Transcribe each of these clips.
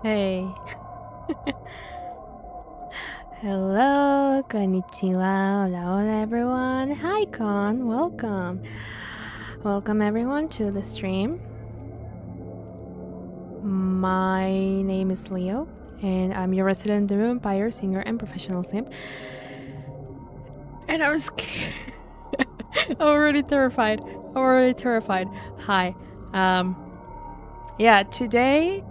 Hey. Hello, konnichiwa, hola, hola everyone. Hi Con, welcome. Welcome everyone to the stream. My name is Leo, and I'm your resident vampire, singer, and professional simp. And I'm scared. I'm already terrified. Hi. Yeah, today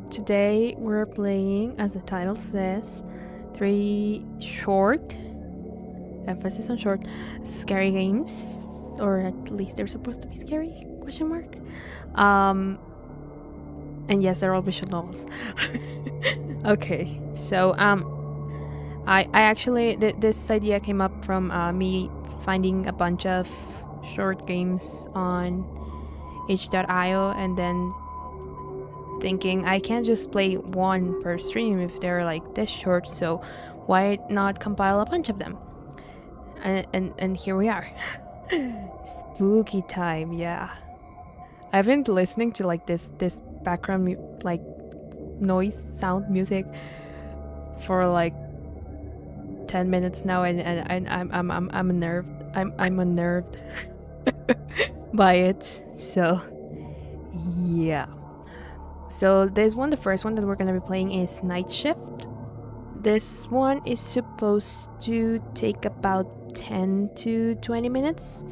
we're playing, as the title says, 3 short, emphasis on short, scary games, or at least they're supposed to be scary, question mark. And yes, they're all visual novels. Okay, so I actually this idea came up from me finding a bunch of short games on itch.io and then thinking I can't just play one per stream if they're like this short, so why not compile a bunch of them? And here we are. Spooky time, yeah. I've been listening to like this background like noise sound music for like 10 minutes now, and I'm unnerved. I'm unnerved by it. So yeah. So this one, the first one that we're gonna be playing is Night Shift. This one is supposed to take about 10 to 20 minutes,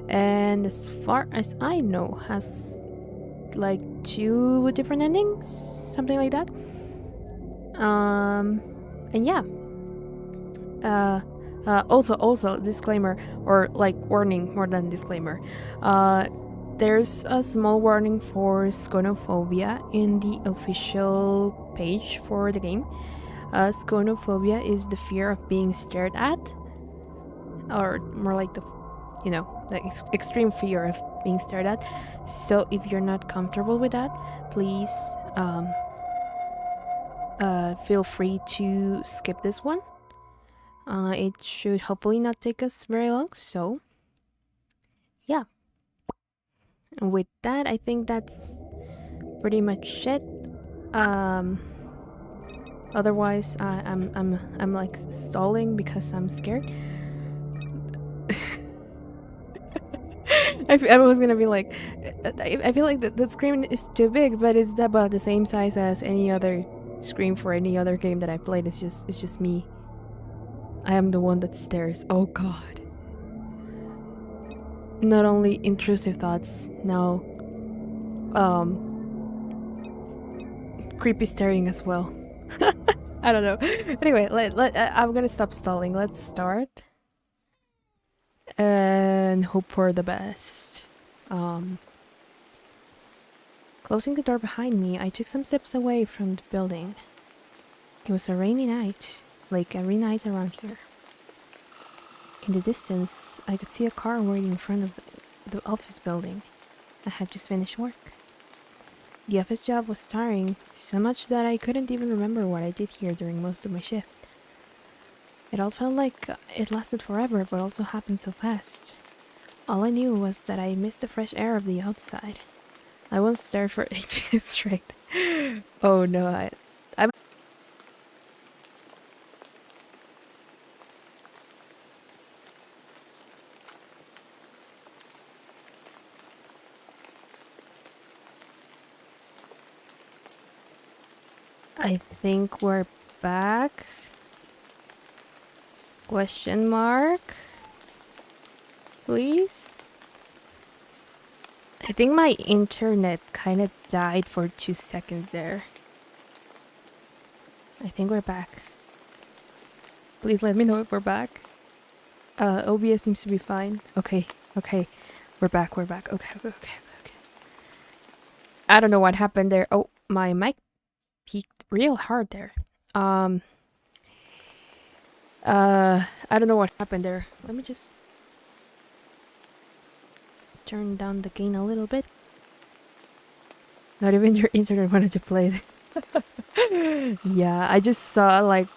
and as far as I know has like 2 different endings, something like that. And yeah. Also disclaimer, or like warning more than disclaimer. There's a small warning for sconophobia in the official page for the game. Sconophobia is the fear of being stared at, or more like the extreme fear of being stared at. So if you're not comfortable with that, please feel free to skip this one. It should hopefully not take us very long, so yeah. And with that, I think that's pretty much it. Otherwise, I'm like stalling because I'm scared. I was gonna be like, I feel like the screen is too big, but it's about the same size as any other screen for any other game that I played. It's just me. I am the one that stares. Oh god. Not only intrusive thoughts, now creepy staring as well. I don't know. Anyway, I'm gonna stop stalling. Let's start and hope for the best. Closing the door behind me, I took some steps away from the building. It was a rainy night, like every night around here. In the distance, I could see a car waiting in front of the office building. I had just finished work. The office job was tiring, so much that I couldn't even remember what I did here during most of my shift. It all felt like it lasted forever, but also happened so fast. All I knew was that I missed the fresh air of the outside. I once stared for 8 minutes straight. Oh no, I think we're back. Question mark? Please? I think my internet kind of died for 2 seconds there. I think we're back. Please let me know if we're back. OBS seems to be fine. Okay. We're back. Okay. I don't know what happened there. Oh, my mic peaked real hard there. I don't know what happened there. Let me just turn down the gain a little bit. Not even your internet wanted to play. Yeah, I just saw like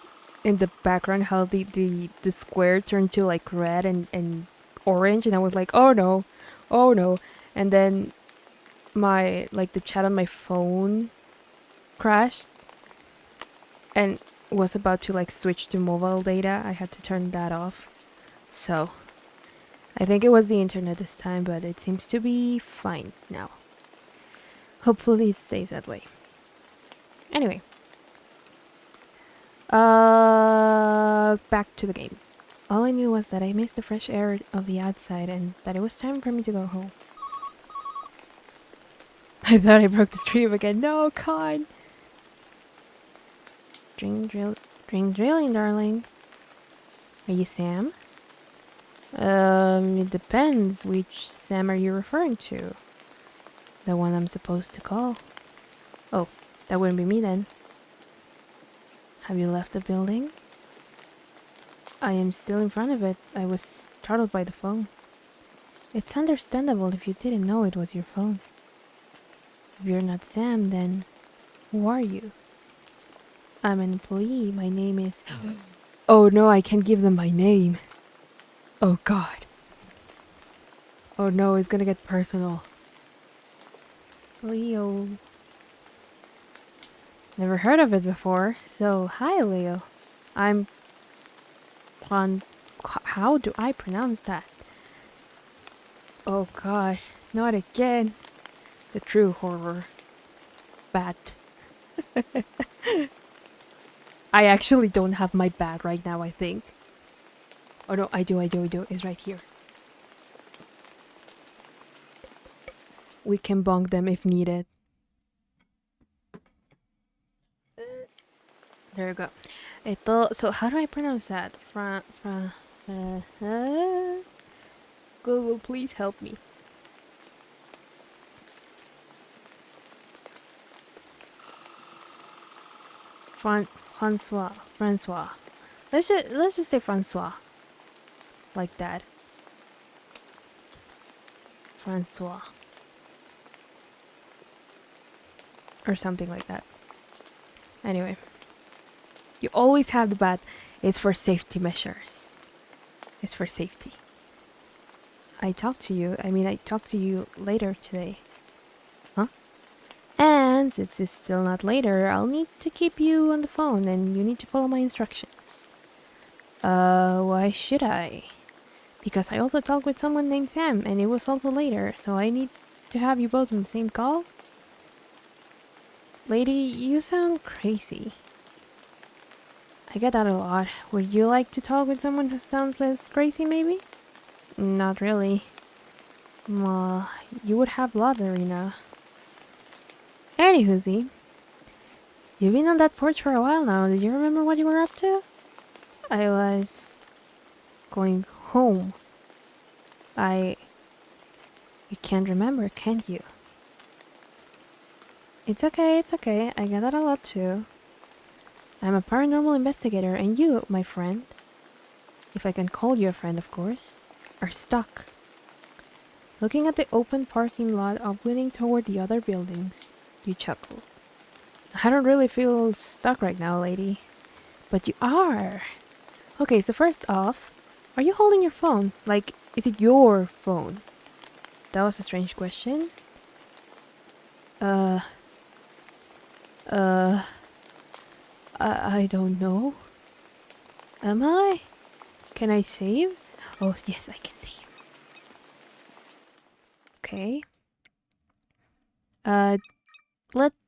in the background how the square turned to like red and orange, and I was like, oh no. And then my the chat on my phone crashed and was about to like switch to mobile data. I had to turn that off. So I think it was the internet this time, but it seems to be fine now. Hopefully it stays that way. Anyway. Back to the game. All I knew was that I missed the fresh air of the outside and that it was time for me to go home. I thought I broke the stream again. No, Con! String drilling, darling. Are you Sam? It depends. Which Sam are you referring to? The one I'm supposed to call. Oh, that wouldn't be me then. Have you left the building? I am still in front of it. I was startled by the phone. It's understandable if you didn't know it was your phone. If you're not Sam, then who are you? I'm an employee. My name is... Oh no, I can't give them my name. Oh god. Oh no, it's gonna get personal. Leo. Never heard of it before. So, hi Leo. I'm... How do I pronounce that? Oh god, not again. The true horror. Bat. I actually don't have my bat right now, I think. Oh no, I do. It's right here. We can bonk them if needed. There you go. So how do I pronounce that? Google, please help me. Francois. Let's just say Francois. Like that. Francois. Or something like that. Anyway. You always have the bat. It's for safety measures. It's for safety. I talk to you later today. Huh? And since it's still not later, I'll need to keep you on the phone and you need to follow my instructions. Why should I? Because I also talked with someone named Sam, and it was also later, so I need to have you both on the same call? Lady, you sound crazy. I get that a lot. Would you like to talk with someone who sounds less crazy, maybe? Not really. Well, you would have loved Arena. Anywho, you've been on that porch for a while now. Did you remember what you were up to? I was going home. You can't remember, can't you? It's okay. I get that a lot too. I'm a paranormal investigator, and you, my friend, if I can call you a friend, of course, are stuck. Looking at the open parking lot opening toward the other buildings, you chuckle. I don't really feel stuck right now, lady. But you are. Okay, so first off, are you holding your phone? Like, is it your phone? That was a strange question. I don't know. Am I? Can I save? Oh, yes, I can save. Okay.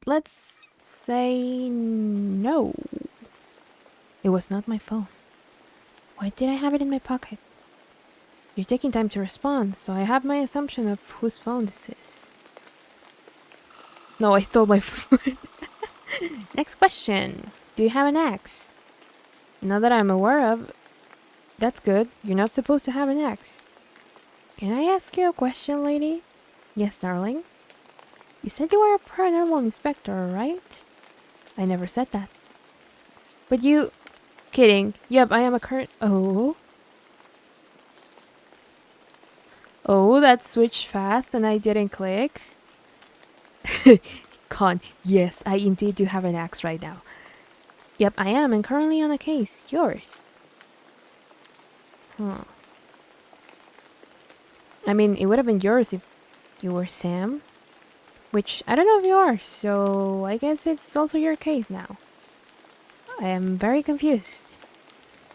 Let's say no. It was not my phone. Why did I have it in my pocket? You're taking time to respond, so I have my assumption of whose phone this is. No, I stole my phone. Next question. Do you have an axe? Not that I'm aware of. That's good. You're not supposed to have an axe. Can I ask you a question, lady? Yes, darling. You said you were a paranormal inspector, right? I never said that. But you... Kidding. Yep, I am a current... Oh? Oh, that switched fast and I didn't click. Con, yes, I indeed do have an axe right now. Yep, I am, and currently on a case. Yours. Huh. I mean, it would have been yours if you were Sam. Which, I don't know if you are, so I guess it's also your case now. I am very confused.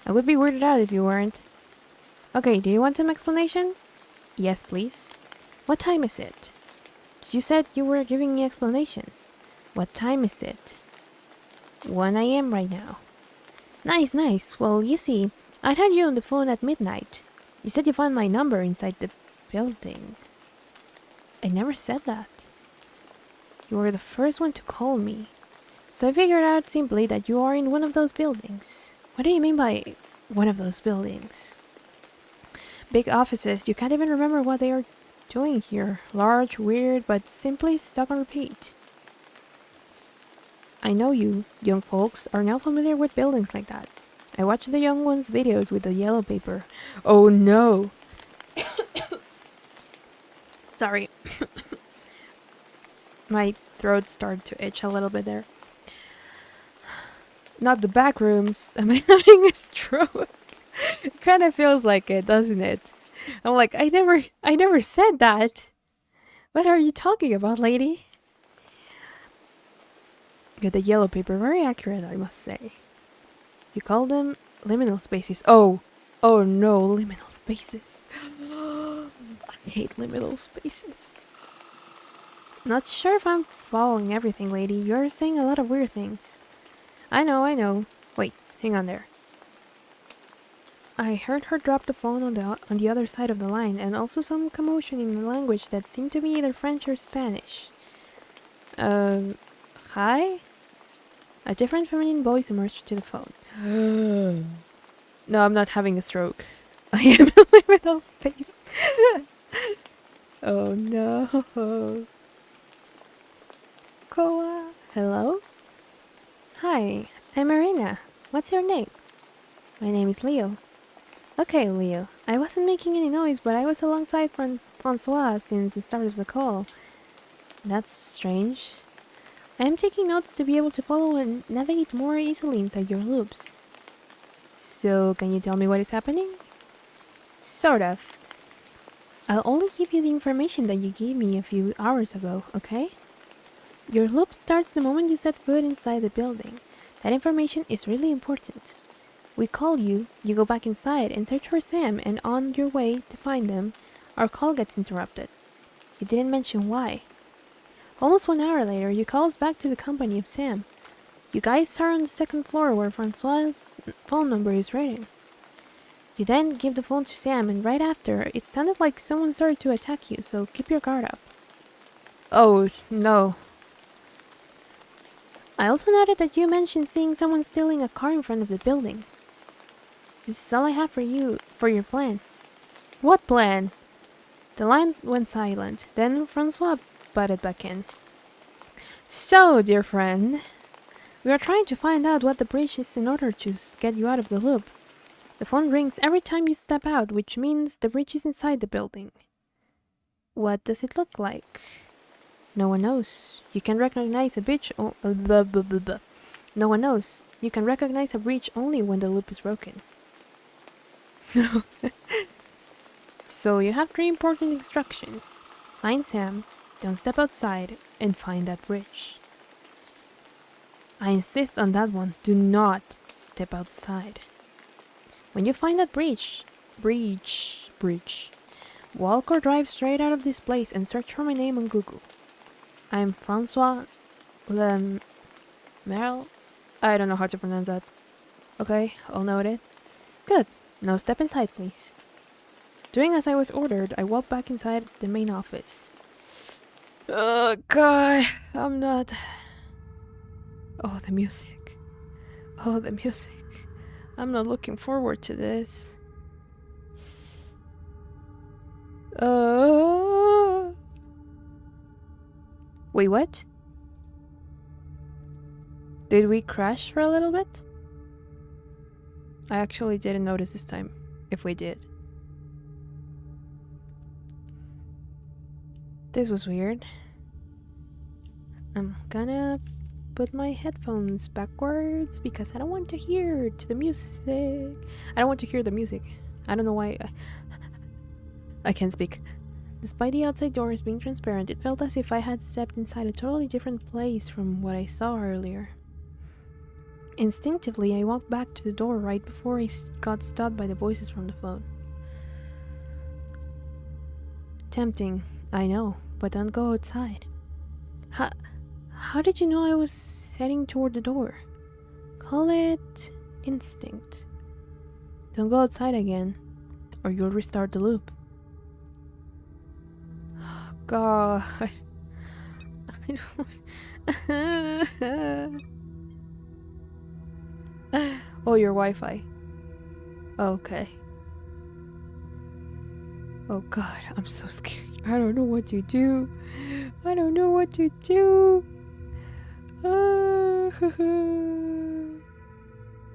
I would be weirded out if you weren't. Okay, do you want some explanation? Yes, please. What time is it? You said you were giving me explanations. What time is it? 1 a.m. right now. Nice. Well, you see, I had you on the phone at midnight. You said you found my number inside the building. I never said that. You were the first one to call me. So I figured out simply that you are in one of those buildings. What do you mean by one of those buildings? Big offices, you can't even remember what they are doing here. Large, weird, but simply stuck on repeat. I know you, young folks, are now familiar with buildings like that. I watched the young ones' videos with the yellow paper. Oh no! Sorry. My throat started to itch a little bit there. Not the back rooms. Am I having a stroke? It kind of feels like it, doesn't it? I'm like, I never said that. What are you talking about, lady? Get the yellow paper very accurate, I must say. You call them liminal spaces. Oh no, liminal spaces. I hate liminal spaces. Not sure if I'm following everything, lady. You're saying a lot of weird things. I know. Wait, hang on there. I heard her drop the phone on the other side of the line, and also some commotion in a language that seemed to be either French or Spanish. Hi? A different feminine voice emerged to the phone. No, I'm not having a stroke. I am in liminal space. Oh no. Koa. Hello? Hi, I'm Marina. What's your name? My name is Leo. Okay, Leo. I wasn't making any noise, but I was alongside Francois since the start of the call. That's strange. I am taking notes to be able to follow and navigate more easily inside your loops. So, can you tell me what is happening? Sort of. I'll only give you the information that you gave me a few hours ago, okay? Your loop starts the moment you set foot inside the building. That information is really important. We call you, you go back inside and search for Sam, and on your way to find them, our call gets interrupted. You didn't mention why. Almost 1 hour later, you call us back to the company of Sam. You guys are on the second floor where Francois's phone number is written. You then give the phone to Sam, and right after, it sounded like someone started to attack you, so keep your guard up. Oh, no. I also noted that you mentioned seeing someone stealing a car in front of the building. This is all I have for your plan. What plan? The line went silent. Then Francois butted back in. So, dear friend, we are trying to find out what the breach is in order to get you out of the loop. The phone rings every time you step out, which means the breach is inside the building. What does it look like? No one knows. You can recognize a breach. No one knows. You can recognize a breach only when the loop is broken. So you have 3 important instructions. Find Sam, don't step outside, and find that breach. I insist on that one. Do not step outside. When you find that breach, walk or drive straight out of this place and search for my name on Google. I'm Francois LeonhardtMills. I don't know how to pronounce that. Okay, I'll note it. Good. Now step inside, please. Doing as I was ordered, I walked back inside the main office. Oh God, I'm not... Oh, the music. Oh, the music. I'm not looking forward to this. Wait, what? Did we crash for a little bit? I actually didn't notice this time, if we did. This was weird. I'm gonna put my headphones backwards because I don't want to hear the music. I don't want to hear the music. I don't know why. I can't speak. Despite the outside doors being transparent, it felt as if I had stepped inside a totally different place from what I saw earlier. Instinctively, I walked back to the door right before I got stopped by the voices from the phone. Tempting, I know, but don't go outside. How did you know I was heading toward the door? Call it instinct. Don't go outside again, or you'll restart the loop. God. Oh, your Wi-Fi. Okay. Oh God, I'm so scared. I don't know what to do. I don't know what to do.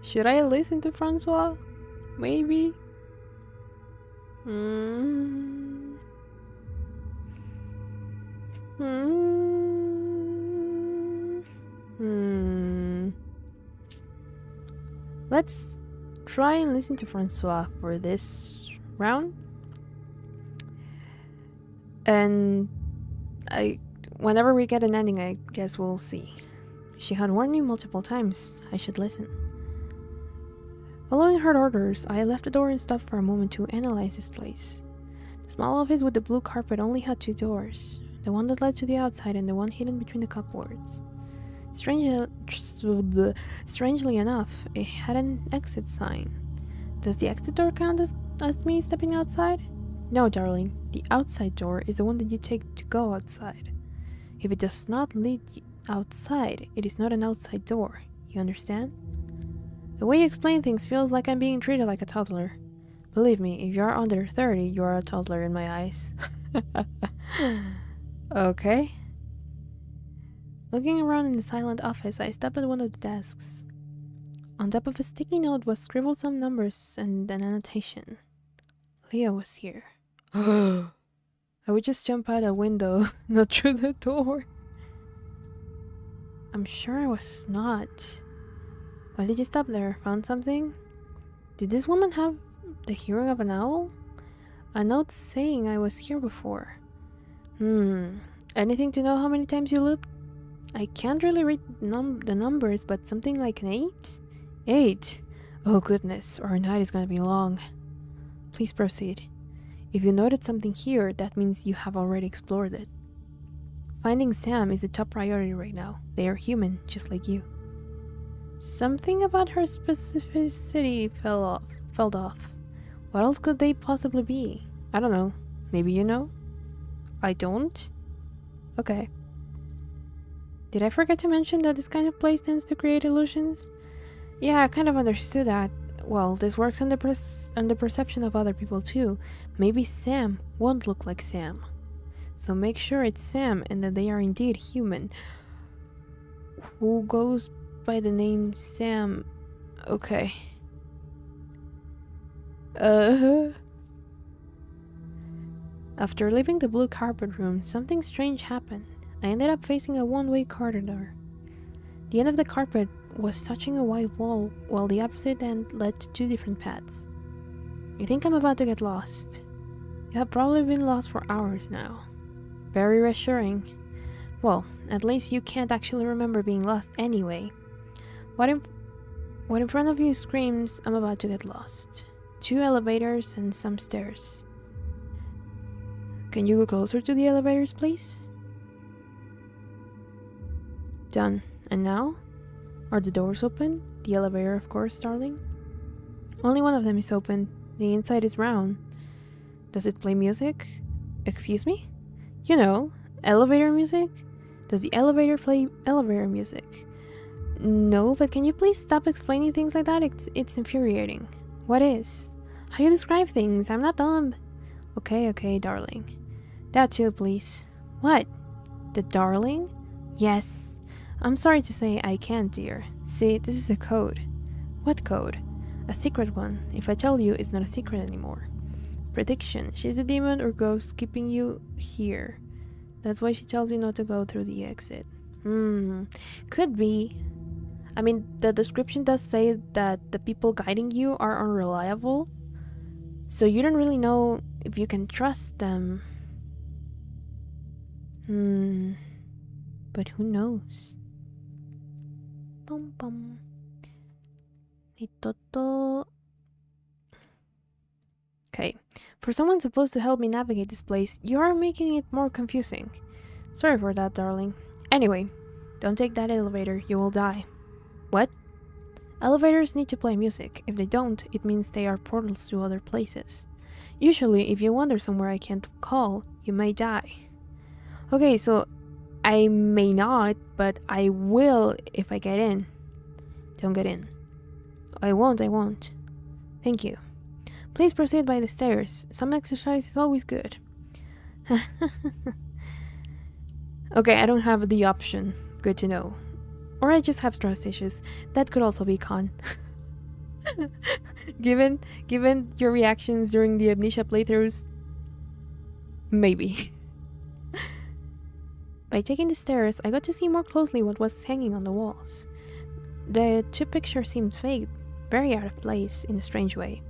Should I listen to Francois? Maybe. Let's try and listen to Francois for this round. And whenever we get an ending, I guess we'll see. She had warned me multiple times. I should listen. Following her orders, I left the door and stopped for a moment to analyze this place. The small office with the blue carpet only had 2 doors. The one that led to the outside and the one hidden between the cupboards. Strangely enough, it had an exit sign. Does the exit door count as me stepping outside? No, darling. The outside door is the one that you take to go outside. If it does not lead you outside, it is not an outside door. You understand? The way you explain things feels like I'm being treated like a toddler. Believe me, if you are under 30, you are a toddler in my eyes. Okay. Looking around in the silent office, I stopped at one of the desks. On top of a sticky note was scribbled some numbers and an annotation. Leo was here. I would just jump out a window, not through the door. I'm sure I was not. Why did you stop there? Found something? Did this woman have the hearing of an owl? A note saying I was here before. Anything to know how many times you looped? I can't really read the numbers, but something like an 8? 8? Oh goodness, our night is gonna be long. Please proceed. If you noted something here, that means you have already explored it. Finding Sam is a top priority right now. They are human, just like you. Something about her specificity fell off. What else could they possibly be? I don't know. Maybe you know? I don't? Okay. Did I forget to mention that this kind of place tends to create illusions? Yeah, I kind of understood that. Well, this works on the perception of other people too. Maybe Sam won't look like Sam. So make sure it's Sam and that they are indeed human. Who goes by the name Sam? Okay. After leaving the blue carpet room, something strange happened. I ended up facing a one-way corridor. The end of the carpet was touching a white wall, while the opposite end led to two different paths. I think I'm about to get lost. You have probably been lost for hours now. Very reassuring. Well, at least you can't actually remember being lost anyway. What in front of you screams, I'm about to get lost. 2 elevators and some stairs. Can you go closer to the elevators, please? Done. And now? Are the doors open? The elevator, of course, darling. Only one of them is open. The inside is round. Does it play music? Excuse me? You know, elevator music? Does the elevator play elevator music? No, but can you please stop explaining things like that? It's infuriating. What is? How you describe things? I'm not dumb. Okay, darling. That too, please. What? The darling? Yes. I'm sorry to say I can't, dear. See, this is a code. What code? A secret one. If I tell you, it's not a secret anymore. Prediction. She's a demon or ghost keeping you here. That's why she tells you not to go through the exit. Could be. I mean, the description does say that the people guiding you are unreliable. So you don't really know if you can trust them. But who knows? Bum bum. Okay, for someone supposed to help me navigate this place, you are making it more confusing. Sorry for that, darling. Anyway, don't take that elevator, you will die. What? Elevators need to play music. If they don't, it means they are portals to other places. Usually, if you wander somewhere I can't call, you may die. Okay, so I may not, but I will if I get in. Don't get in. I won't. Thank you. Please proceed by the stairs. Some exercise is always good. Okay, I don't have the option. Good to know. Or I just have trust issues. That could also be con. Given your reactions during the Amnesia playthroughs, maybe. By taking the stairs, I got to see more closely what was hanging on the walls. The 2 pictures seemed fake, very out of place in a strange way.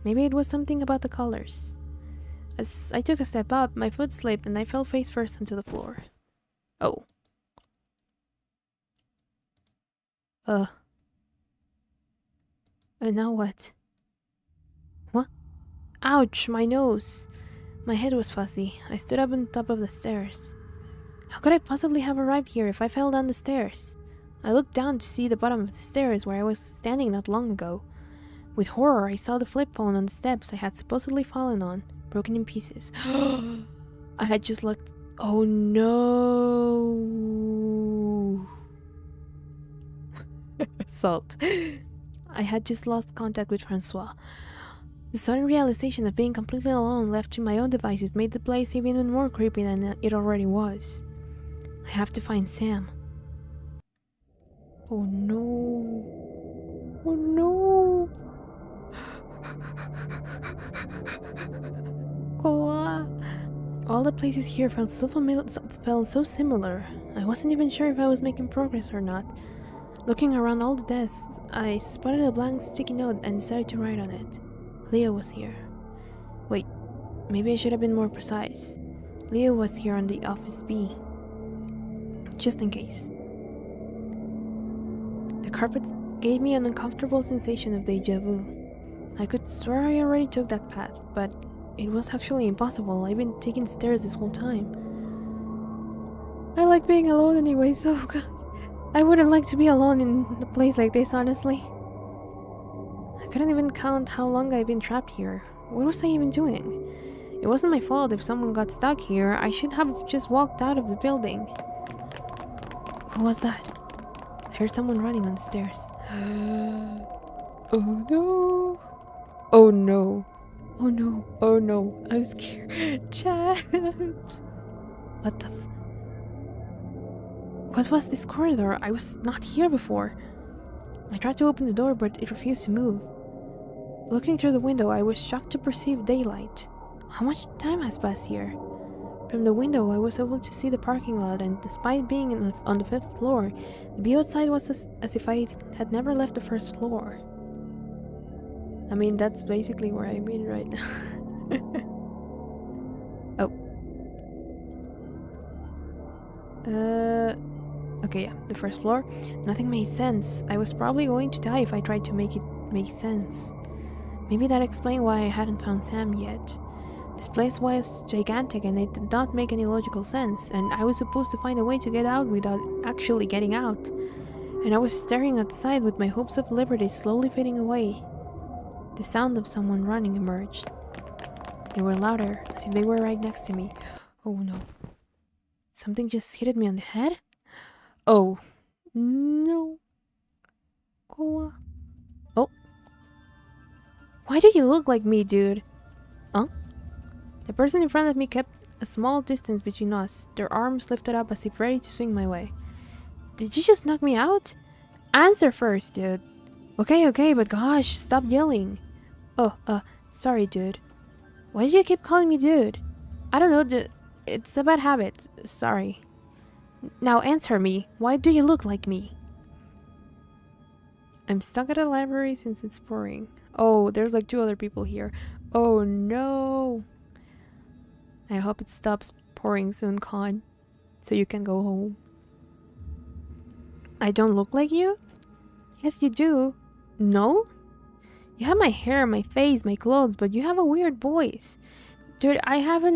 Maybe it was something about the colors. As I took a step up, my foot slipped and I fell face first onto the floor. Oh. And now what? What? Ouch, my nose! My head was fuzzy. I stood up on top of the stairs. How could I possibly have arrived here if I fell down the stairs? I looked down to see the bottom of the stairs where I was standing not long ago. With horror, I saw the flip phone on the steps I had supposedly fallen on, broken in pieces. I had just looked. Oh no! Salt. I had just lost contact with Francois. The sudden realization of being completely alone left to my own devices made the place even more creepy than it already was. I have to find Sam. Oh no. Oh no. All the places here felt so similar. I wasn't even sure if I was making progress or not. Looking around all the desks, I spotted a blank sticky note and decided to write on it. Leo was here. Wait, maybe I should have been more precise. Leo was here on the office B. Just in case. The carpet gave me an uncomfortable sensation of deja vu. I could swear I already took that path, but it was actually impossible. I've been taking stairs this whole time. I like being alone anyway, so I wouldn't like to be alone in a place like this, honestly. I couldn't even count how long I've been trapped here. What was I even doing? It wasn't my fault if someone got stuck here. I should have just walked out of the building. What was that? I heard someone running on the stairs. Oh no. Oh no. Oh no. Oh no. I'm scared. Chat. What the What was this corridor? I was not here before. I tried to open the door, but it refused to move. Looking through the window, I was shocked to perceive daylight. How much time has passed here? From the window, I was able to see the parking lot, and despite being on the 5th floor, the view outside was as if I had never left the 1st floor. I mean, that's basically where I'm in right now. Okay, yeah, the 1st floor. Nothing made sense. I was probably going to die if I tried to make it make sense. Maybe that explained why I hadn't found Sam yet. This place was gigantic and it did not make any logical sense, and I was supposed to find a way to get out without actually getting out. And I was staring outside with my hopes of liberty slowly fading away. The sound of someone running emerged. They were louder, as if they were right next to me. Oh no. Something just hit me on the head? Oh. No. Oh. Why do you look like me, dude? Huh? The person in front of me kept a small distance between us, their arms lifted up as if ready to swing my way. Did you just knock me out? Answer first, dude. Okay, but gosh, stop yelling. Sorry, dude. Why do you keep calling me dude? I don't know, it's a bad habit. Sorry. Now answer me. Why do you look like me? I'm stuck at a library since it's pouring. Oh, there's like 2 other people here. Oh no. I hope it stops pouring soon, Con, so you can go home. I don't look like you? Yes, you do. No? You have my hair, my face, my clothes, but you have a weird voice. Dude, I have a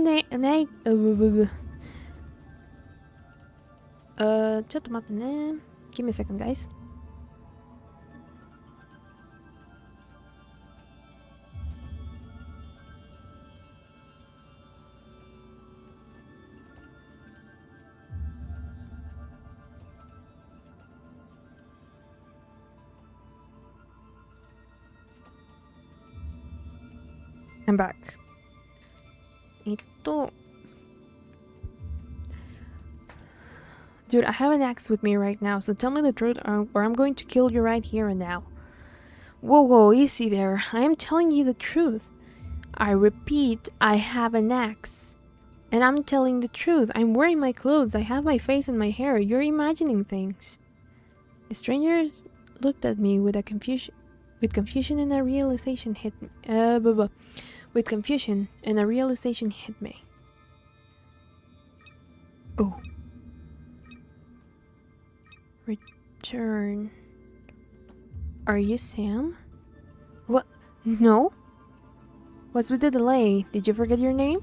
give me a second, guys. I'm back. Dude, I have an axe with me right now, so tell me the truth or I'm going to kill you right here and now. Whoa, easy there. I am telling you the truth. I repeat, I have an axe. And I'm telling the truth. I'm wearing my clothes. I have my face and my hair. You're imagining things. The stranger looked at me with confusion and a realization hit me. With confusion and a realization hit me. Oh. Return. Are you Sam? What? No? What's with the delay? Did you forget your name?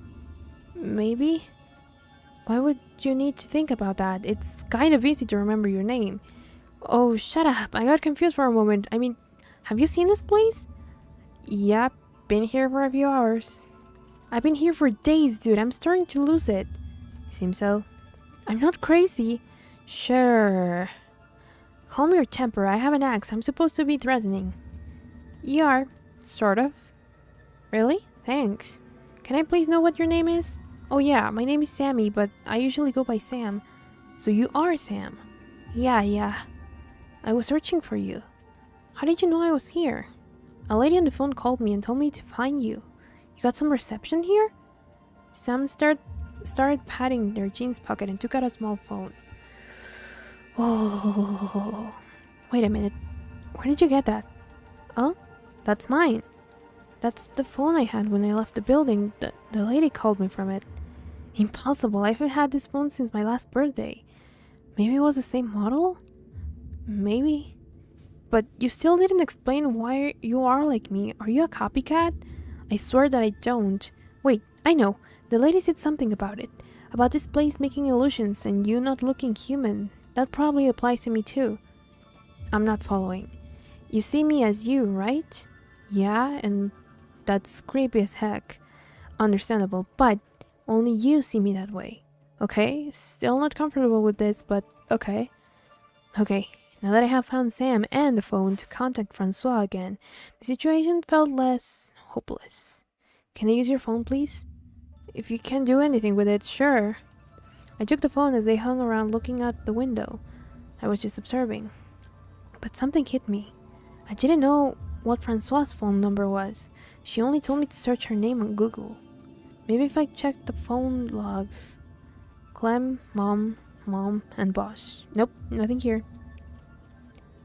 Maybe? Why would you need to think about that? It's kind of easy to remember your name. Oh, shut up. I got confused for a moment. I mean, have you seen this place? Yep, been here for a few hours. I've been here for days, dude. I'm starting to lose it. Seems so. I'm not crazy. Sure. Calm your temper. I have an axe. I'm supposed to be threatening. You are. Sort of. Really? Thanks. Can I please know what your name is? Oh yeah, my name is Sammy, but I usually go by Sam. So you are Sam. Yeah. I was searching for you. How did you know I was here? A lady on the phone called me and told me to find you. You got some reception here? Sam started patting their jeans pocket and took out a small phone. Whoa. Wait a minute. Where did you get that? Huh? That's mine. That's the phone I had when I left the building. The lady called me from it. Impossible. I've had this phone since my last birthday. Maybe it was the same model? Maybe. But you still didn't explain why you are like me. Are you a copycat? I swear that I don't. Wait, I know. The lady said something about it. About this place making illusions and you not looking human. That probably applies to me too. I'm not following. You see me as you, right? Yeah, and that's creepy as heck. Understandable, but only you see me that way. Okay? Still not comfortable with this, but okay. Okay, now that I have found Sam and the phone to contact Francois again, the situation felt less hopeless. Can I use your phone, please? If you can't do anything with it, sure. I took the phone as they hung around looking out the window. I was just observing. But something hit me. I didn't know what Francois' phone number was. She only told me to search her name on Google. Maybe if I checked the phone log. Clem, Mom, and Boss. Nope, nothing here.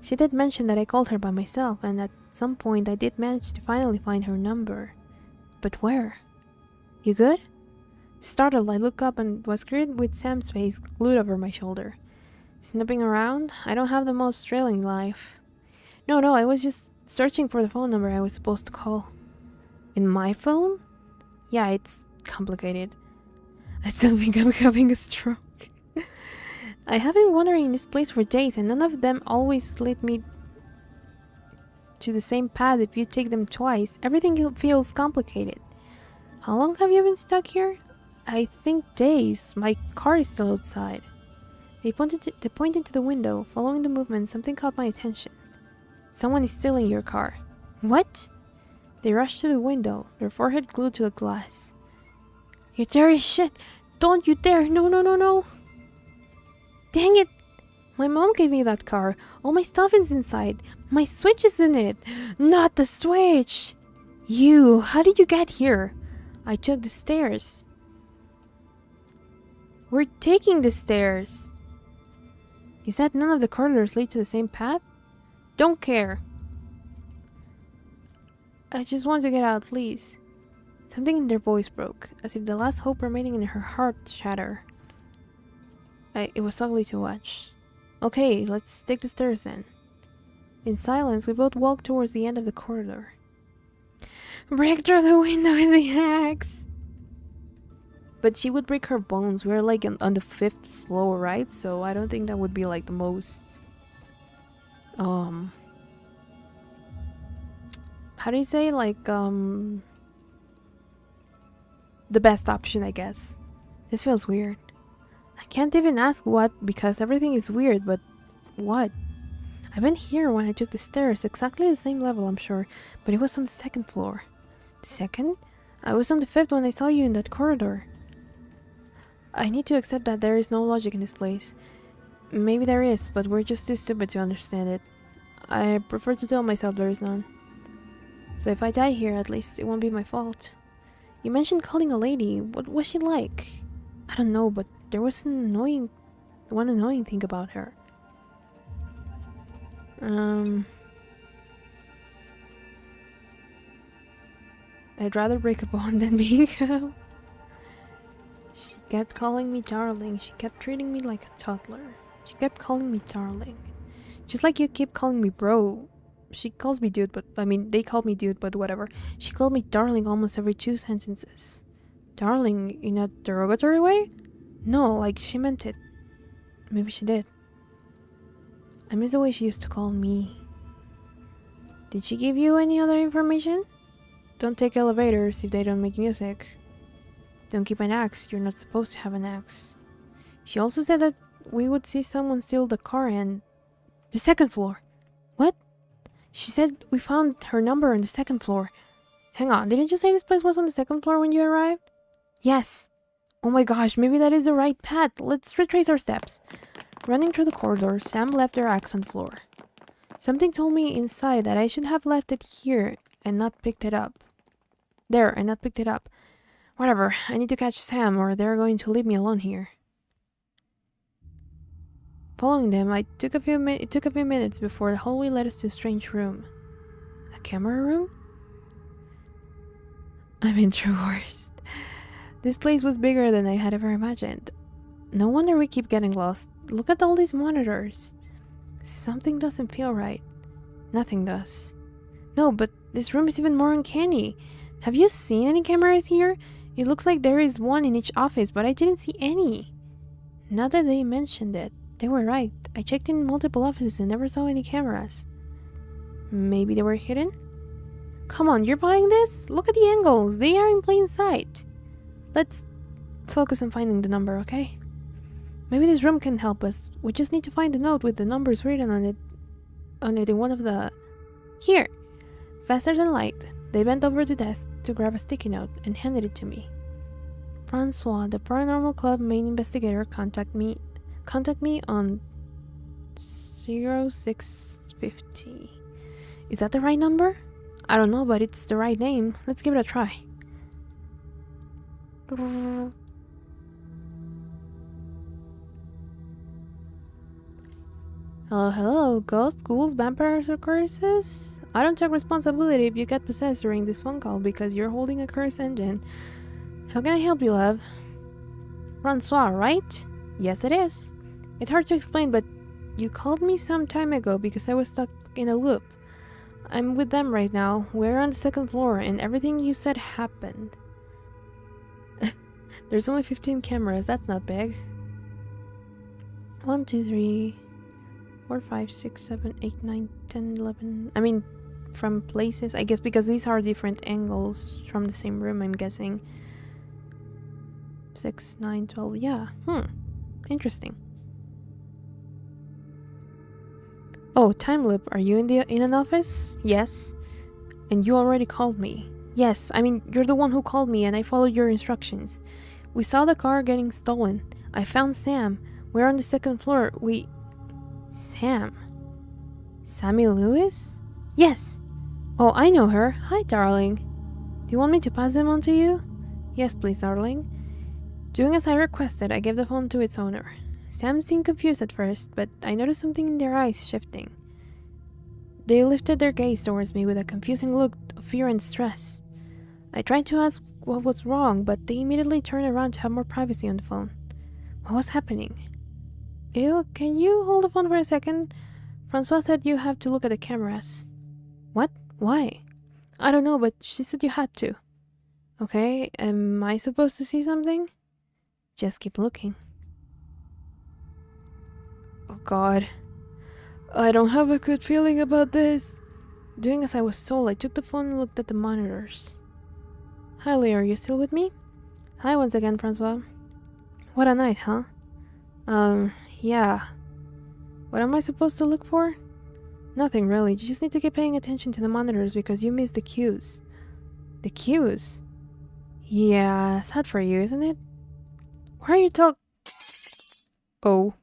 She did mention that I called her by myself, and at some point I did manage to finally find her number. But where? You good? Startled, I looked up and was greeted with Sam's face glued over my shoulder. Snipping around? I don't have the most thrilling life. No, I was just searching for the phone number I was supposed to call. In my phone? Yeah, it's complicated. I still think I'm having a stroke. I have been wandering in this place for days and none of them always lead me to the same path if you take them twice. Everything feels complicated. How long have you been stuck here? I think days. My car is still outside. They pointed to the window. Following the movement, something caught my attention. Someone is still in your car. What? They rushed to the window, their forehead glued to the glass. You dirty shit! Don't you dare! No! Dang it! My mom gave me that car. All my stuff is inside. My Switch is in it. Not the Switch! You! How did you get here? I took the stairs. We're taking the stairs. You said none of the corridors lead to the same path? Don't care. I just want to get out, please. Something in their voice broke, as if the last hope remaining in her heart shattered. It was ugly to watch. Okay, let's take the stairs then. In silence, we both walked towards the end of the corridor. Break through the window with the axe! But she would break her bones. We're like on the 5th floor, right? So I don't think that would be like the most... How do you say? Like, the best option, I guess. This feels weird. I can't even ask what, because everything is weird, but what? I've been here when I took the stairs, exactly the same level, I'm sure, but it was on the 2nd floor. 2nd? I was on the 5th when I saw you in that corridor. I need to accept that there is no logic in this place. Maybe there is, but we're just too stupid to understand it. I prefer to tell myself there is none. So if I die here, at least it won't be my fault. You mentioned calling a lady. What was she like? I don't know, but there was one annoying thing about her. I'd rather break a bond than being held. She kept calling me darling. She kept treating me like a toddler. She kept calling me darling. Just like you keep calling me bro. She calls me dude, but I mean, they called me dude, but whatever. She called me darling almost every 2 sentences. Darling in a derogatory way? No, like she meant it. Maybe she did. I miss the way she used to call me. Did she give you any other information? Don't take elevators if they don't make music. Don't keep an axe, you're not supposed to have an axe. She also said that we would see someone steal the car and... The 2nd floor! What? She said we found her number on the 2nd floor. Hang on, didn't you say this place was on the 2nd floor when you arrived? Yes. Oh my gosh, maybe that is the right path. Let's retrace our steps. Running through the corridor, Sam left her axe on the floor. Something told me inside that I should have left it here and not picked it up. Whatever, I need to catch Sam or they're going to leave me alone here. Following them, it took a few minutes before the hallway led us to a strange room. A camera room? I've been through worse. This place was bigger than I had ever imagined. No wonder we keep getting lost. Look at all these monitors. Something doesn't feel right. Nothing does. No, but this room is even more uncanny. Have you seen any cameras here? It looks like there is one in each office, but I didn't see any. Not that they mentioned it. They were right. I checked in multiple offices and never saw any cameras. Maybe they were hidden? Come on, you're buying this? Look at the angles. They are in plain sight. Let's focus on finding the number, okay? Maybe this room can help us. We just need to find the note with the numbers written on it in one of the... Here! Faster than light, they bent over the desk to grab a sticky note and handed it to me. Francois, the Paranormal Club main investigator, contact me on 0650. Is that the right number? I don't know, but it's the right name. Let's give it a try. Hello, ghosts, ghouls, vampires, or curses? I don't take responsibility if you get possessed during this phone call because you're holding a curse engine. How can I help you, love? Francois, right? Yes, it is. It's hard to explain, but you called me some time ago because I was stuck in a loop. I'm with them right now. We're on the second floor, and everything you said happened. There's only 15 cameras. That's not big. 1, 2, 3... 4, 5, 6, 7, 8, 9, 10, 11. I mean, from places, I guess, because these are different angles from the same room, I'm guessing. 6, 9, 12. Yeah. Interesting. Oh, time loop. Are you in an office? Yes. And you already called me. Yes. I mean, you're the one who called me, and I followed your instructions. We saw the car getting stolen. I found Sam. We're on the second floor. Sam. Sammy Lewis? Yes. Oh, I know her. Hi, darling. Do you want me to pass them on to you? Yes, please, darling. Doing as I requested, I gave the phone to its owner. Sam seemed confused at first, but I noticed something in their eyes shifting. They lifted their gaze towards me with a confusing look of fear and stress. I tried to ask what was wrong, but they immediately turned around to have more privacy on the phone. What was happening? Ew, can you hold the phone for a second? Francois said you have to look at the cameras. What? Why? I don't know, but she said you had to. Okay, am I supposed to see something? Just keep looking. Oh god. I don't have a good feeling about this. Doing as I was told, I took the phone and looked at the monitors. Hi, Leo, are you still with me? Hi once again, Francois. What a night, huh? Yeah. What am I supposed to look for? Nothing really. You just need to keep paying attention to the monitors because you missed the cues. The cues? Yeah, sad for you, isn't it? Why are you Oh.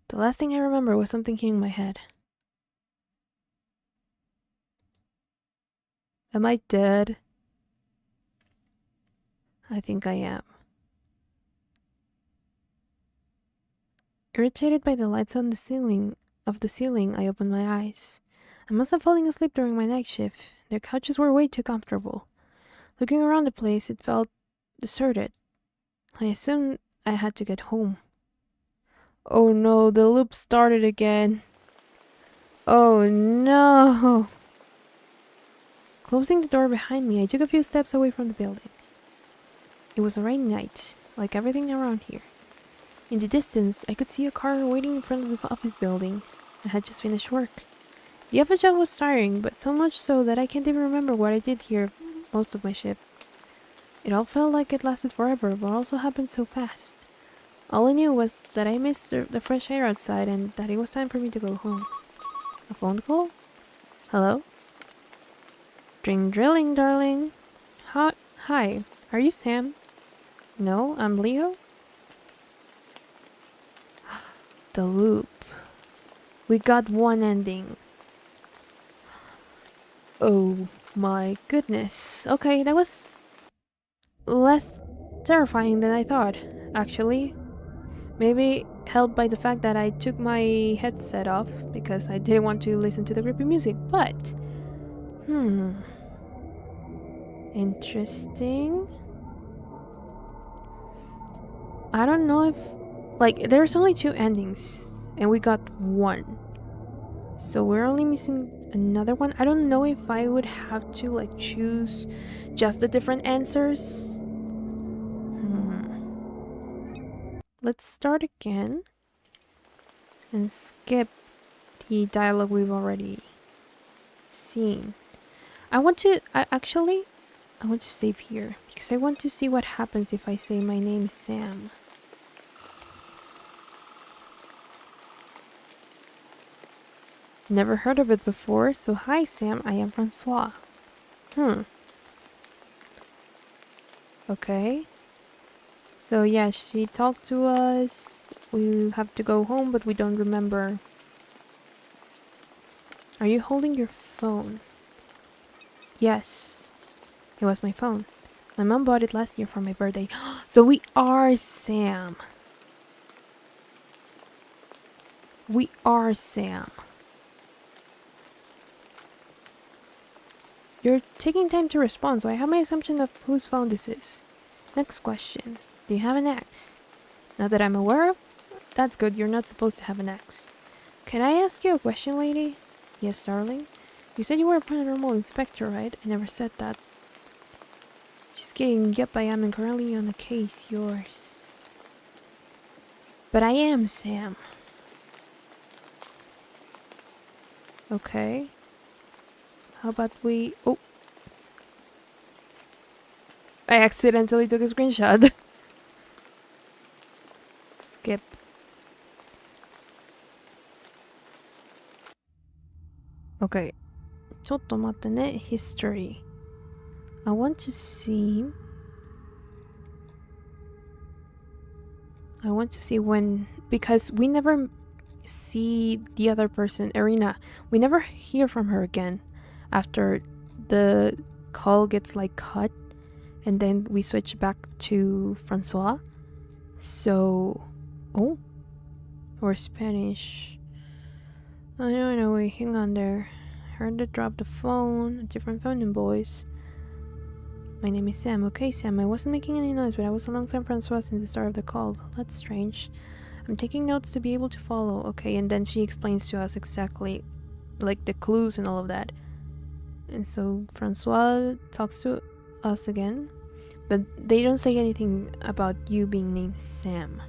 The last thing I remember was something hitting my head. Am I dead? I think I am. Irritated by the lights on the ceiling, I opened my eyes. I must have fallen asleep during my night shift. Their couches were way too comfortable. Looking around the place, it felt deserted. I assumed I had to get home. Oh no, the loop started again. Oh no! Closing the door behind me, I took a few steps away from the building. It was a rainy night, like everything around here. In the distance, I could see a car waiting in front of the office building. I had just finished work. The office job was tiring, but so much so that I can't even remember what I did here most of my shift. It all felt like it lasted forever, but also happened so fast. All I knew was that I missed the fresh air outside and that it was time for me to go home. A phone call? Hello? Dream drilling, darling. Hi, are you Sam? No, I'm Leo. The loop. We got one ending. Oh my goodness. Okay, that was less terrifying than I thought, actually. Maybe helped by the fact that I took my headset off because I didn't want to listen to the creepy music, but... Interesting. I don't know if... Like, there's only 2 endings, and we got 1. So we're only missing another one. I don't know if I would have to like choose just the different answers. Let's start again and skip the dialogue we've already seen. I want to save here because I want to see what happens if I say my name is Sam. Never heard of it before, so hi Sam, I am Francois. Okay. So yeah, she talked to us. We'll have to go home, but we don't remember. Are you holding your phone? Yes. It was my phone. My mom bought it last year for my birthday. So we are Sam. We are Sam. You're taking time to respond, so I have my assumption of whose phone this is. Next question. Do you have an ex? Not that I'm aware of. That's good, you're not supposed to have an ex. Can I ask you a question, lady? Yes, darling. You said you were a paranormal inspector, right? I never said that. Just kidding. Yep, I am, and currently on a case. Yours. But I am Sam. Okay. How about we... Oh. I accidentally took a screenshot. Skip. Okay. ちょっと待ってね。History. I want to see when, because we never see the other person, Irina. We never hear from her again after the call gets like cut, and then we switch back to Francois. So, oh, or Spanish. I know, wait, hang on there. Heard to drop the phone, a different phone than boys. My name is Sam. Okay, Sam, I wasn't making any noise, but I was alongside Francois since the start of the call. That's strange. I'm taking notes to be able to follow. Okay, and then she explains to us exactly, like, the clues and all of that. And so Francois talks to us again, but they don't say anything about you being named Sam.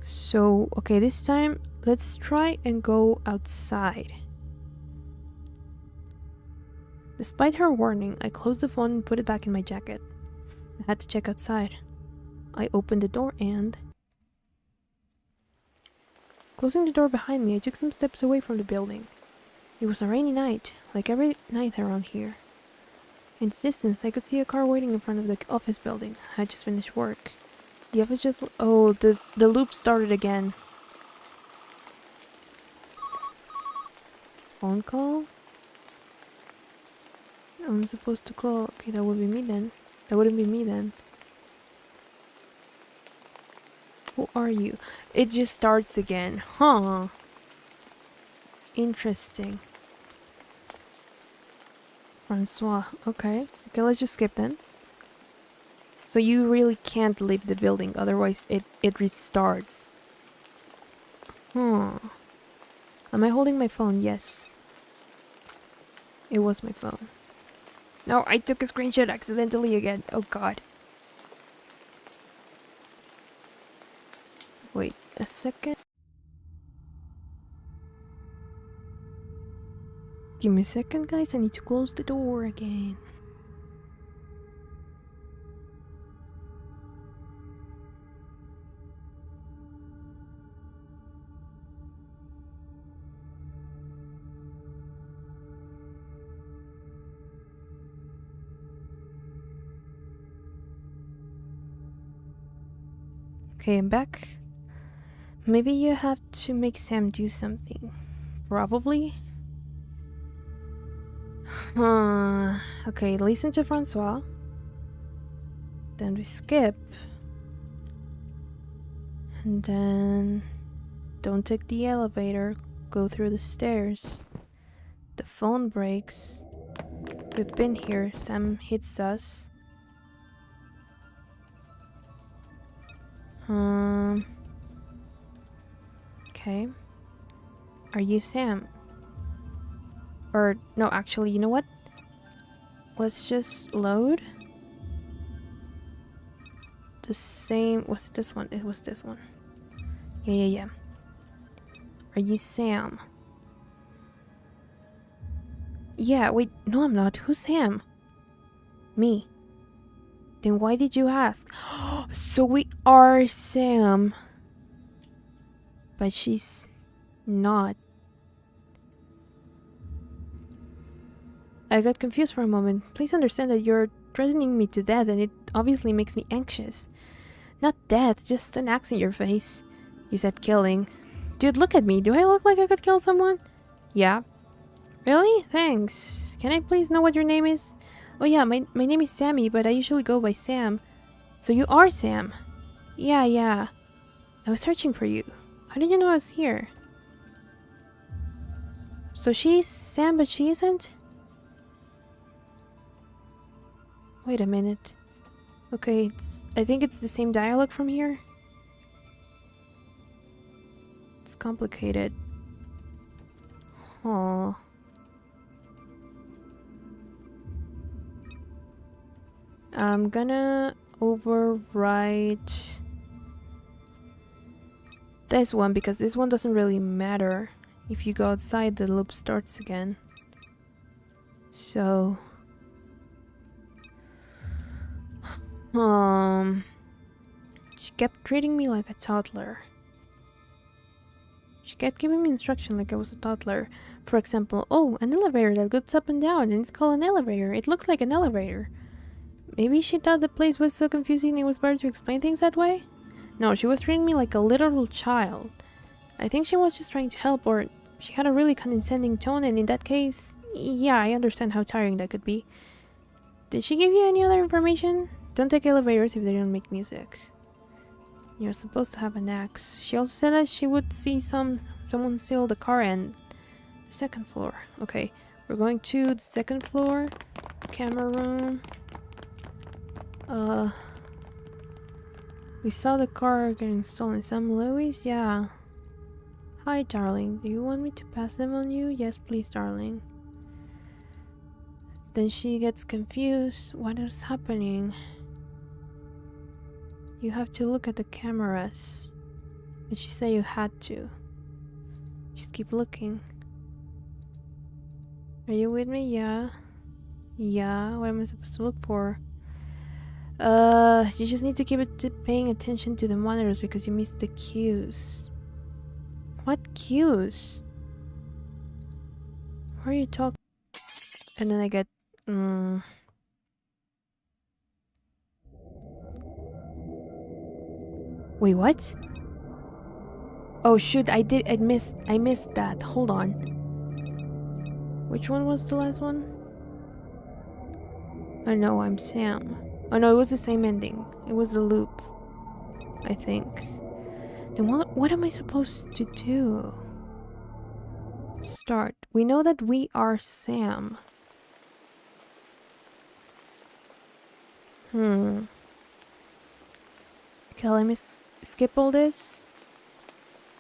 So, okay, this time, let's try and go outside. Despite her warning, I closed the phone and put it back in my jacket. I had to check outside. I opened the door and... Closing the door behind me, I took some steps away from the building. It was a rainy night, like every night around here. In the distance, I could see a car waiting in front of the office building. I had just finished work. The office just... Oh, the loop started again. Phone call? I'm supposed to call. Okay, that would be me then. That wouldn't be me then. Who are you? It just starts again. Huh. Interesting. Francois. Okay. Okay, let's just skip then. So you really can't leave the building, otherwise it restarts. Am I holding my phone? Yes. It was my phone. No, I took a screenshot accidentally again. Oh god. Wait a second. Give me a second, guys. I need to close the door again. Okay, I'm back. Maybe you have to make Sam do something. Probably. Okay, listen to Francois. Then we skip. And then don't take the elevator. Go through the stairs. The phone breaks. We've been here. Sam hits us. Okay. Are you Sam? Or no, actually, you know what? Let's just load the same. Was it this one? It was this one. Yeah. Are you Sam? Yeah, wait, no, I'm not. Who's Sam? Me. Then why did you ask? So we are Sam. But she's not. I got confused for a moment. Please understand that you're threatening me to death and it obviously makes me anxious. Not death, just an axe in your face. You said killing. Dude, look at me. Do I look like I could kill someone? Yeah. Really? Thanks. Can I please know what your name is? Oh yeah, my name is Sammy, but I usually go by Sam. So you are Sam? Yeah. I was searching for you. How did you know I was here? So she's Sam, but she isn't? Wait a minute. Okay, I think it's the same dialogue from here. It's complicated. Oh. I'm gonna overwrite this one because this one doesn't really matter. If you go outside, the loop starts again. So she kept treating me like a toddler. She kept giving me instruction like I was a toddler. For example, oh, an elevator that goes up and down, and it's called an elevator. It looks like an elevator. Maybe she thought the place was so confusing it was better to explain things that way? No, she was treating me like a literal child. I think she was just trying to help, or she had a really condescending tone, and in that case, yeah, I understand how tiring that could be. Did she give you any other information? Don't take elevators if they don't make music. You're supposed to have an axe. She also said that she would see someone steal the car and the second floor. Okay, we're going to the second floor. Camera room. We saw the car getting stolen. Sam Lewis? Yeah. Hi, darling. Do you want me to pass them on you? Yes, please, darling. Then she gets confused. What is happening? You have to look at the cameras. But she said you had to. Just keep looking. Are you with me? Yeah. Yeah. What am I supposed to look for? You just need to keep paying attention to the monitors because you missed the cues. What cues? Where are you talking? And then I get Wait, what? Oh shoot, I missed that. Hold on. Which one was the last one? Oh no, I'm Sam. Oh no, it was the same ending. It was a loop, I think. Then what am I supposed to do? Start. We know that we are Sam. Okay, let me skip all this.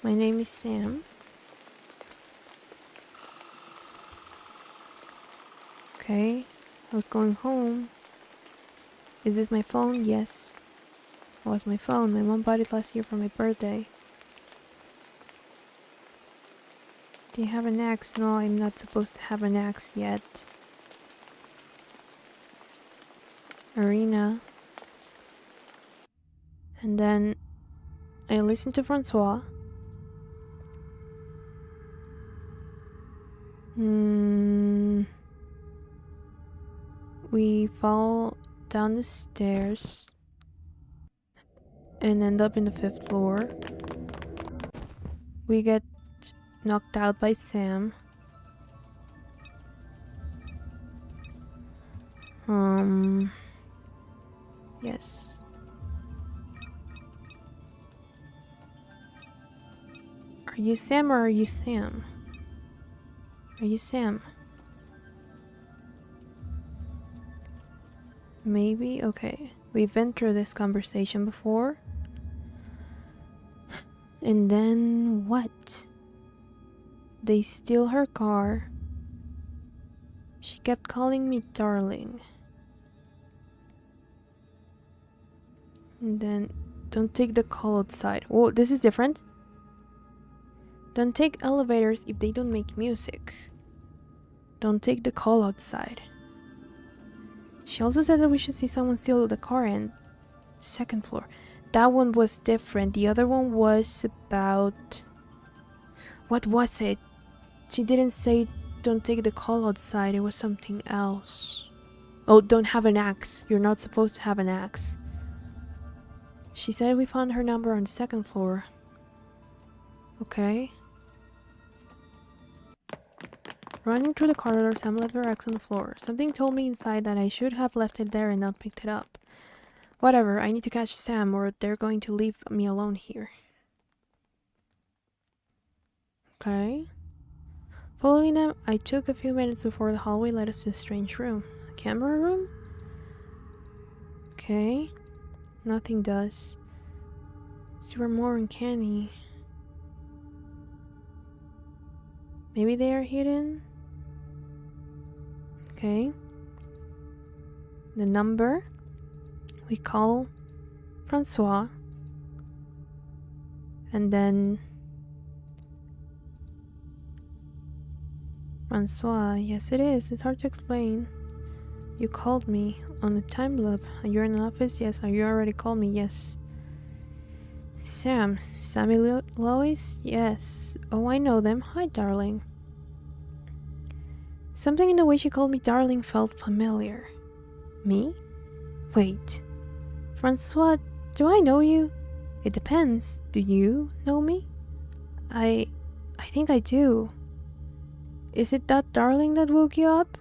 My name is Sam. Okay, I was going home. Is this my phone? Yes. It was my phone. My mom bought it last year for my birthday. Do you have an axe? No, I'm not supposed to have an axe yet. Arena. And then I listened to Francois. We fall down the stairs and end up in the 5th floor. We get knocked out by Sam. Yes. Are you Sam or are you Sam? Are you Sam? Maybe? Okay. We've been through this conversation before. And then what? They steal her car. She kept calling me darling. And then, don't take the call outside. Oh, this is different. Don't take elevators if they don't make music. Don't take the call outside. She also said that we should see someone steal the car and second floor. That one was different. The other one was about... What was it? She didn't say don't take the call outside. It was something else. Oh, don't have an axe. You're not supposed to have an axe. She said we found her number on the second floor. Okay. Running through the corridor, Sam left her axe on the floor. Something told me inside that I should have left it there and not picked it up. Whatever, I need to catch Sam or they're going to leave me alone here. Okay. Following them, I took a few minutes before the hallway led us to a strange room. A camera room? Okay. Nothing does. See, we're more uncanny. Maybe they are hidden? Okay. The number. We call Francois. And then... Francois, yes it is. It's hard to explain. You called me on a time loop. Are you in the office? Yes. Are you already called me? Yes. Sam. Sammy Lois? Yes. Oh, I know them. Hi, darling. Something in the way she called me darling felt familiar. Me? Wait. Francois, do I know you? It depends. Do you know me? I think I do. Is it that darling that woke you up?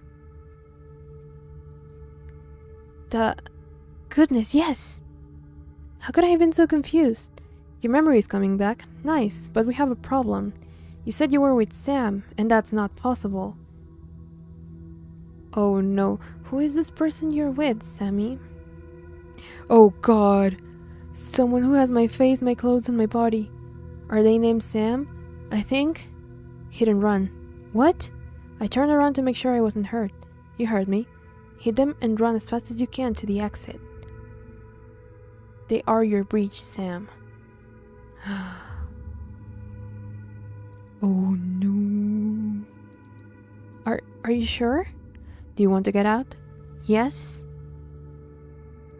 Goodness, yes! How could I have been so confused? Your memory is coming back. Nice, but we have a problem. You said you were with Sam, and that's not possible. Oh no, who is this person you're with, Sammy? Oh god! Someone who has my face, my clothes, and my body. Are they named Sam? I think? Hit and run. What? I turned around to make sure I wasn't hurt. You heard me. Hit them and run as fast as you can to the exit. They are your breach, Sam. Oh no. Are you sure? Do you want to get out? Yes?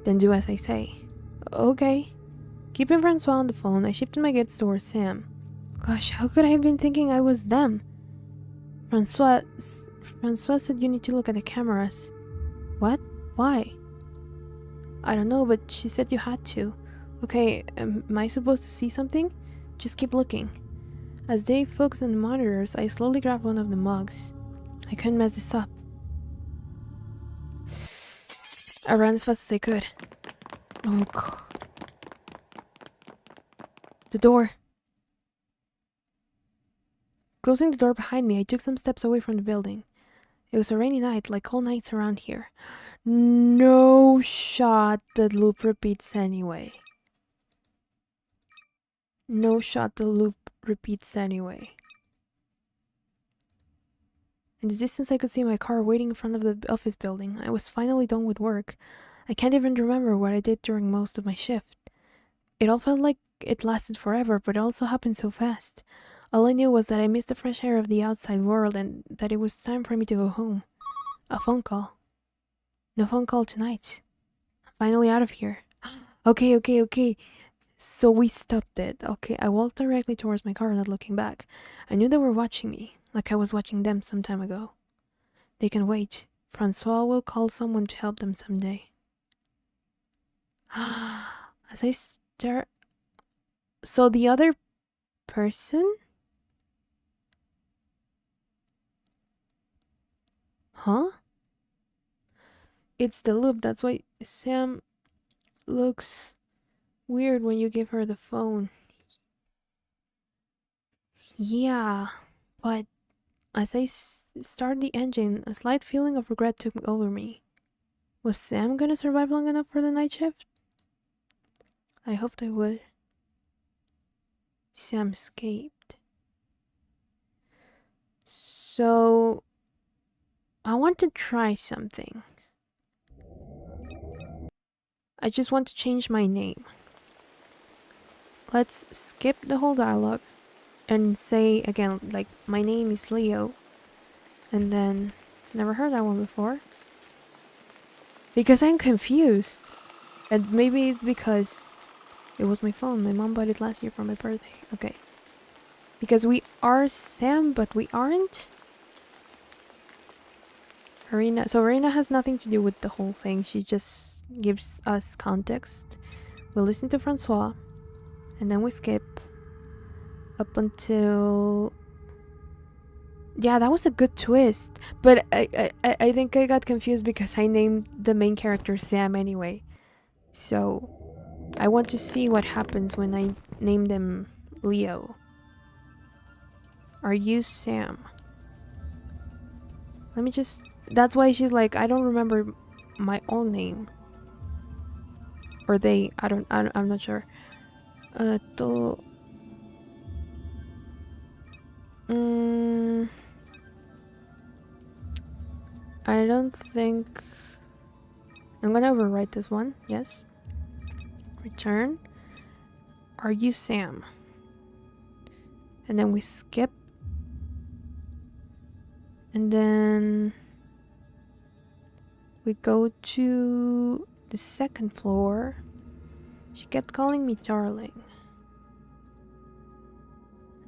Then do as I say. Okay. Keeping Francois on the phone, I shifted my gaze towards Sam. Gosh, how could I have been thinking I was them? Francois said you need to look at the cameras. What? Why? I don't know, but she said you had to. Okay, am I supposed to see something? Just keep looking. As they focused on the monitors, I slowly grabbed one of the mugs. I couldn't mess this up. I ran as fast as I could. Oh god. The door. Closing the door behind me, I took some steps away from the building. It was a rainy night, like all nights around here. No shot, the loop repeats anyway. No shot, the loop repeats anyway. In the distance, I could see my car waiting in front of the office building. I was finally done with work. I can't even remember what I did during most of my shift. It all felt like it lasted forever, but it also happened so fast. All I knew was that I missed the fresh air of the outside world and that it was time for me to go home. A phone call. No phone call tonight. I'm finally out of here. Okay. So we stopped it. Okay, I walked directly towards my car, not looking back. I knew they were watching me, like I was watching them some time ago. They can wait. Francois will call someone to help them someday. As I stare... So the other person? Huh? It's the loop, that's why Sam looks weird when you give her the phone. Yeah, but as I started the engine, a slight feeling of regret took over me. Was Sam gonna survive long enough for the night shift? I hoped I would. Sam escaped. So I want to try something. I just want to change my name. Let's skip the whole dialogue and say again, like, my name is Leo. And then, never heard that one before. Because I'm confused. And maybe it's because it was my phone. My mom bought it last year for my birthday. Okay. Because we are Sam, but we aren't. Arena. So Arena has nothing to do with the whole thing. She just gives us context. We listen to Francois. And then we skip up until... Yeah, that was a good twist. But I think I got confused because I named the main character Sam anyway. So I want to see what happens when I name them Leo. Are you Sam? Let me just... That's why she's like, I don't remember my own name. Or they... I'm not sure. I don't think... I'm gonna overwrite this one. Yes. Return. Are you Sam? And then we skip. And then we go to the second floor. She kept calling me darling.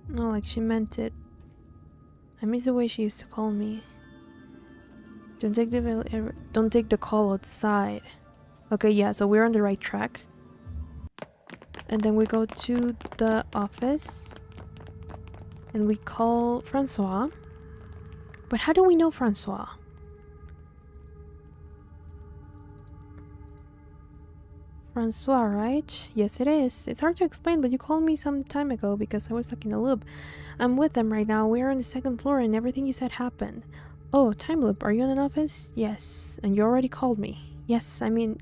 No, like she meant it. I miss the way she used to call me. Don't take the call outside. Okay, yeah, so we're on the right track. And then we go to the office. And we call Francois. But how do we know Francois? Francois, right? Yes, it is. It's hard to explain, but you called me some time ago because I was stuck in a loop. I'm with them right now. We're on the second floor and everything you said happened. Oh, time loop. Are you in an office? Yes. And you already called me. Yes, I mean,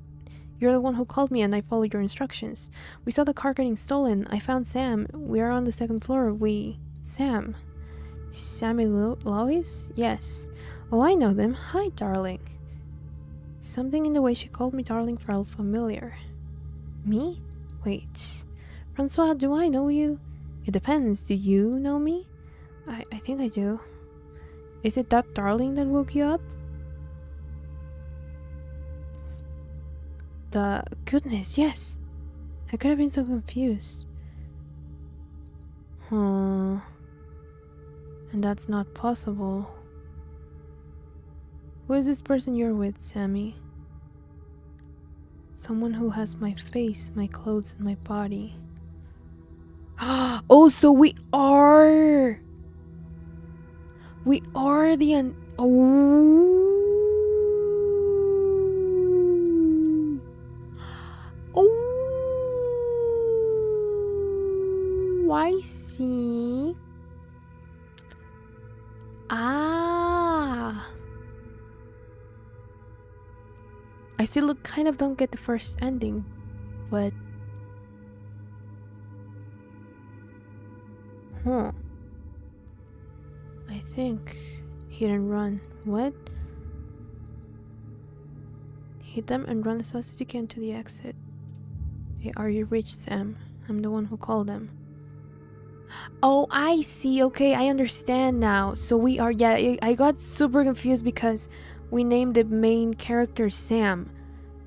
you're the one who called me and I followed your instructions. We saw the car getting stolen. I found Sam. We are on the second floor. Sam. Sammy Lois? Yes. Oh, I know them. Hi, darling. Something in the way she called me darling felt familiar. Me? Wait. Francois, do I know you? It depends. Do you know me? I think I do. Is it that darling that woke you up? The goodness, yes. I could have been so confused. And that's not possible. Who is this person you're with, Sammy? Someone who has my face, my clothes, and my body. Oh, so we are the I see. I still kind of don't get the first ending, but I think hit and run. What? Hit them and run as fast as you can to the exit. Hey, are you rich, Sam? I'm the one who called them. Oh, I see. Okay, I understand now. So we are... Yeah, I got super confused because we named the main character Sam.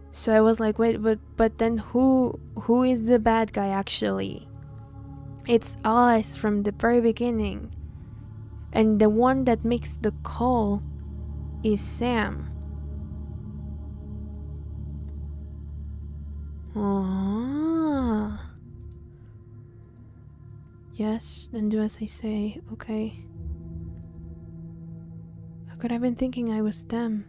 So I was like, wait, but then who is the bad guy actually? It's us from the very beginning. And the one that makes the call is Sam. Yes, then do as I say. Okay. How could I have been thinking I was them?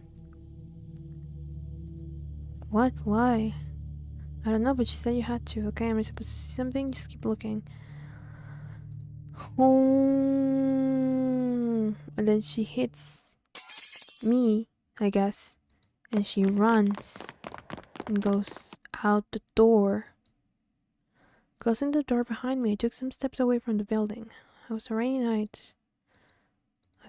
What? Why? I don't know, but she said you had to. Okay, am I supposed to see something? Just keep looking. And then she hits me, I guess. And she runs and goes out the door. Closing the door behind me, I took some steps away from the building. It was a rainy night.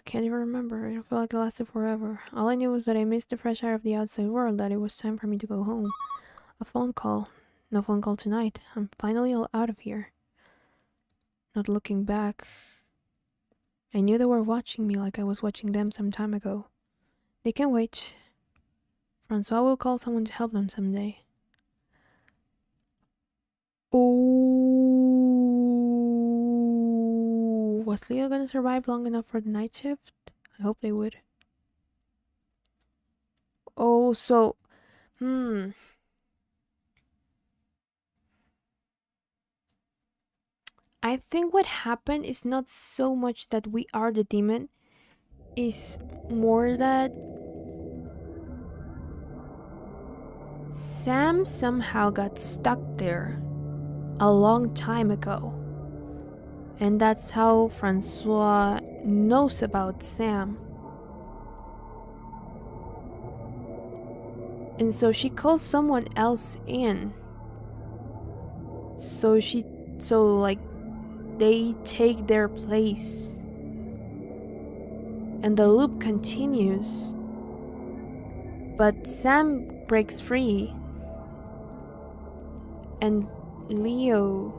can't even remember. It felt like it lasted forever. All I knew was that I missed the fresh air of the outside world, that it was time for me to go home. A phone call. No phone call tonight. I'm finally all out of here. Not looking back. I knew they were watching me like I was watching them some time ago. They can wait. Francois will call someone to help them someday. Oh, was Leo gonna survive long enough for the night shift? I hope they would. Oh, so, I think what happened is not so much that we are the demon, is more that Sam somehow got stuck there a long time ago. And that's how Francois knows about Sam. And so she calls someone else in. So like they take their place. And the loop continues. But Sam breaks free. And Leo,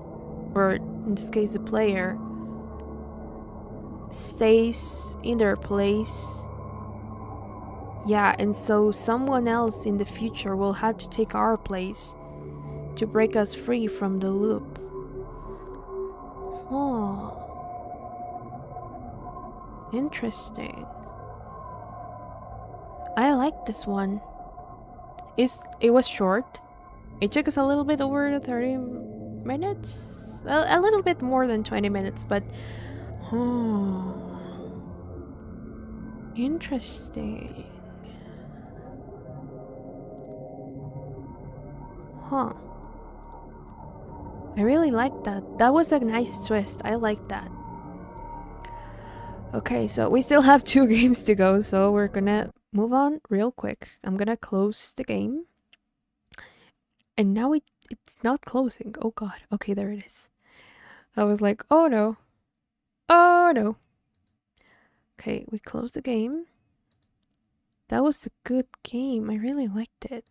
or in this case the player, stays in their place. Yeah, and so someone else in the future will have to take our place to break us free from the loop. Oh, interesting. I like this one. It was short. It took us a little bit over 30 minutes? A little bit more than 20 minutes, but... Interesting. Huh. I really like that. That was a nice twist. I like that. Okay, so we still have 2 games to go, so we're gonna move on real quick. I'm gonna close the game. And now it's not closing. Oh god. Okay, there it is. I was like, oh no. Oh no. Okay, we closed the game. That was a good game. I really liked it.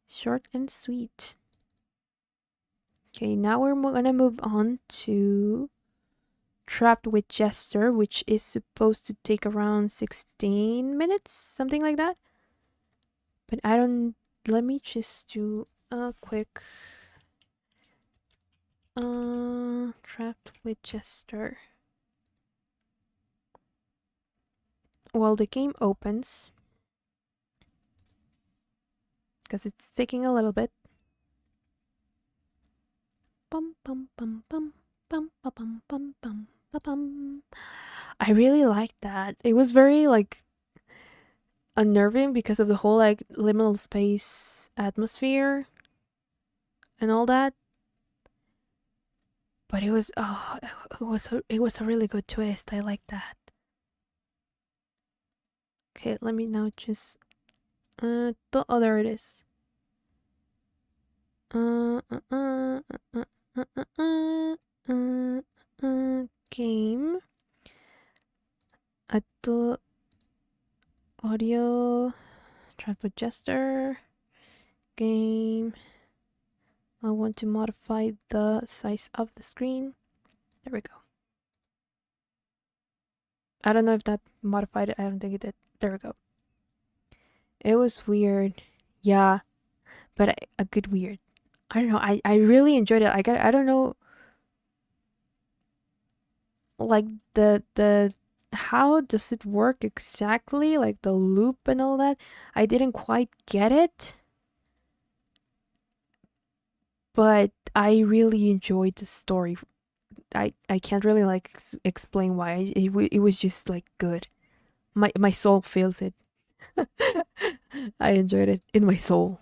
Short and sweet. Okay, now we're gonna move on to Trapped with Jester, which is supposed to take around 16 minutes, something like that. But I don't... Let me just do a quick... Trapped with Jester. Well, the game opens. Because it's taking a little bit. Bum bum bum bum bum bum bum bum bum bum. I really liked that. It was very like unnerving because of the whole like liminal space atmosphere and all that. But it was it was a really good twist. I like that. Okay, let me now just oh, there it is. Game at the audio Trapped Jester game. I want to modify the size of the screen. There we go. I don't know if that modified it. I don't think it did. There we go. It was weird. Yeah, but a good weird. I don't know. I really enjoyed it. I don't know, like the how does it work exactly, like the loop and all that. I didn't quite get it, but I really enjoyed the story. I can't really like explain why. It was just like good. My soul feels it. I enjoyed it in my soul.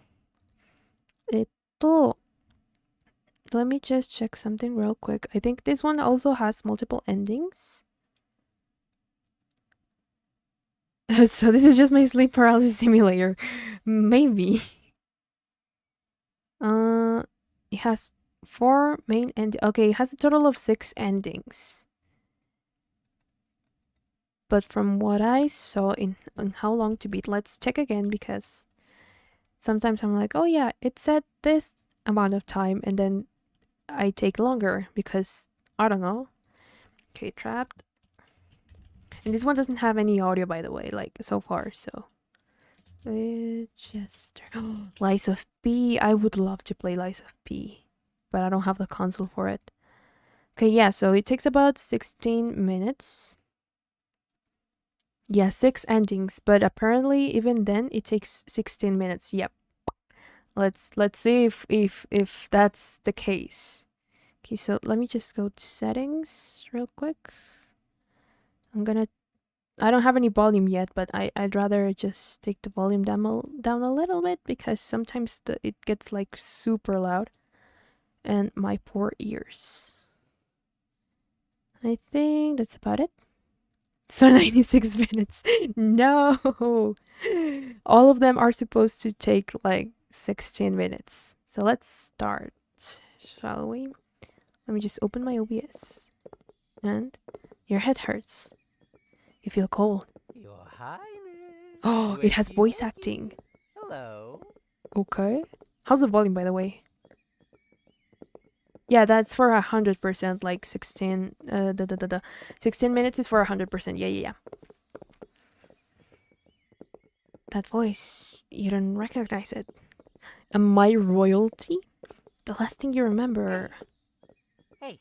Let me just check something real quick. I think this one also has multiple endings. So this is just my sleep paralysis simulator. Maybe. It has 4 main endings. Okay, it has a total of 6 endings. but from what I saw in how long to beat, let's check again, because sometimes I'm like, oh yeah, it said this amount of time, and then I take longer because I don't know. Okay, trapped. And this one doesn't have any audio, by the way, like so far, so. Winchester. Lies of P. I would love to play Lies of P, but I don't have the console for it. Okay, yeah, so it takes about 16 minutes. Yeah, 6 endings, but apparently even then it takes 16 minutes. Yep. Let's see if that's the case. Okay, so let me just go to settings real quick. I don't have any volume yet, but I'd rather just take the volume down a little bit, because sometimes it gets like super loud, and my poor ears. I think that's about it. So 96 minutes. No! All of them are supposed to take like 16 minutes. So let's start, shall we? Let me just open my OBS. And your head hurts. You feel cold. Your Highness. Oh, it has voice acting. Hello. Okay. How's the volume, by the way? Yeah, that's for 100%, like 16, 16 minutes is for 100%. Yeah. That voice, you don't recognize it. Am I royalty? The last thing you remember. Hey.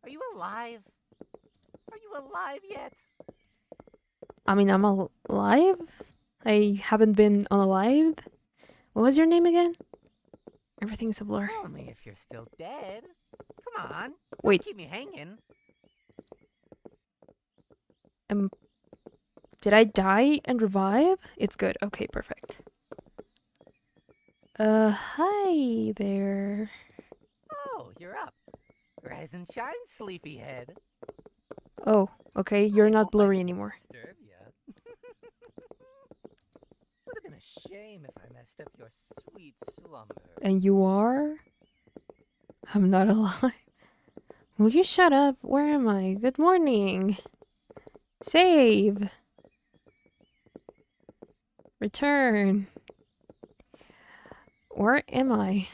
Are you alive? Are you alive yet? I mean, I'm alive? I haven't been unalive? What was your name again? Everything's a blur. Tell me if you're still dead. Come on. Wait. Don't keep me hanging. Did I die and revive? It's good. Okay, perfect. Hi there. Oh, you're up. Rise and shine, sleepyhead. Oh, okay, you're not blurry anymore. Disturb ya. Would have been a shame if I messed up your sweet slumber. And you are? I'm not alive. Will you shut up? Where am I? Good morning. Save. Return. Where am I?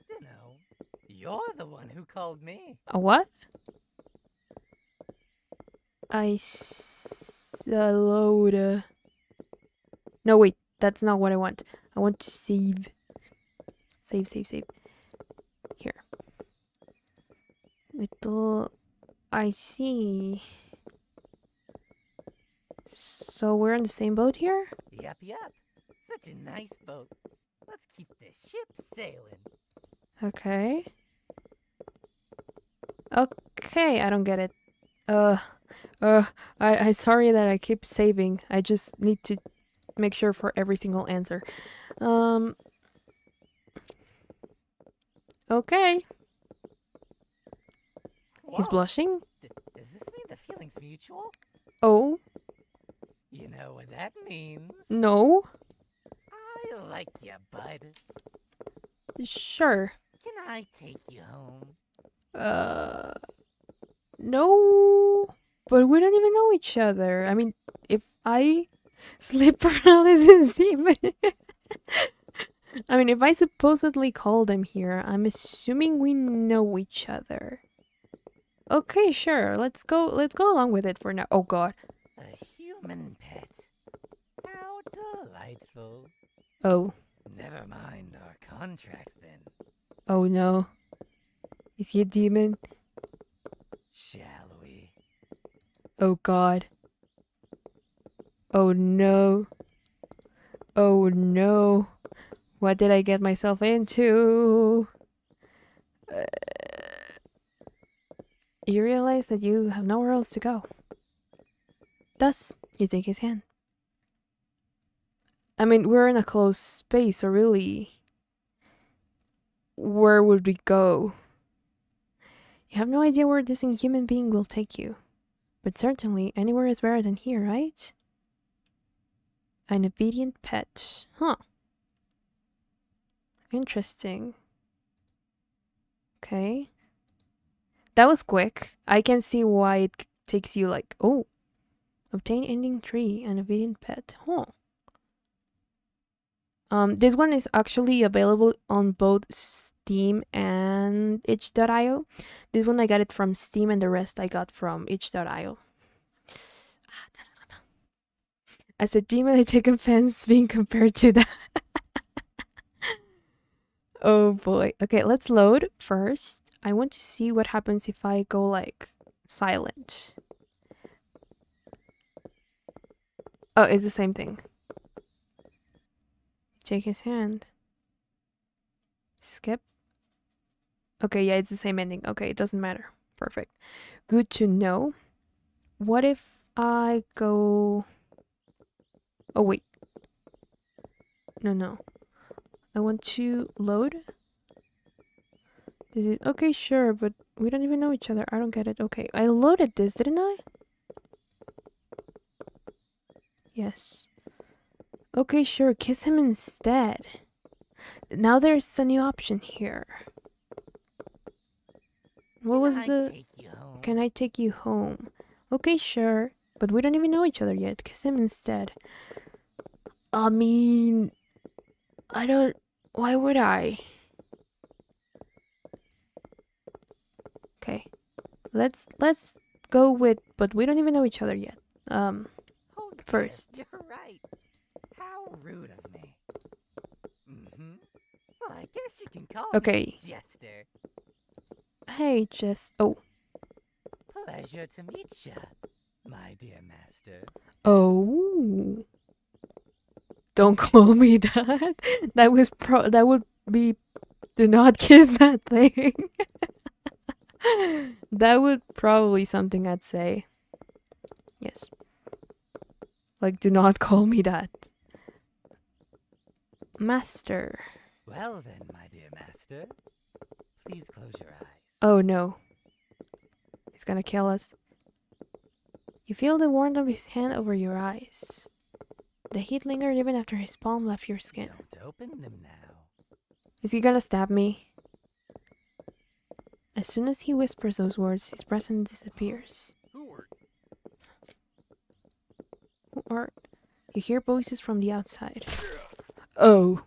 Dunno. You're the one who called me. A what? Load. No, wait. That's not what I want. I want to save. Save. Here. Little... I see. So we're on the same boat here? Yep. Such a nice boat. Let's keep this ship sailing. Okay. Okay, I don't get it. I'm sorry that I keep saving. I just need to make sure for every single answer. Okay. Whoa. He's blushing? Does this mean the feeling's mutual? Oh? You know what that means? No? I like you, bud. Sure. Can I take you home? No. But we don't even know each other. I mean, if I sleep paralysis even... I mean, if I supposedly called him here, I'm assuming we know each other. Okay, sure. Let's go along with it for now. Oh god. A human pet. How delightful. Oh. Never mind our contract then. Oh no. Is he a demon? Shall we? Oh god. Oh no. Oh no. What did I get myself into? You realize that you have nowhere else to go. Thus, you take his hand. I mean, we're in a closed space, so really, where would we go? You have no idea where this inhuman being will take you. But certainly, anywhere is better than here, right? An obedient pet. Huh. Interesting. Okay. That was quick. I can see why it takes you like, oh, obtain ending tree and obedient pet. Huh. This one is actually available on both Steam and itch.io. This one I got it from Steam and the rest I got from itch.io. As a demon, I take offense being compared to that. Oh boy. Okay, let's load first. I want to see what happens if I go like silent. Oh, it's the same thing. Take his hand. Skip. Okay, yeah, it's the same ending. Okay, it doesn't matter. Perfect. Good to know. What if I go... Oh, wait. No. I want to load. This is... Okay, sure, but we don't even know each other. I don't get it. Okay, I loaded this, didn't I? Yes. Okay, sure. Kiss him instead. Now there's a new option here. What was the... Can I take you home? Okay, sure. But we don't even know each other yet. Kiss him instead. I mean... I don't... Why would I? Okay. Let's go with... But we don't even know each other yet. Oh, First. Dear, you're right. How rude of me. Well, I guess you can call me Jester. Hey, Jess. Oh. Pleasure to meet ya, my dear master. Oh. Don't call me that. That would be... Do not kiss that thing. That would probably something I'd say. Yes. Like, do not call me that. Master. Well then, my dear master, please close your eyes. Oh no. He's gonna kill us. You feel the warmth of his hand over your eyes. The heat lingered even after his palm left your skin. Don't open them now. Is he gonna stab me? As soon as he whispers those words, his presence disappears. Or you hear voices from the outside. Oh.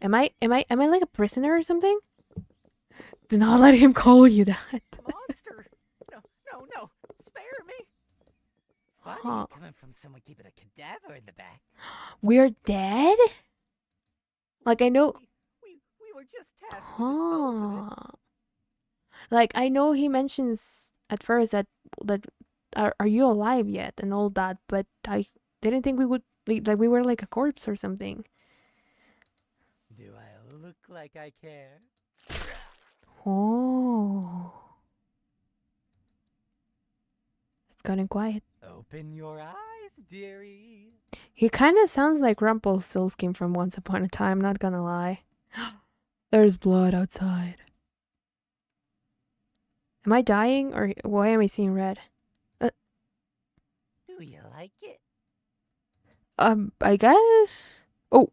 Am I like a prisoner or something? Do not let him call you that. Monster! No, spare me! Funny coming from someone keeping a cadaver in the back. We're dead? Like, I know... We were just tasked with dispose of it. Like, I know he mentions at first that are you alive yet and all that, but I didn't think we would... Like, we were like a corpse or something. Do I look like I care? Oh. It's gotten quiet. Open your eyes, dearie. He kind of sounds like Rumpelstiltskin from Once Upon a Time, not gonna lie. There's blood outside. Am I dying or why am I seeing red? Do you like it? I guess. Oh.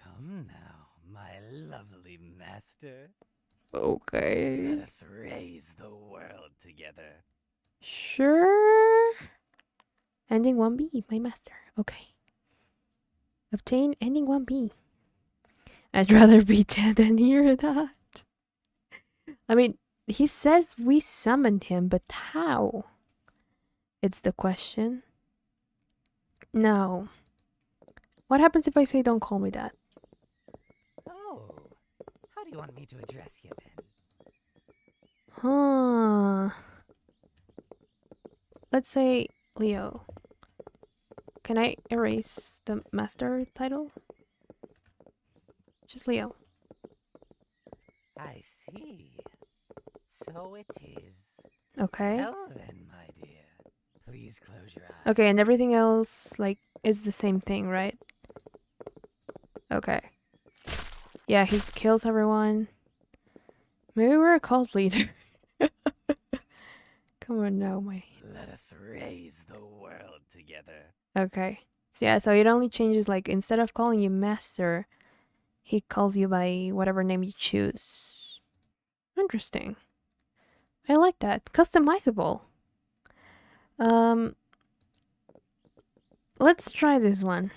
Come now, my lovely master. Okay. Let us raise the world together. Sure. Ending 1B, my master. Okay. Obtain ending 1B. I'd rather be dead than hear that. I mean, he says we summoned him, but how? It's the question. Now, what happens if I say don't call me that? Oh, how do you want me to address you then? Huh. Let's say Leo. Can I erase the master title? Just Leo. I see. So it is. Okay. Well then, my dear. Please close your eyes. Okay, and everything else, like, is the same thing, right? Okay. Yeah, he kills everyone. Maybe we're a cult leader. Come on now, my... Let us raise the world together. Okay. So yeah, so it only changes, like, instead of calling you master, he calls you by whatever name you choose. Interesting. I like that. Customizable. Let's try this one.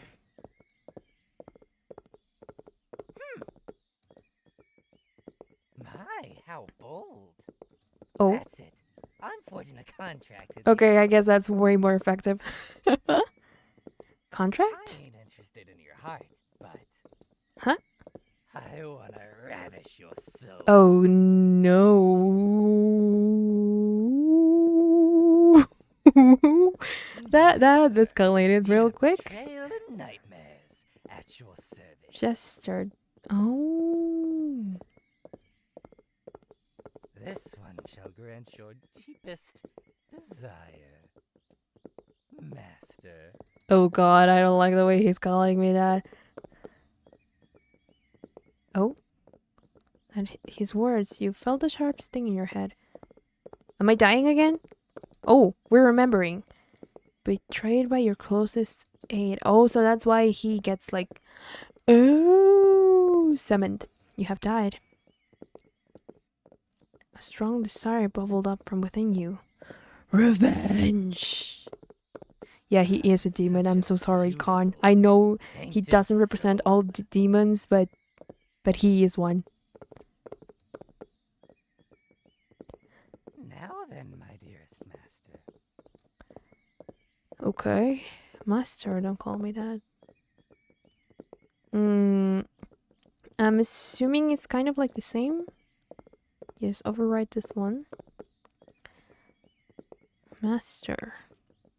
My, how bold. Oh. That's it. I'm forging a contract with Okay, you. I guess that's way more effective. Contract? I ain't interested in your heart, but... Huh? I wanna ravish your soul. Oh no. that escalated real quick. Betrayal and nightmares at your service. Jester. Oh. This one shall grant your deepest desire. Master. Oh god, I don't like the way he's calling me that. Oh. And his words, you felt a sharp sting in your head. Am I dying again? Oh, we're remembering. Betrayed by your closest aid. Oh, so that's why he gets like... Oh, summoned. You have died. A strong desire bubbled up from within you. Revenge! Yeah, he is a demon. I'm so sorry, Khan. I know he doesn't represent all demons, but he is one. Now then, my dearest master. Okay. Master, don't call me that. I'm assuming it's kind of like the same. Yes, overwrite this one. Master.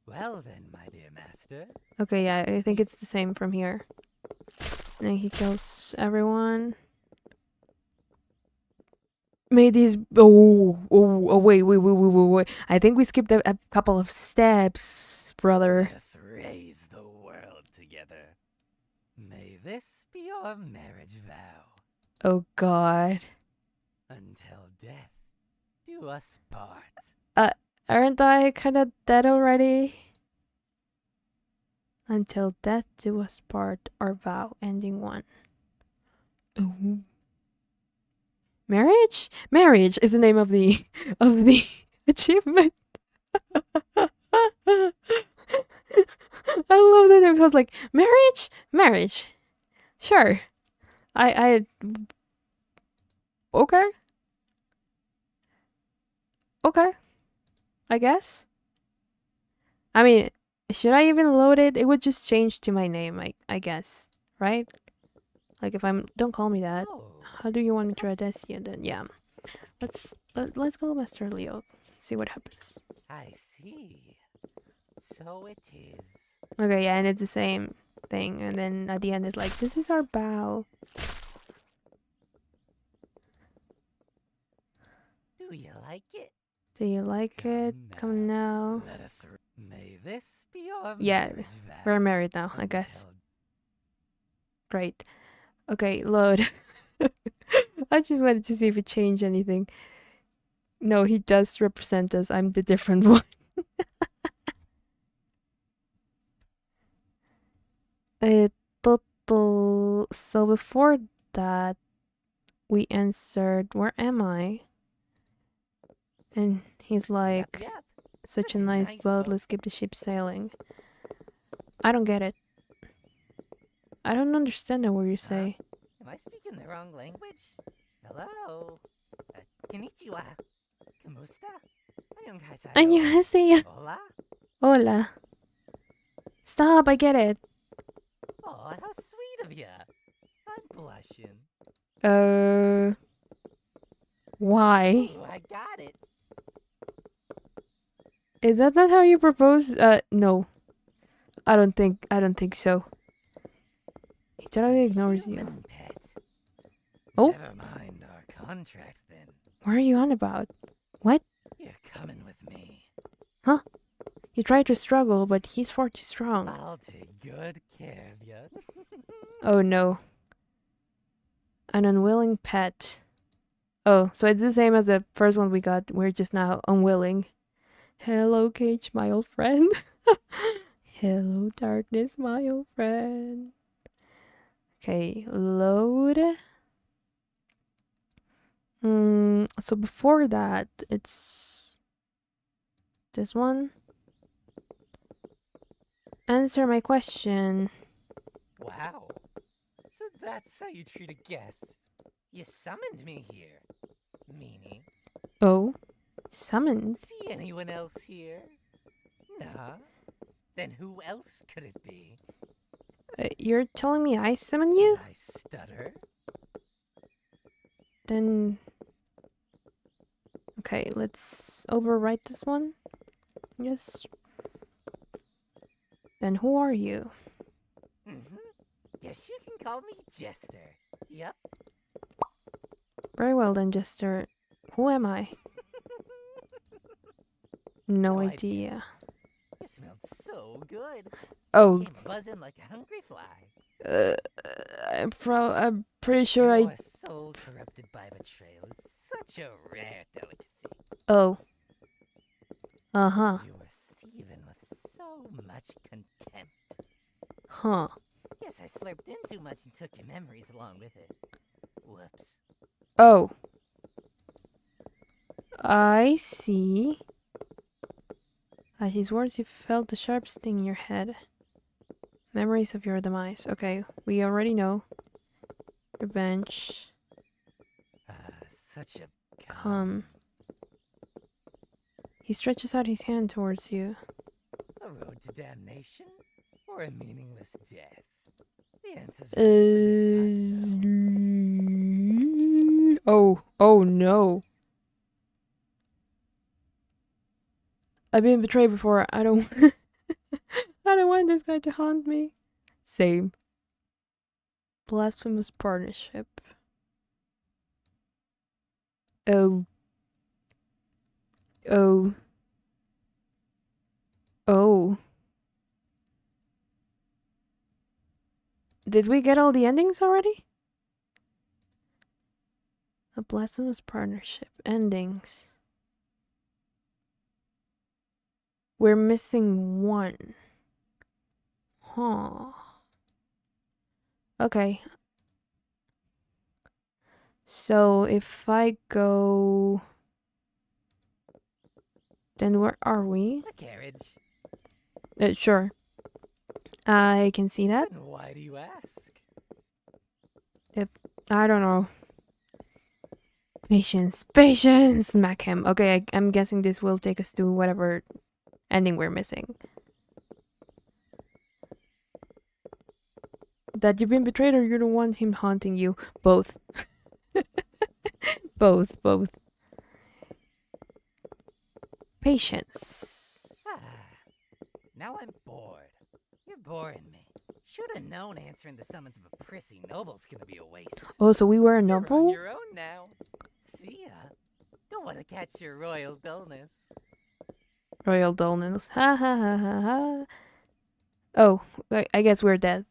Well then, my dear master. Okay, yeah, I think it's the same from here. And then he kills everyone. May these... Oh, wait. I think we skipped a couple of steps, brother. Let us raise the world together. May this be your marriage vow. Oh, God. Until death do us part. Aren't I kind of dead already? Until death do us part, our vow, ending one. Ooh. Marriage? Marriage is the name of the achievement. I love that name. I was like, marriage? Marriage. Sure. I okay. Okay. I guess. I mean, should I even load it? It would just change to my name, I guess. Right? Like if I'm... Don't call me that. Oh, How do you want me to address you then? Yeah. Let's go Master Leo. See what happens. I see. So it is. Okay, yeah, and it's the same thing. And then at the end it's like, this is our bow. Do you like it? Do you like it? Come now. Let us. May this be your Yeah, marriage vow. we're married now, I guess. Until Great. Okay, load. I just wanted to see if it changed anything. No, he does represent us. I'm the different one. Total. So before that, we answered, where am I? And he's like, Yep. such a nice boat, let's keep the ship sailing. I don't get it. I don't understand what you say. Am I speaking the wrong language? Hello? Konnichiwa. Kamusta? Annyeonghaseyo. Hola? Hola. Stop, I get it. Oh, how sweet of ya. I'm blushing. Why? Ooh, I got it. Is that not how you propose? No. I don't think so. He totally ignores you. Human pet. Oh. Never mind our contract then. What are you on about? What? You're coming with me. Huh? You try to struggle, but he's far too strong. I'll take good care of you. Oh no. An unwilling pet. Oh, so it's the same as the first one we got. We're just now unwilling. Hello, Cage, my old friend. Hello, darkness, my old friend. Okay, load. So before that, it's this one. Answer my question. Wow. So that's how you treat a guest. You summoned me here. Meaning, Oh, summoned. see anyone else here? Nah. Then who else could it be? You're telling me I summoned you? Did I stutter? Then... Okay, let's overwrite this one. Yes. Then who are you? Guess you can call me Jester. Yep. Very well then, Jester. Who am I? No idea. You smelled so good. Oh. Came buzzing like a hungry fly. I'm pretty sure A soul corrupted by betrayal is such a rare delicacy. Oh. Uh-huh. You were seething with so much contempt. Huh. Guess I slurped in too much and took your memories along with it. Whoops. Oh. I see. At his words, you felt the sharp sting in your head. Memories of your demise. Okay, we already know. Revenge. Such a Come. He stretches out his hand towards you. A road to damnation or a meaningless death? The answer's Oh no. I've been betrayed before. I don't I don't want this guy to haunt me. Same. Blasphemous partnership. Oh. Oh. Oh. Did we get all the endings already? A blasphemous partnership. Endings. We're missing one. Huh. Okay. So if I go... Then where are we? The carriage. Sure. I can see that. Then why do you ask? I don't know. Patience. Patience! Smack him. Okay, I'm guessing this will take us to whatever ending we're missing. That you've been betrayed or you don't want him haunting you? Both. Both. Patience. Now I'm bored. You're boring me. Should have known answering the summons of a prissy noble's gonna be a waste. Oh, so we were a You're on noble? your own now. See ya. Don't want to catch your royal dullness. Royal dullness. Ha ha ha ha ha. Oh, I guess we're dead.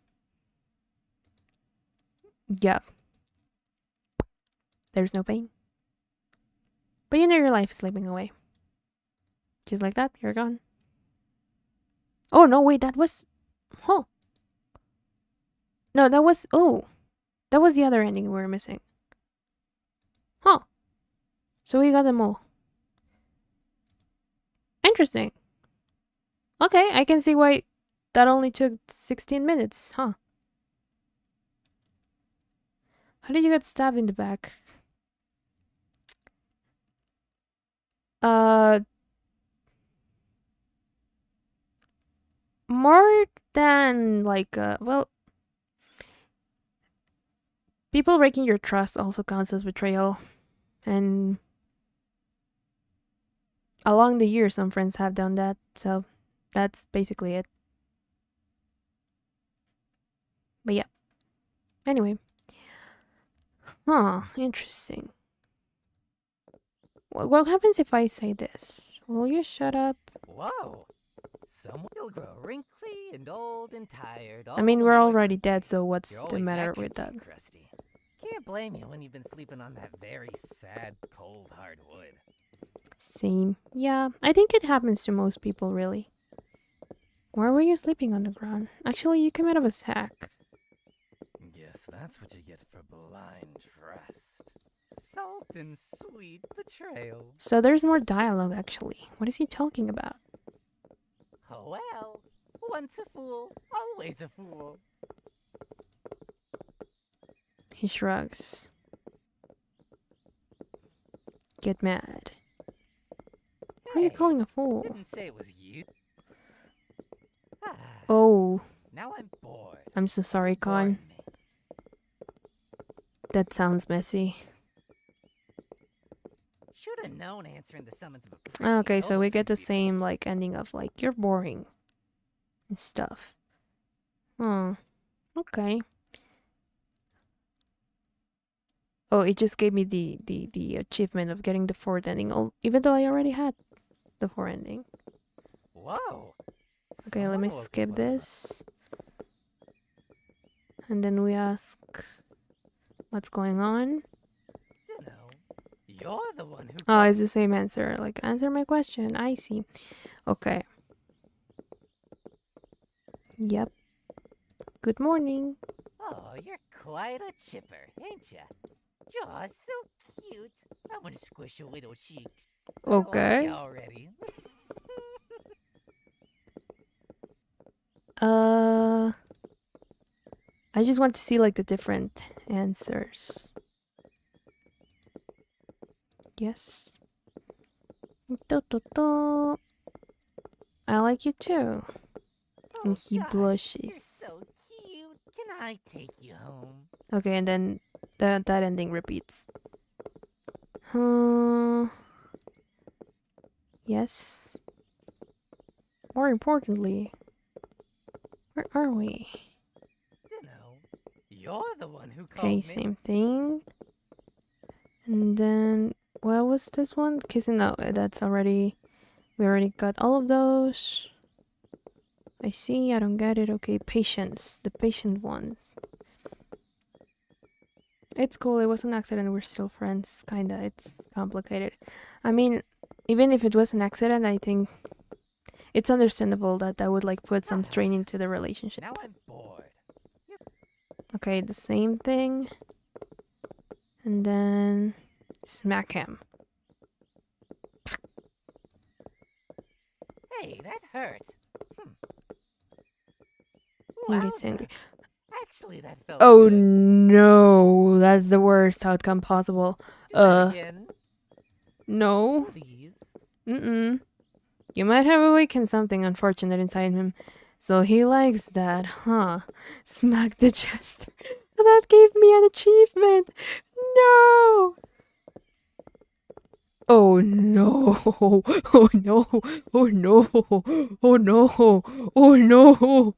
Yep. There's no pain. But you know your life is slipping away. Just like that, you're gone. Oh, no, wait, that was... Huh. No, that was... Oh. That was the other ending we were missing. Huh. So we got them all. Interesting. Okay, I can see why that only took 16 minutes, huh? How did you get stabbed in the back? More than like, well, people breaking your trust also counts as betrayal. And along the years, some friends have done that. So that's basically it. But yeah. Anyway. Huh, interesting. What happens if I say this? Will you shut up? Whoa. Someone will grow wrinkly and old and tired. I mean, we're already dead, so what's the matter with that? Crusty. Can't blame you when you've been sleeping on that very sad, cold, hard wood. Same. Yeah, I think it happens to most people, really. Why were you sleeping on the ground? Actually, you came out of a sack. Guess that's what you get for blind trust. salt and sweet betrayal. So there's more dialogue actually. What is he talking about? Oh well, once a fool, always a fool. He shrugs. Get mad. Who are you Hey, calling a fool? didn't say it was you. Ah, Oh, now I'm bored. I'm so sorry, Con. Boring me. That sounds messy. Should have known answering the summons of a prissy Okay, so noble we was get the gonna be- same like ending of like you're boring and stuff. Oh, okay. Oh, it just gave me the achievement of getting the fourth ending, even though I already had the fourth ending. Whoa. Okay, let me Someone woke skip people up. this. And then we ask what's going on. You know, you're the one who. Oh, it's the same answer. Like, answer my question. I see. Okay. Yep. Good morning. Oh, you're quite a chipper, ain't ya? You're so cute. I want to squish your little cheeks. Okay. I like ya already. I just want to see like the different answers. Yes. I like you too. And he gosh, blushes. You're so cute. Can I take you home? Okay, and then that ending repeats. Yes. More importantly, where are we? You know, you're the one who called Okay, me. same thing. And then what was this one? Kissing? No, that's already. We already got all of those. I see. I don't get it. Okay, patience. The patient ones. It's cool. It was an accident. We're still friends. Kinda. It's complicated. I mean, even if it was an accident, I think it's understandable that that would like put some strain into the relationship. Now I'm bored. Okay, the same thing. And then smack him. Hey, that hurt. He gets Wowza. angry. Actually, that felt Oh good. no, that's the worst outcome possible. Do that again, No. please. You might have awakened something unfortunate inside him. So he likes that, huh? Smack the jester. That gave me an achievement. No. Oh no. Oh no. Oh no. Oh no. Oh no.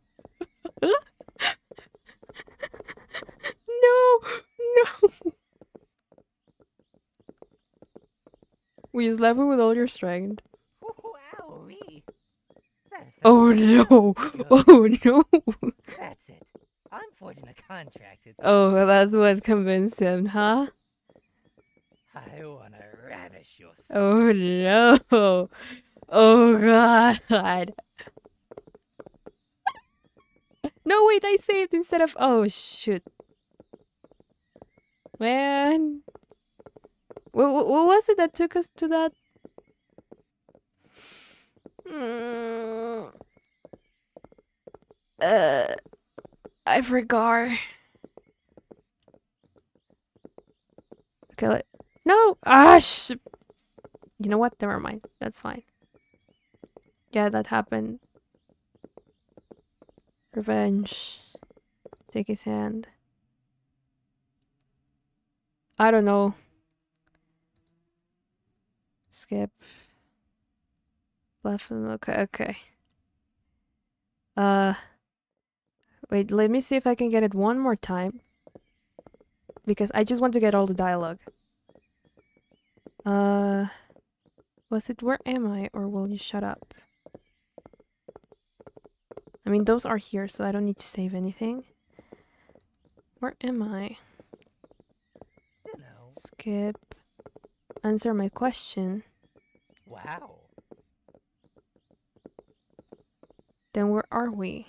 No. No. Will you slap him with all your strength? Wowee. That felt Oh so no. good. Oh no. That's it. I'm forging a contract with Oh, that's what convinced him, huh? I wanna ravish your soul. Oh no. Oh god. No, wait, I saved instead of. Oh shoot. Man. What was it that took us to that? I forgot. Okay, no. You know what? Never mind. That's fine. Yeah, that happened. Revenge. Take his hand. I don't know. Skip. Left him. Okay. Wait, let me see if I can get it one more time. Because I just want to get all the dialogue. Was it where am I or will you shut up? I mean, those are here, so I don't need to save anything. Where am I? You know. Skip. Answer my question. Wow. Then where are we?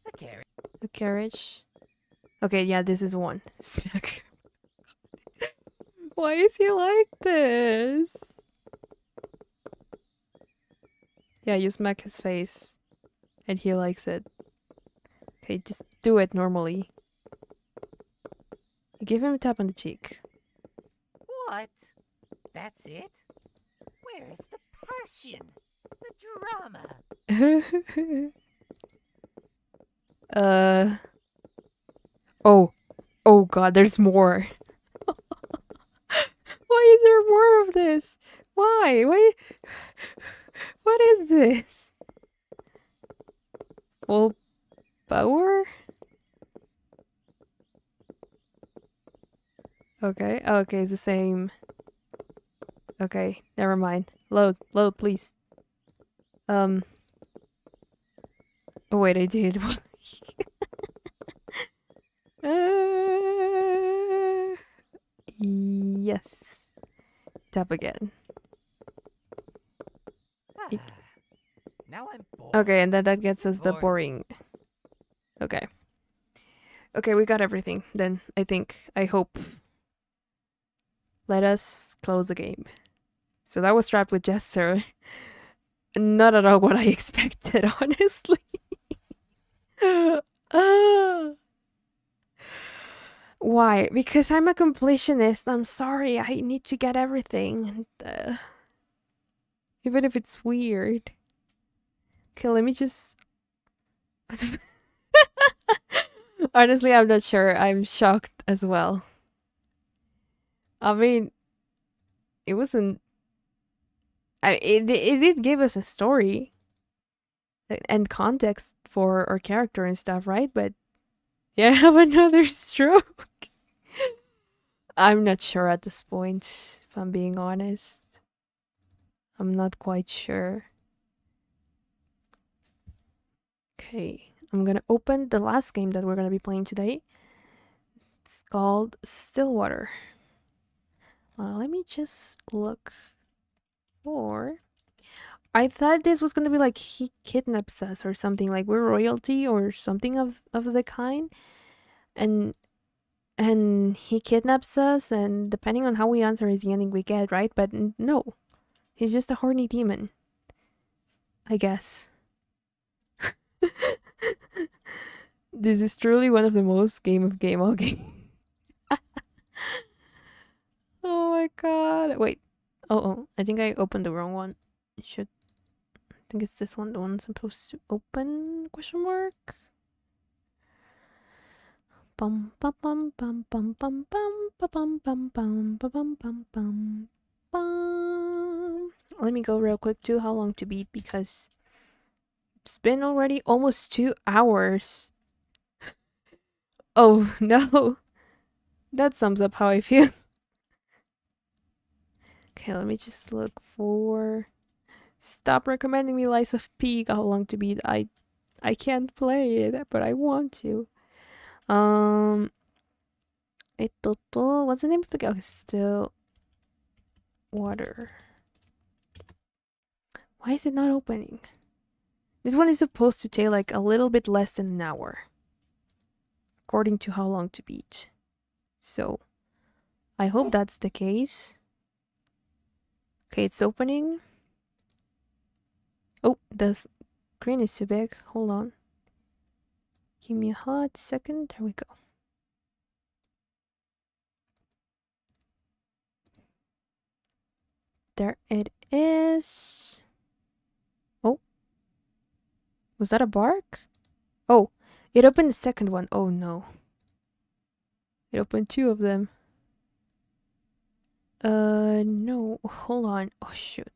The carrot. The carriage. Okay, yeah, this is one. Smack. Why is he like this? Yeah, you smack his face. And he likes it. Okay, just do it normally. Give him a tap on the cheek. What? That's it? Where's the passion? The drama? Oh. Oh god, there's more. Why is there more of this? Why? What is this? Full power? Okay, okay, it's the same. Okay, never mind. Load, please. Oh wait, I did. Yes. Tap again. Now I'm bored. Okay, and then that gets us the Bored. boring. Okay. Okay, we got everything then, I think. I hope. Let us close the game. So that was Trapped with Jester. Not at all what I expected, honestly. Why? Because I'm a completionist. I'm sorry. I need to get everything. Even if it's weird. Okay, let me just... Honestly, I'm not sure. I'm shocked as well. I mean, it wasn't... it did give us a story and context for our character and stuff, right? But yeah, I have another stroke. I'm not sure at this point, if I'm being honest. I'm not quite sure. Okay, I'm gonna open the last game that we're gonna be playing today. It's called Stillwater. Let me just look for... I thought this was gonna be like he kidnaps us or something, like we're royalty or something of the kind. And he kidnaps us, and depending on how we answer is the ending we get, right? But no. He's just a horny demon. I guess. This is truly one of the most game all game. Oh my god. Wait. Oh, I think I opened the wrong one. It should... I think it's this one, the one I'm supposed to open? Question mark? Bum bum bum bum bum bum bum bum bum bum bum bum bum bum. Let me go real quick to how long to beat, because it's been already almost 2 hours. Oh no. That sums up how I feel. Okay, let me just look for... Stop recommending me Lies of P, how long to beat. I can't play it, but I want to. What's the name of the game? Okay, Still Water. Why is it not opening? This one is supposed to take like a little bit less than an hour, according to how long to beat. So, I hope that's the case. Okay, it's opening. Oh, the screen is too big. Hold on. Give me a hot second. There we go. There it is. Oh. Was that a bark? Oh, it opened the second one. Oh no. It opened 2 of them. No. Hold on. Oh shoot.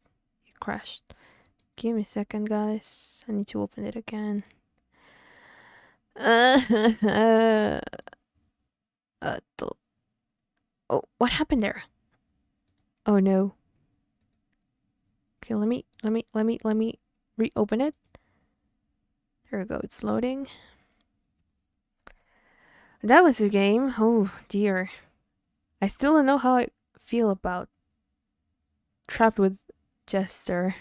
It crashed. Give me a second, guys. I need to open it again. Oh, what happened there? Oh no. Okay, let me reopen it. There we go, it's loading. That was a game. Oh dear. I still don't know how I feel about Trapped with Jester.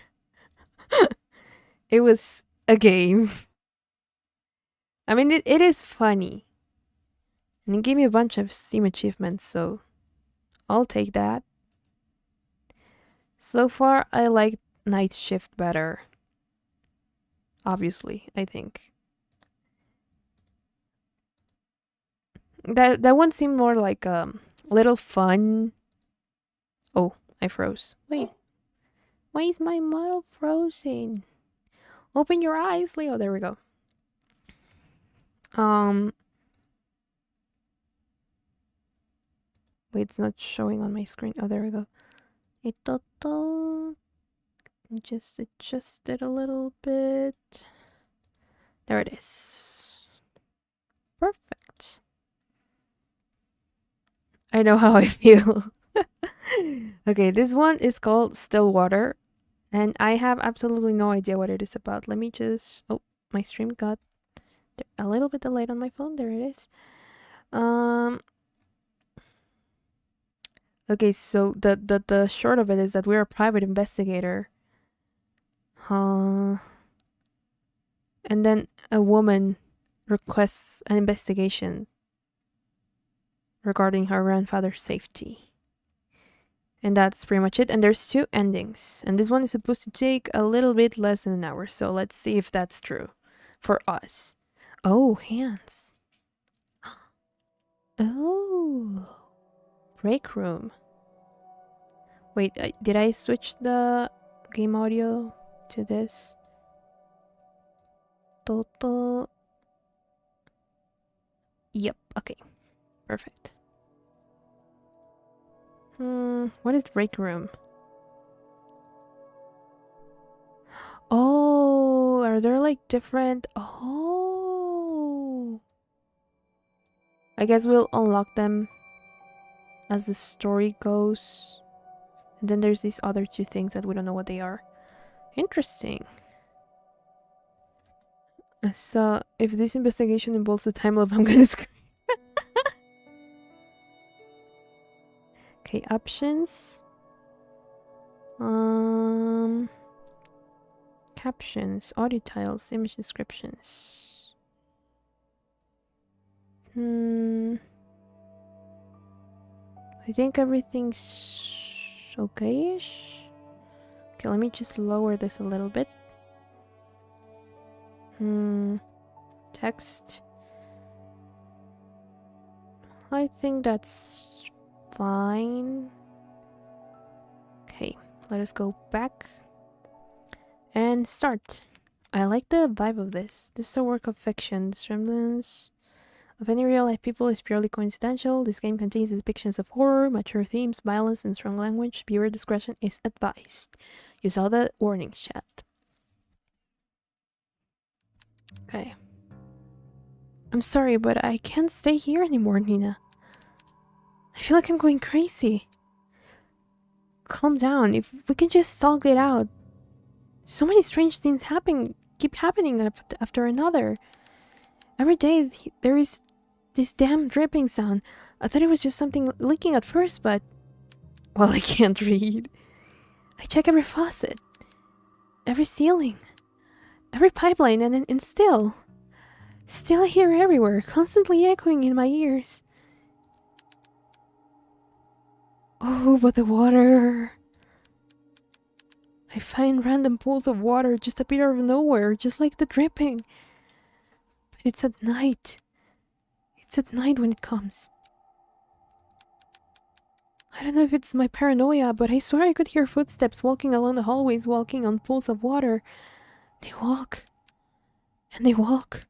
It was a game. I mean, it is funny. And it gave me a bunch of Steam achievements, so I'll take that. So far, I like night shift better. Obviously, I think. That one seemed more like little fun. Oh, I froze. Wait. Why is my model frozen? Open your eyes, Leo. There we go. Wait, it's not showing on my screen. Oh, there we go. Just adjust it a little bit. There it is. Perfect. I know how I feel. Okay, this one is called Stillwater, and I have absolutely no idea what it is about. Let me just... Oh, my stream got a little bit delayed on my phone. There it is. Okay, so the short of it is that we're a private investigator. And then a woman requests an investigation regarding her grandfather's safety. And that's pretty much it. And there's 2 endings. And this one is supposed to take a little bit less than an hour. So let's see if that's true for us. Oh, hands. Oh. Break room. Wait, did I switch the game audio to this? Total. Yep, okay. Perfect. What is break room? Oh, are there like different... Oh. I guess we'll unlock them as the story goes. And then there's these other 2 things that we don't know what they are. Interesting. So, if this investigation involves a time loop, I'm gonna scream. Okay, options. Captions, audio tiles, image descriptions. I think everything's okay-ish. Okay, let me just lower this a little bit. Text. I think that's fine. Okay, let us go back and start. I like the vibe of this. This is a work of fiction. The semblance of any real life people is purely coincidental. This game contains depictions of horror, mature themes, violence, and strong language. Viewer discretion is advised. You saw the warning chat. Okay. I'm sorry, but I can't stay here anymore, Nina. I feel like I'm going crazy. Calm down. If we can just talk it out. So many strange things keep happening after another. Every day there is this damn dripping sound. I thought it was just something leaking at first, but... Well, I can't read. I check every faucet, every ceiling, every pipeline, and still I hear everywhere, constantly echoing in my ears. Oh, but the water... I find random pools of water just appear out of nowhere, just like the dripping. But it's at night. It's at night when it comes. I don't know if it's my paranoia, but I swear I could hear footsteps walking along the hallways, walking on pools of water. They walk. And they walk.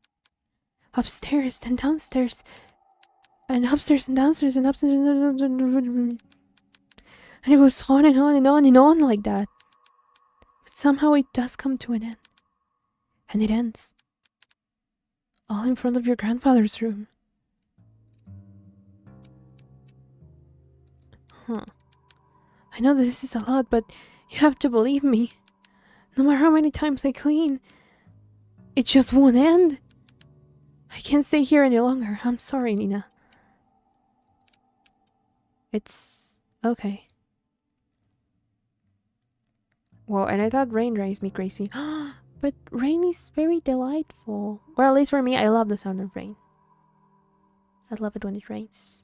Upstairs and downstairs. And upstairs and downstairs and upstairs and it goes on and on and on and on like that. But somehow it does come to an end. And it ends. All in front of your grandfather's room. Huh. I know this is a lot, but you have to believe me. No matter how many times I clean, it just won't end. I can't stay here any longer. I'm sorry, Nina. It's okay. Whoa, and I thought rain drives me crazy. But rain is very delightful. Or at least for me, I love the sound of rain. I love it when it rains.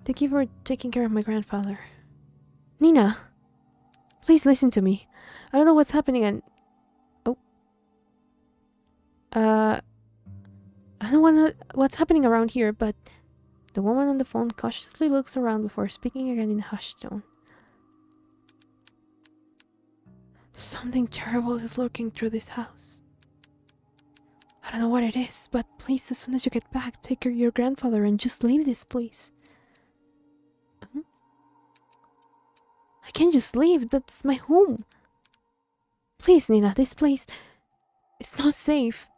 Thank you for taking care of my grandfather. Nina! Please listen to me. I don't know what's happening and... Oh. I don't know what's happening around here, but... The woman on the phone cautiously looks around before speaking again in a hushed tone. Something terrible is lurking through this house. I don't know what it is, but please, as soon as you get back, take care of your grandfather and just leave this place. I can't just leave, that's my home. Please, Nina, this place is not safe.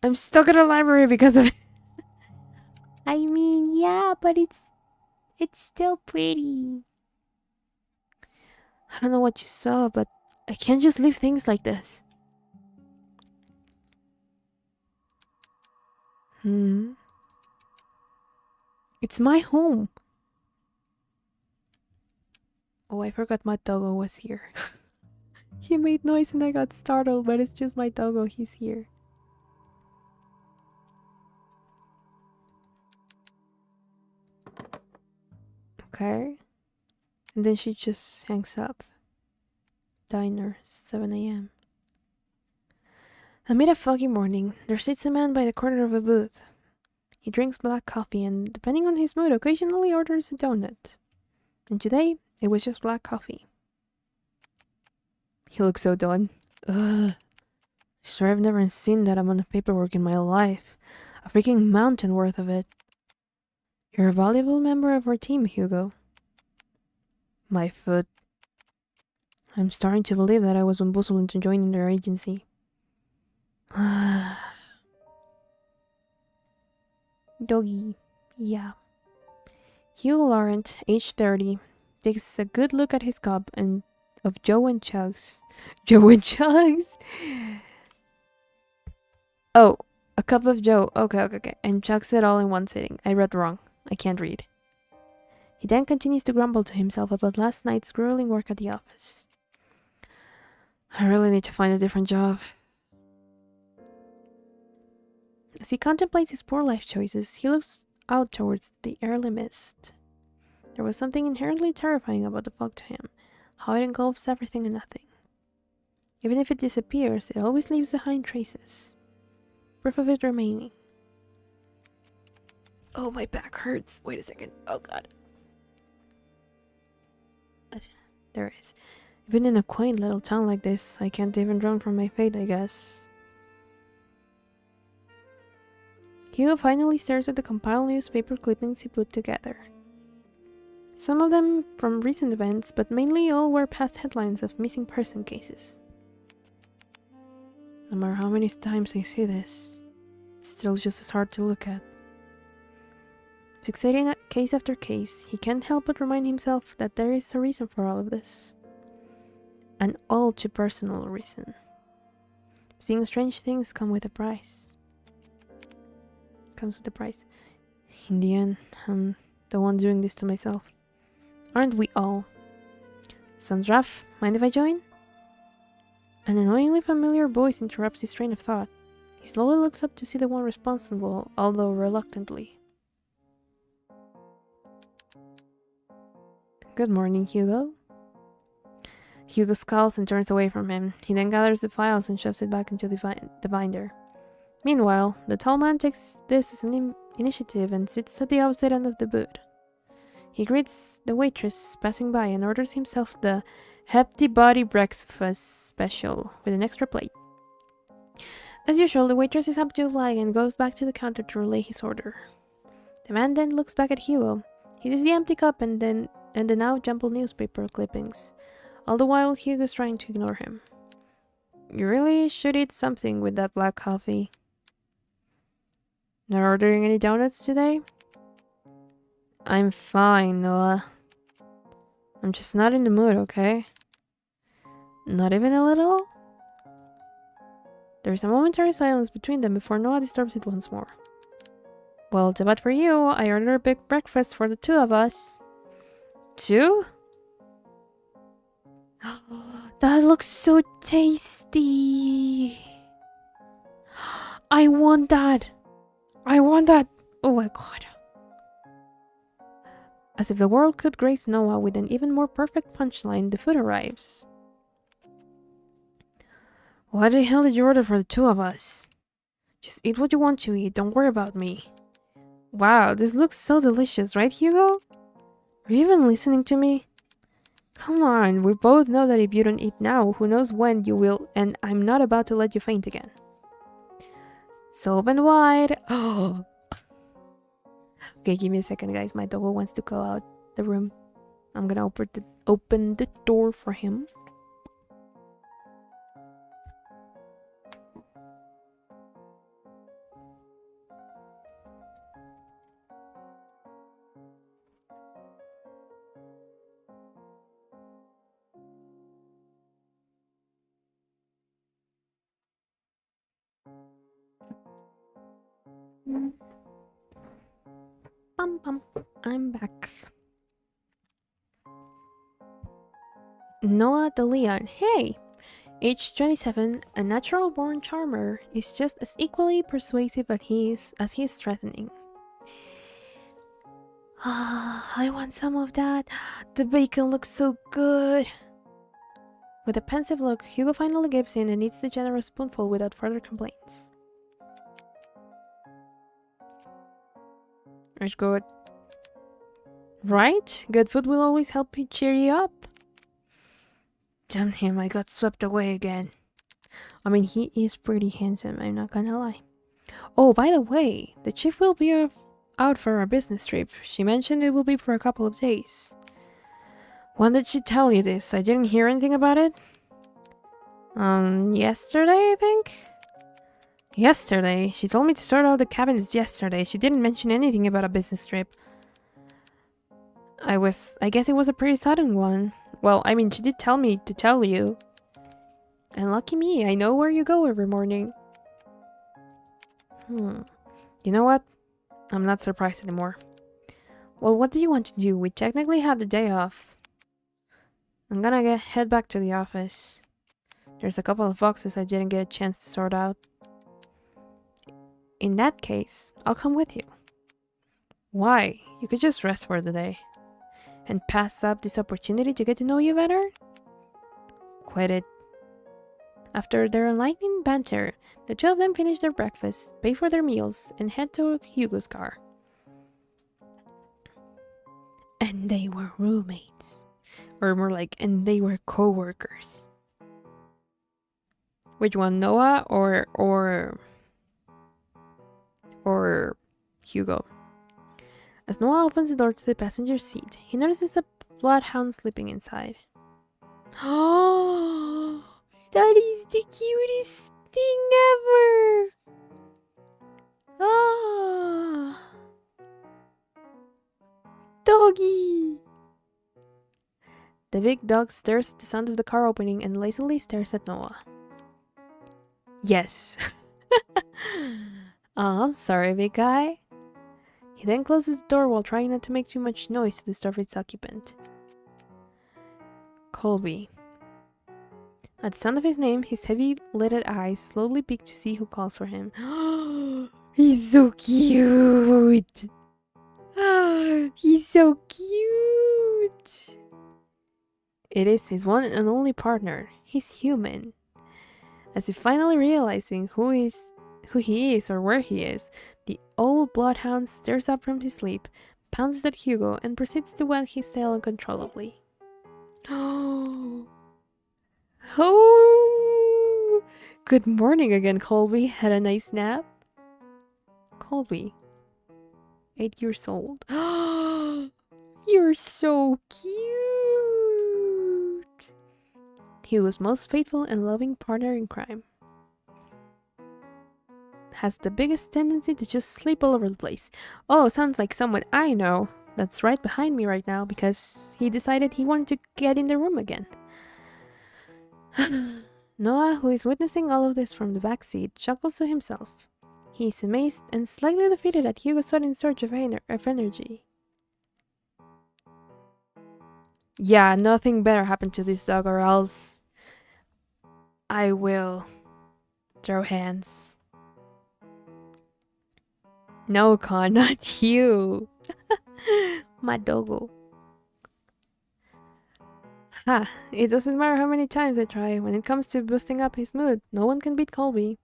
I'm stuck at a library because of it. I mean, yeah, but it's still pretty. I don't know what you saw, but I can't just leave things like this. It's my home. Oh, I forgot my doggo was here. He made noise and I got startled, but it's just my doggo, he's here. Okay. And then she just hangs up. Diner, 7 a.m. Amid a foggy morning, there sits a man by the corner of a booth. He drinks black coffee and, depending on his mood, occasionally orders a donut. And today, it was just black coffee. He looks so done. Ugh. I swear I've never seen that amount of paperwork in my life. A freaking mountain worth of it. You're a valuable member of our team, Hugo. My foot. I'm starting to believe that I was bamboozled into joining their agency. Doggy. Yeah. Hugo Laurent, age 30, takes a good look at his cup and of Joe and Chugs. Joe and Chugs? Oh, a cup of Joe. Okay. And chugs it all in one sitting. I read wrong. I can't read. He then continues to grumble to himself about last night's grueling work at the office. I really need to find a different job. As he contemplates his poor life choices, he looks out towards the early mist. There was something inherently terrifying about the fog to him, how it engulfs everything and nothing. Even if it disappears, it always leaves behind traces. Proof of it remaining. Oh, my back hurts. Wait a second. Oh, God. There it is. Even in a quaint little town like this, I can't even run from my fate, I guess. Hugo finally stares at the compiled newspaper clippings he put together. Some of them from recent events, but mainly all were past headlines of missing person cases. No matter how many times I see this, it's still just as hard to look at. Fixating at case after case, he can't help but remind himself that there is a reason for all of this. An all too personal reason. Seeing strange things come with a price. Comes with a price. In the end, I'm the one doing this to myself. Aren't we all? Sounds rough. Mind if I join? An annoyingly familiar voice interrupts his train of thought. He slowly looks up to see the one responsible, although reluctantly. Good morning, Hugo. Hugo scowls and turns away from him. He then gathers the files and shoves it back into the binder. Meanwhile, the tall man takes this as an initiative and sits at the opposite end of the booth. He greets the waitress passing by and orders himself the hefty body breakfast special with an extra plate. As usual, the waitress is happy to oblige and goes back to the counter to relay his order. The man then looks back at Hugo. He sees the empty cup and the now jumbled newspaper clippings. All the while, Hugo's trying to ignore him. You really should eat something with that black coffee. Not ordering any donuts today? I'm fine, Noah. I'm just not in the mood, okay? Not even a little? There is a momentary silence between them before Noah disturbs it once more. Well, too bad for you. I ordered a big breakfast for the two of us. Two? That looks so tasty. I want that. I want that! Oh my god. As if the world could grace Noah with an even more perfect punchline, the food arrives. What the hell did you order for the two of us? Just eat what you want to eat, don't worry about me. Wow, this looks so delicious, right, Hugo? Are you even listening to me? Come on, we both know that if you don't eat now, who knows when you will, and I'm not about to let you faint again. So open wide. Oh. Okay, give me a second, guys. My doggo wants to go out the room. I'm gonna open the door for him. Bum bum. I'm back. Noah de Leon. Hey! Age 27, a natural-born charmer, is just as equally persuasive as he is threatening. Ah, I want some of that. The bacon looks so good. With a pensive look, Hugo finally gives in and eats the generous spoonful without further complaints. It's good. Right? Good food will always help cheer you up. Damn him, I got swept away again. I mean, he is pretty handsome, I'm not gonna lie. Oh, by the way, the chief will be out for a business trip. She mentioned it will be for a couple of days. When did she tell you this? I didn't hear anything about it. Yesterday, I think? Yesterday? She told me to sort out the cabinets yesterday. She didn't mention anything about a business trip. I guess it was a pretty sudden one. Well, I mean, she did tell me to tell you. And lucky me, I know where you go every morning. You know what? I'm not surprised anymore. Well, what do you want to do? We technically have the day off. I'm gonna head back to the office. There's a couple of boxes I didn't get a chance to sort out. In that case, I'll come with you. Why? You could just rest for the day. And pass up this opportunity to get to know you better? Quit it. After their enlightening banter, the two of them finish their breakfast, pay for their meals, and head to Hugo's car. And they were roommates. Or more like, and they were co-workers. Which one, Noah or Hugo? As Noah opens the door to the passenger seat, he notices a bloodhound sleeping inside. Oh, that is the cutest thing ever! Ah, doggy! The big dog stares at the sound of the car opening and lazily stares at Noah. Yes. Oh, I'm sorry, big guy. He then closes the door while trying not to make too much noise to disturb its occupant. Colby. At the sound of his name, his heavy-lidded eyes slowly peek to see who calls for him. He's so cute! He's so cute! It is his one and only partner. He's human. As if finally realizing who he is or where he is, the old bloodhound stirs up from his sleep, pounces at Hugo, and proceeds to wag his tail uncontrollably. Oh! Good morning again, Colby. Had a nice nap? Colby, 8 years old. You're so cute! Hugo's most faithful and loving partner in crime. Has the biggest tendency to just sleep all over the place. Oh, sounds like someone I know that's right behind me right now because he decided he wanted to get in the room again. Noah, who is witnessing all of this from the back seat, chuckles to himself. He is amazed and slightly defeated at Hugo's sudden surge of energy. Yeah, nothing better happened to this dog or else I will throw hands. No, Con, not you. My doggo. Ha, it doesn't matter how many times I try. When it comes to boosting up his mood, no one can beat Colby.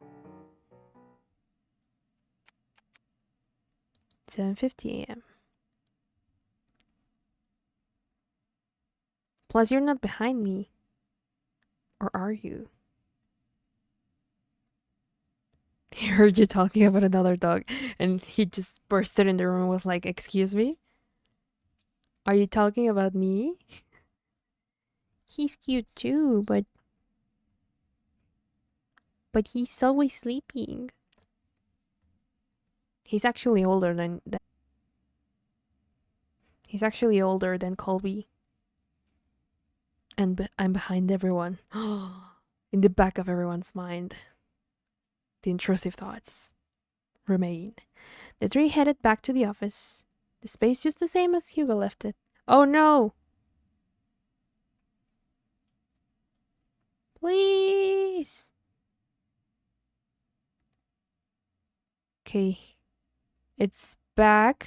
7:50 a.m. Plus, you're not behind me. Or are you? He heard you talking about another dog, and he just bursted in the room and was like, "Excuse me? Are you talking about me?" He's cute too, but he's always sleeping. He's actually older than Colby. And I'm behind everyone. In the back of everyone's mind. The intrusive thoughts remain. The three headed back to the office. The space just the same as Hugo left it. Oh no! Please! Okay. It's back.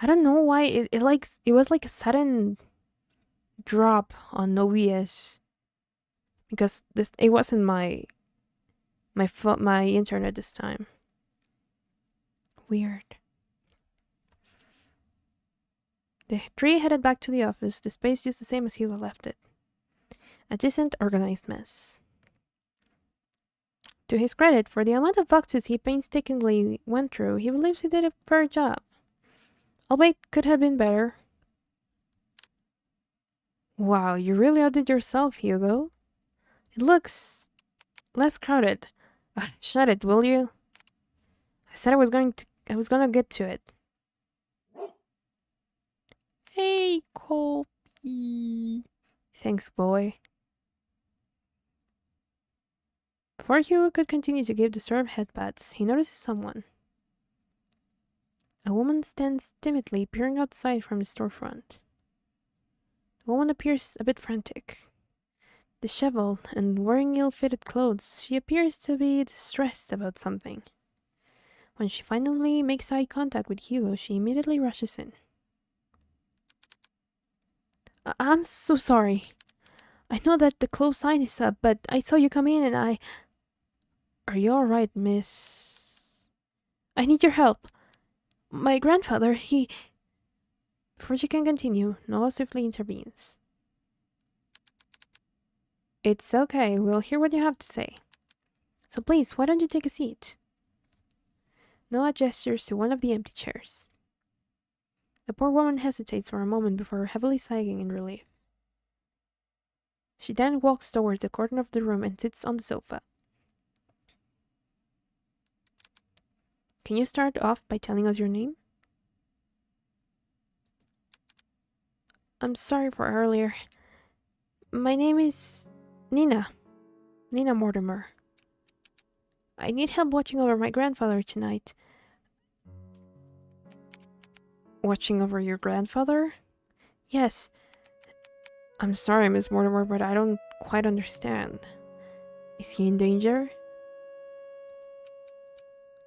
I don't know why it was like a sudden drop on OBS because it wasn't my internet this time. Weird. The three headed back to the office, the space just the same as Hugo left it. A decent, organized mess. To his credit, for the amount of boxes he painstakingly went through, he believes he did a fair job. Albeit could have been better. Wow, you really outdid yourself, Hugo. It looks less crowded. Shut it, will you? I said I was gonna get to it. Hey, Colby. Thanks, boy. Before Hugo could continue to give disturbed headpats, he notices someone. A woman stands timidly peering outside from the storefront. The woman appears a bit frantic. Disheveled and wearing ill-fitted clothes, she appears to be distressed about something. When she finally makes eye contact with Hugo, she immediately rushes in. I'm so sorry. I know that the close sign is up, but I saw you come in and I... Are you alright, miss? I need your help. My grandfather, he... Before she can continue, Noah swiftly intervenes. It's okay, we'll hear what you have to say. So please, why don't you take a seat? Noah gestures to one of the empty chairs. The poor woman hesitates for a moment before heavily sighing in relief. She then walks towards the corner of the room and sits on the sofa. Can you start off by telling us your name? I'm sorry for earlier. My name is Nina Mortimer. I need help watching over my grandfather tonight. Watching over your grandfather? Yes. I'm sorry, Miss Mortimer, but I don't quite understand. Is he in danger?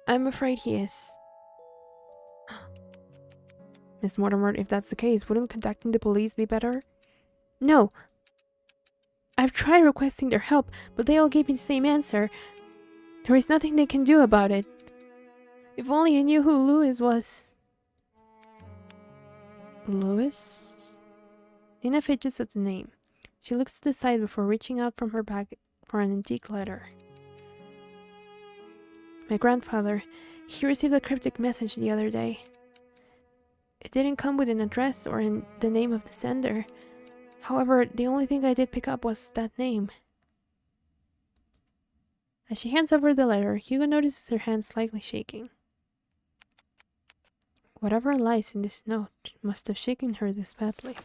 I'm afraid he is. Miss Mortimer, if that's the case, wouldn't contacting the police be better? No. I've tried requesting their help, but they all gave me the same answer. There is nothing they can do about it. If only I knew who Louis was. Louis? Nina fidgets at the name. She looks to the side before reaching out from her bag for an antique letter. My grandfather, he received a cryptic message the other day. It didn't come with an address or the name of the sender. However, the only thing I did pick up was that name. As she hands over the letter, Hugo notices her hand slightly shaking. Whatever lies in this note must have shaken her this badly.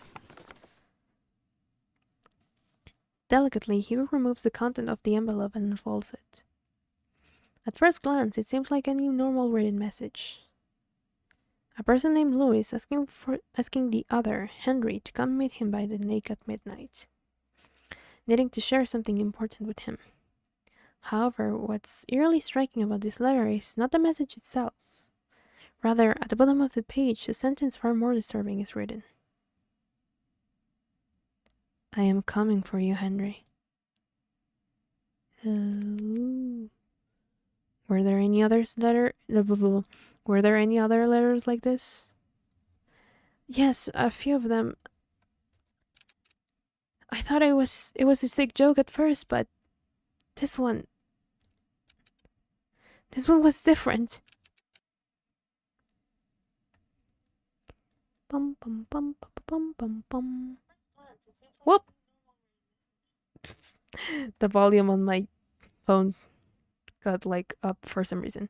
Delicately, Hugo removes the content of the envelope and unfolds it. At first glance, it seems like any normal written message. A person named Louis asking the other, Henry, to come meet him by the lake at midnight, needing to share something important with him. However, what's eerily striking about this letter is not the message itself. Rather, at the bottom of the page, a sentence far more disturbing is written. I am coming for you, Henry. Were there any others Were there any other letters like this? Yes, a few of them. I thought it was a sick joke at first, but this one was different. Bum bum bum bum bum bum. Whoop! The volume on my phone got like up for some reason.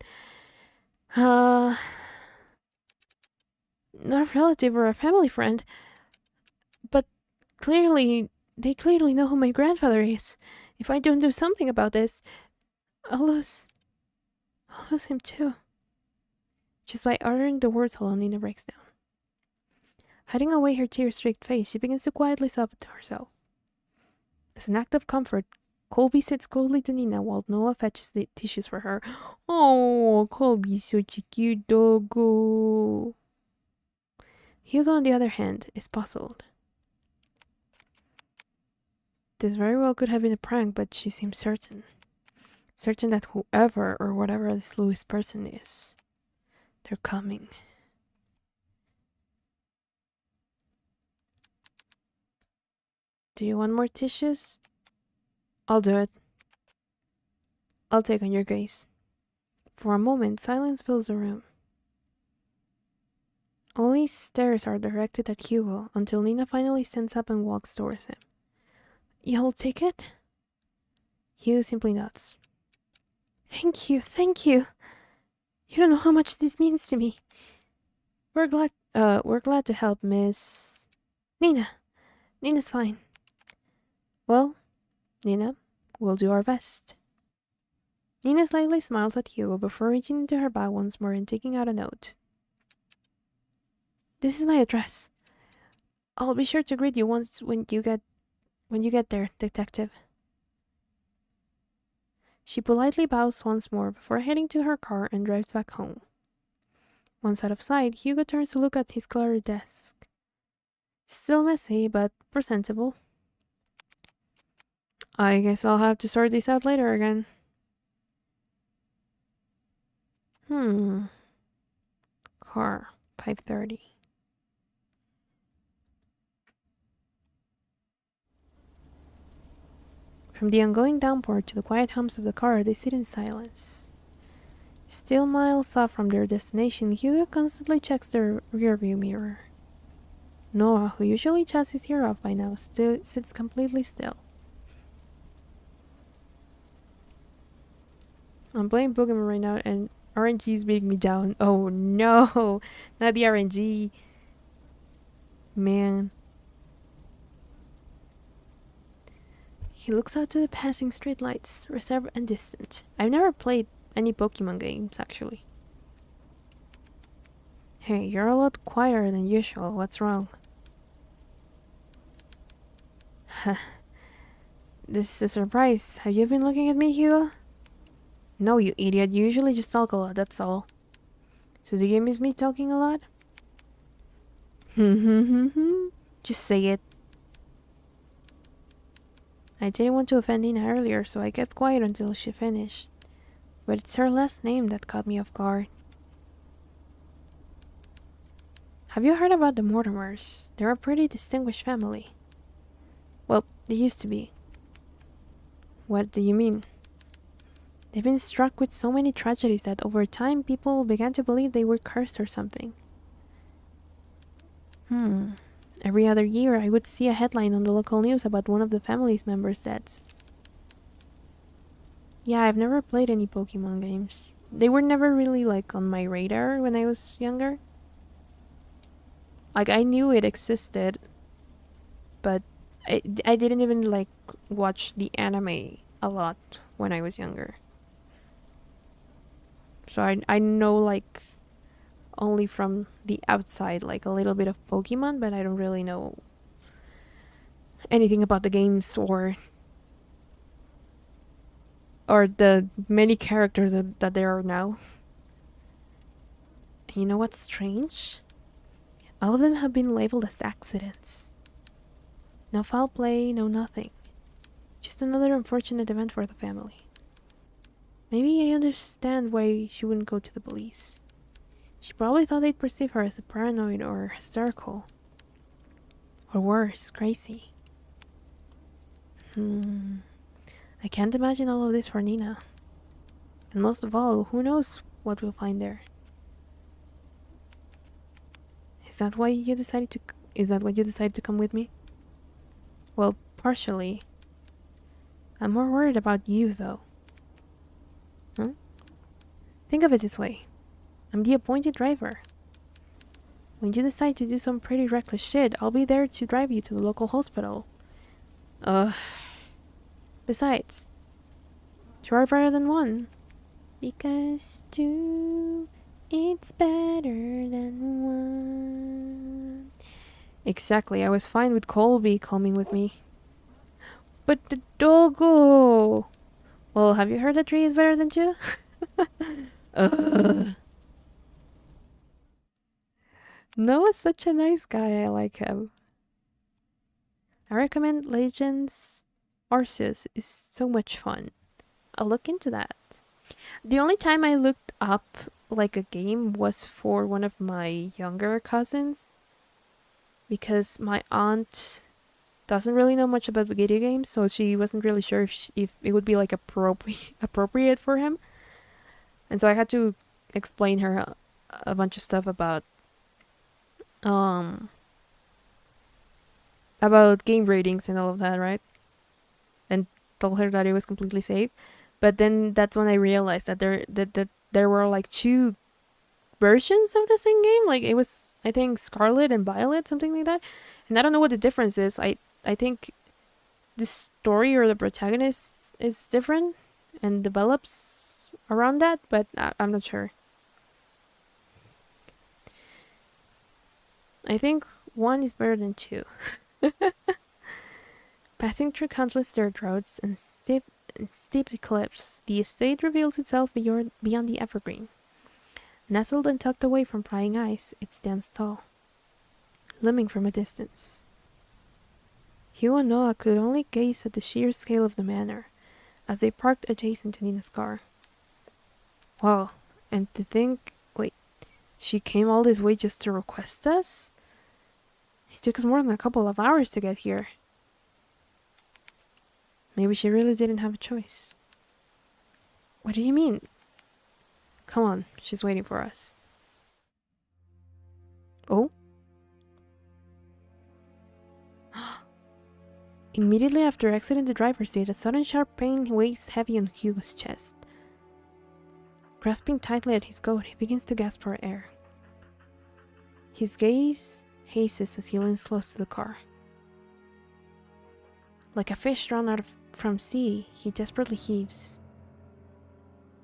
Not a relative or a family friend, but they clearly know who my grandfather is. If I don't do something about this, I'll lose him too. Just by uttering the words alone, Nina breaks down. Hiding away her tear-streaked face, she begins to quietly sob to herself. As an act of comfort, Colby sits closely to Nina while Noah fetches the tissues for her. Oh, Colby's such a cute doggo. Hugo, on the other hand, is puzzled. This very well could have been a prank, but she seems certain. Certain that whoever or whatever this Louis person is, they're coming. Do you want more tissues? I'll do it. I'll take on your gaze. For a moment, silence fills the room. Only stares are directed at Hugo until Nina finally stands up and walks towards him. You'll take it? Hugo simply nods. Thank you, thank you. You don't know how much this means to me. We're glad to help, Miss... Nina. Nina's fine. Well, Nina, we'll do our best. Nina slightly smiles at Hugo before reaching into her bag once more and taking out a note. This is my address. I'll be sure to greet you when you get there, detective. She politely bows once more before heading to her car and drives back home. Once out of sight, Hugo turns to look at his cluttered desk. Still messy, but presentable. I guess I'll have to sort this out later again. Car, 5:30. From the ongoing downpour to the quiet hums of the car, they sit in silence. Still miles off from their destination, Hugo constantly checks their rearview mirror. Noah, who usually chats his ear off by now, still sits completely still. I'm playing Pokemon right now and RNG is beating me down. Oh no! Not the RNG. Man. He looks out to the passing streetlights, reserved and distant. I've never played any Pokemon games, actually. Hey, you're a lot quieter than usual. What's wrong? This is a surprise. Have you been looking at me, Hugo? No, you idiot. You usually just talk a lot, that's all. So do you miss me talking a lot? Just say it. I didn't want to offend Nina earlier, so I kept quiet until she finished. But it's her last name that caught me off guard. Have you heard about the Mortimers? They're a pretty distinguished family. Well, they used to be. What do you mean? They've been struck with so many tragedies that over time people began to believe they were cursed or something. Every other year I would see a headline on the local news about one of the family's members' deaths. Yeah, I've never played any Pokemon games. They were never really like on my radar when I was younger. Like I knew it existed, but I didn't even like watch the anime a lot when I was younger. So I know like only from the outside, like a little bit of Pokemon, but I don't really know anything about the games or the many characters that there are now. And you know what's strange? All of them have been labeled as accidents. No foul play, no nothing. Just another unfortunate event for the family. Maybe I understand why she wouldn't go to the police. She probably thought they'd perceive her as a paranoid or hysterical. Or worse, crazy. I can't imagine all of this for Nina. And most of all, who knows what we'll find there. Is that why you decided to come with me? Well, partially. I'm more worried about you, though. Huh? Think of it this way. I'm the appointed driver. When you decide to do some pretty reckless shit, I'll be there to drive you to the local hospital. Besides, two are better than one. Because two, it's better than one. Exactly, I was fine with Colby coming with me. But the doggo! Well, have you heard that three is better than two? Noah's such a nice guy, I like him. I recommend Legends Arceus is so much fun. I'll look into that. The only time I looked up like a game was for one of my younger cousins, because my aunt doesn't really know much about video games, so she wasn't really sure if it would be like appropriate for him, and so I had to explain her a bunch of stuff about game ratings and all of that, right? And told her that it was completely safe. But then that's when I realized that there were like two versions of the same game. Like it was, I think, Scarlet and Violet, something like that. And I don't know what the difference is. I think the story or the protagonist is different and develops around that, but I'm not sure. I think one is better than two. Passing through countless dirt roads and steep cliffs, the estate reveals itself beyond the evergreen. Nestled and tucked away from prying eyes, it stands tall, looming from a distance. Hugh and Noah could only gaze at the sheer scale of the manor as they parked adjacent to Nina's car. Wow, and to think, wait, she came all this way just to request us? It took us more than a couple of hours to get here. Maybe she really didn't have a choice. What do you mean? Come on, she's waiting for us. Oh? Immediately after exiting the driver's seat, a sudden sharp pain weighs heavy on Hugo's chest. Grasping tightly at his coat, he begins to gasp for air. His gaze hazes as he leans close to the car. Like a fish drawn out from sea, he desperately heaves.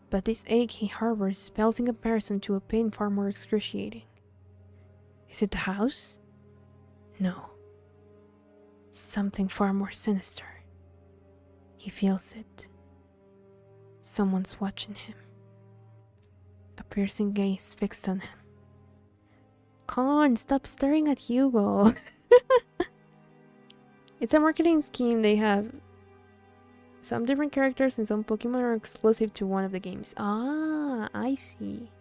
But this ache he harbors pales in comparison to a pain far more excruciating. Is it the house? No. Something far more sinister. He feels it. Someone's watching him. A piercing gaze fixed on him. Con, stop staring at Hugo. It's a marketing scheme. They have some different characters and some Pokemon are exclusive to one of the games. Ah, I see.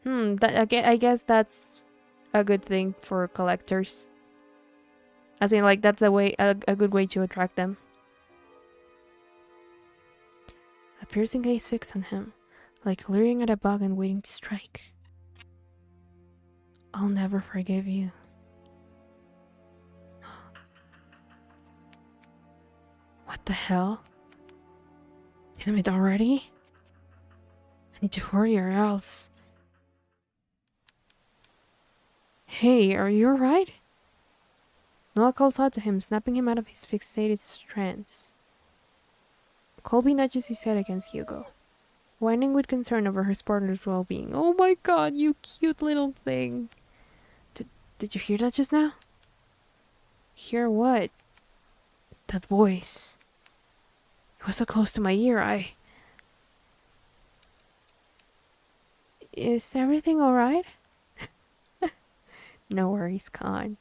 I guess that's a good thing for collectors. As in, like, that's a good way to attract them. A piercing gaze fixed on him, like leering at a bug and waiting to strike. I'll never forgive you. What the hell? Damn it already? I need to hurry or else. Hey, are you alright? Noah calls out to him, snapping him out of his fixated trance. Colby nudges his head against Hugo, whining with concern over his partner's well-being. Oh my god, you cute little thing. Did you hear that just now? Hear what? That voice. It was so close to my ear, Is everything alright? No worries, Con.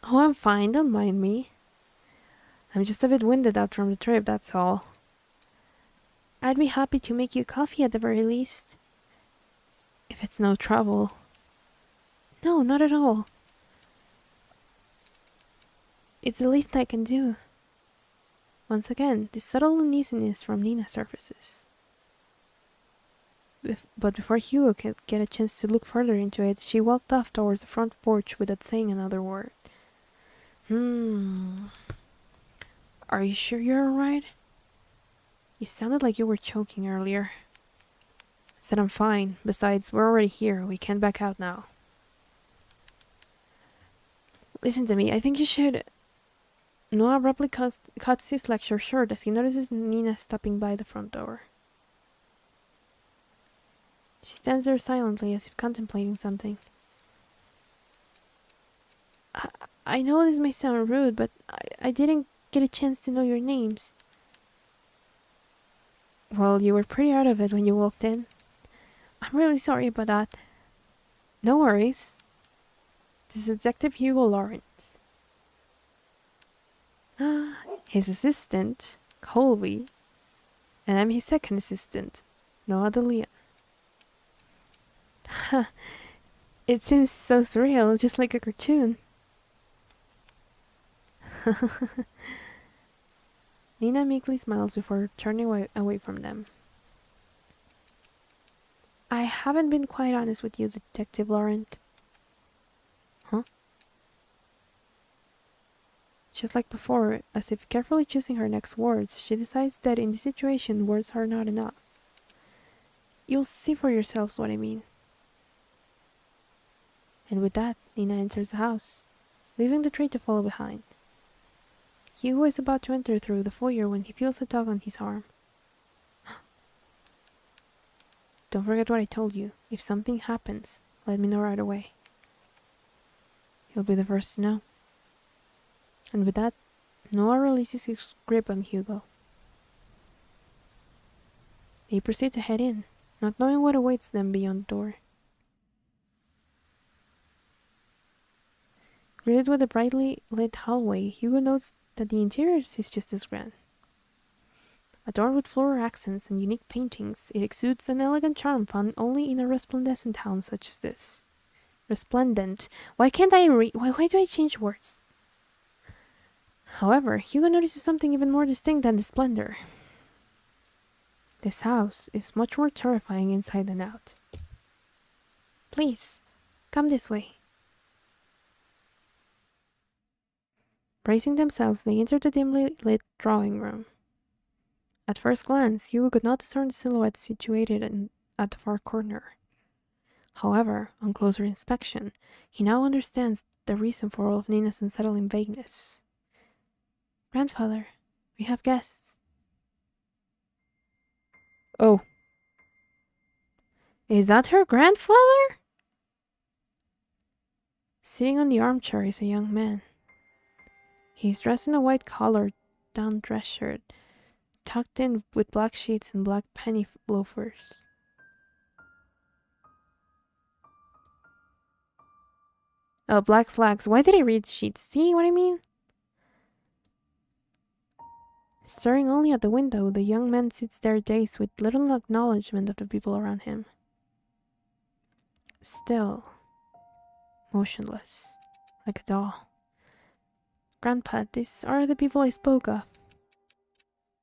Oh, I'm fine, don't mind me. I'm just a bit winded out from the trip, that's all. I'd be happy to make you coffee at the very least. If it's no trouble. No, not at all. It's the least I can do. Once again, the subtle uneasiness from Nina surfaces. But before Hugo could get a chance to look further into it, she walked off towards the front porch without saying another word. Are you sure you're alright? You sounded like you were choking earlier. I said I'm fine. Besides, we're already here. We can't back out now. Listen to me. I think you should... Noah abruptly cuts his lecture short as he notices Nina stopping by the front door. She stands there silently as if contemplating something. I know this may sound rude, but I didn't get a chance to know your names. Well, you were pretty out of it when you walked in. I'm really sorry about that. No worries. This is Detective Hugo Lawrence. His assistant, Colby. And I'm his second assistant, Noah DeLeon. It seems so surreal, just like a cartoon. Nina meekly smiles before turning away from them. I haven't been quite honest with you, Detective Laurent. Huh? Just like before, as if carefully choosing her next words, she decides that in this situation words are not enough. You'll see for yourselves what I mean. And with that, Nina enters the house, leaving the tray to follow behind. Hugo is about to enter through the foyer when he feels a tug on his arm. Don't forget what I told you. If something happens, let me know right away. He'll be the first to know. And with that, Noah releases his grip on Hugo. They proceed to head in, not knowing what awaits them beyond the door. Greeted with a brightly lit hallway, Hugo notes that the interior is just as grand. Adorned with floral accents and unique paintings, it exudes an elegant charm found only in a resplendent town such as this. Resplendent. Why can't I why do I change words? However, Hugo notices something even more distinct than the splendor. This house is much more terrifying inside than out. Please, come this way. Bracing themselves, they enter the dimly lit drawing room. At first glance, Hugo could not discern the silhouette situated at the far corner. However, on closer inspection, he now understands the reason for all of Nina's unsettling vagueness. Grandfather, we have guests. Oh. Is that her grandfather? Sitting on the armchair is a young man. He's dressed in a white collared down dress shirt, tucked in with black sheets and black penny loafers. Oh, black slacks. Why did I read sheets? See what I mean? Staring only at the window, the young man sits there dazed with little acknowledgement of the people around him. Still, motionless, like a doll. Grandpa, these are the people I spoke of.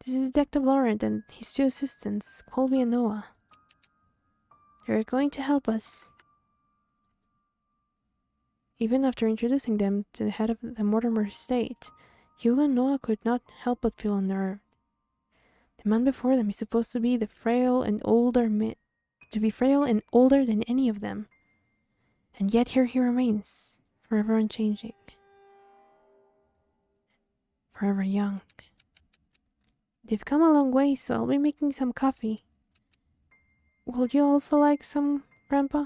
This is Detective Laurent and his two assistants, Colby and Noah. They're going to help us. Even after introducing them to the head of the Mortimer estate, Hugo and Noah could not help but feel unnerved. The man before them is supposed to be frail and older than any of them, and yet here he remains, forever unchanging, forever young. They've come a long way, so I'll be making some coffee. Would you also like some, Grandpa?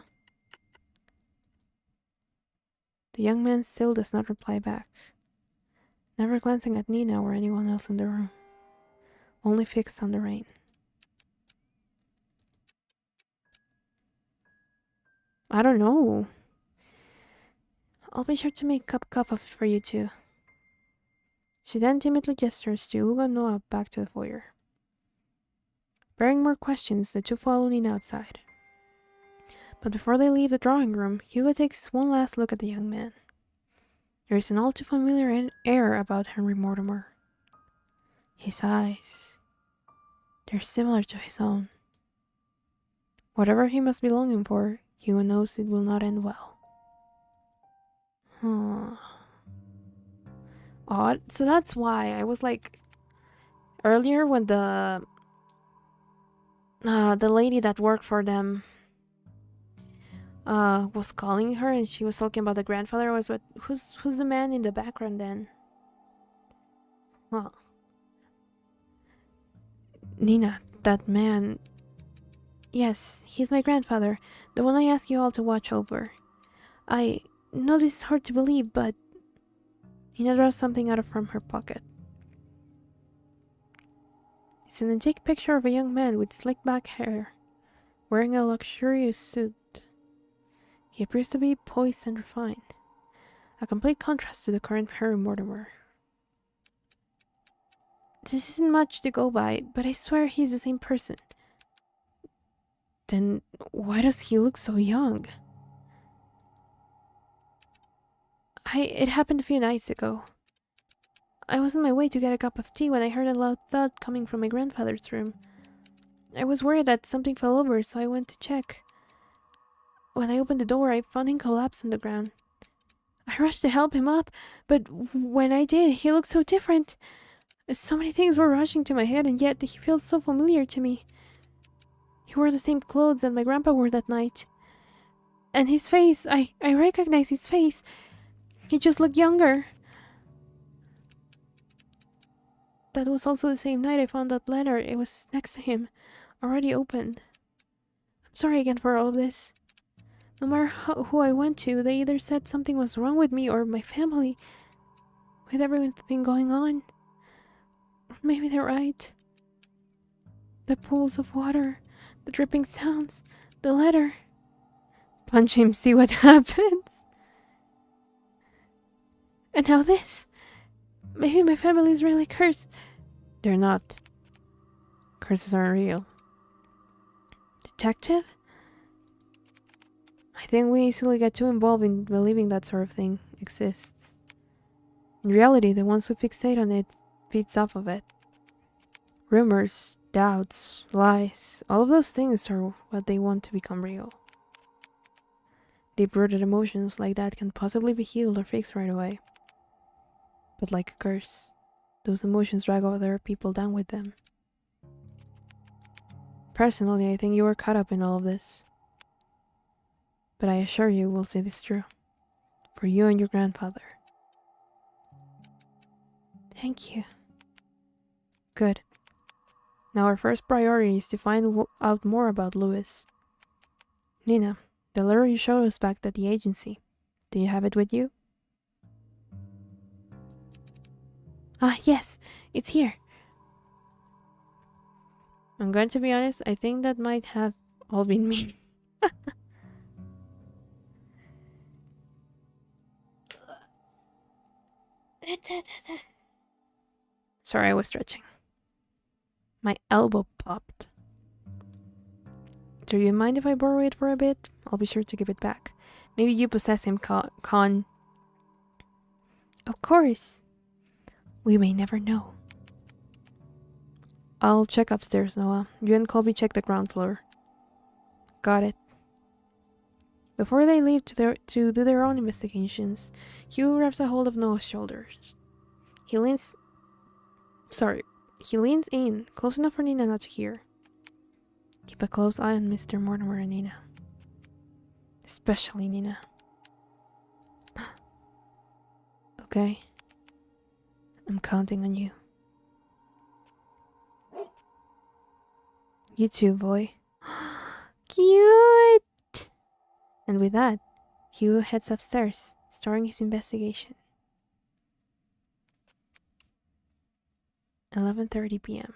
The young man still does not reply back, never glancing at Nina or anyone else in the room, only fixed on the rain. I don't know. I'll be sure to make a cup of it for you too. She then timidly gestures to Hugo and Noah back to the foyer. Bearing more questions, the two follow Nina outside. But before they leave the drawing room, Hugo takes one last look at the young man. There is an all too familiar air about Henry Mortimer. His eyes, they're similar to his own. Whatever he must be longing for, Hugo knows it will not end well. Odd. So that's why I was like, earlier when the lady that worked for them was calling her and she was talking about the grandfather, was, but who's the man in the background then? Well, Nina, that man. Yes, he's my grandfather, the one I asked you all to watch over. I know this is hard to believe, but Nina draws something out from her pocket. It's an antique picture of a young man with slick back hair, wearing a luxurious suit. He appears to be poised and refined, a complete contrast to the current Harry Mortimer. This isn't much to go by, but I swear he's the same person. Then why does he look so young? It happened a few nights ago. I was on my way to get a cup of tea when I heard a loud thud coming from my grandfather's room. I was worried that something fell over, so I went to check. When I opened the door, I found him collapsed on the ground. I rushed to help him up, but when I did, he looked so different. So many things were rushing to my head, and yet he felt so familiar to me. He wore the same clothes that my grandpa wore that night. And his face, I recognized his face. He just looked younger. That was also the same night I found that letter. It was next to him, already opened. I'm sorry again for all of this. No matter who I went to, they either said something was wrong with me or my family. With everything going on. Maybe they're right. The pools of water, the dripping sounds, the letter. Punch him, see what happens. And now this. Maybe my family's really cursed. They're not. Curses aren't real. Detective? I think we easily get too involved in believing that sort of thing exists. In reality, the ones who fixate on it feeds off of it. Rumors, doubts, lies, all of those things are what they want to become real. Deep-rooted emotions like that can possibly be healed or fixed right away. But like a curse, those emotions drag other people down with them. Personally, I think you were caught up in all of this. But I assure you we'll see this through. For you and your grandfather. Thank you. Good. Now our first priority is to find out more about Louis. Nina, the letter you showed us back at the agency. Do you have it with you? Ah, yes, it's here. I'm going to be honest, I think that might have all been me. Sorry, I was stretching. My elbow popped. Do you mind if I borrow it for a bit? I'll be sure to give it back. Maybe you possess him, Con. Of course. We may never know. I'll check upstairs, Noah. You and Colby check the ground floor. Got it. Before they leave to do their own investigations, Hugh grabs a hold of Noah's shoulders. He leans in, close enough for Nina not to hear. Keep a close eye on Mr. Mortimer and Nina. Especially Nina. Okay? I'm counting on you. You too, boy. Cute! And with that, Hugh heads upstairs, starting his investigation. 11:30 p.m.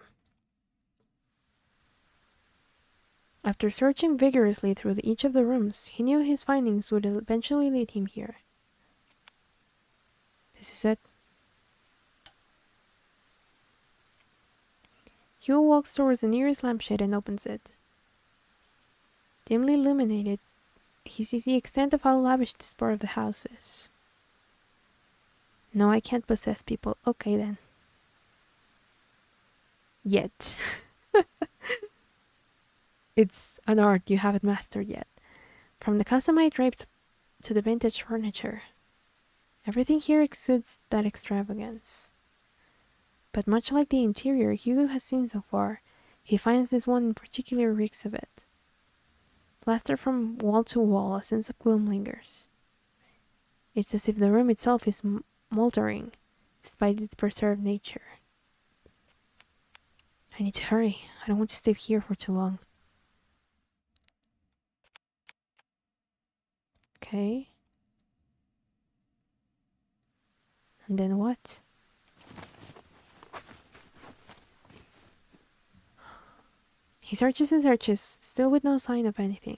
After searching vigorously through each of the rooms, he knew his findings would eventually lead him here. This is it. Hugh walks towards the nearest lampshade and opens it. Dimly illuminated, he sees the extent of how lavish this part of the house is. No, I can't possess people. Okay then. Yet. It's an art you haven't mastered yet. From the custom-made drapes to the vintage furniture, everything here exudes that extravagance. But much like the interior Hugo has seen so far, he finds this one in particular reeks of it. Plastered from wall to wall, a sense of gloom lingers. It's as if the room itself is moldering, despite its preserved nature. I need to hurry. I don't want to stay here for too long. Okay. And then what? He searches and searches, still with no sign of anything.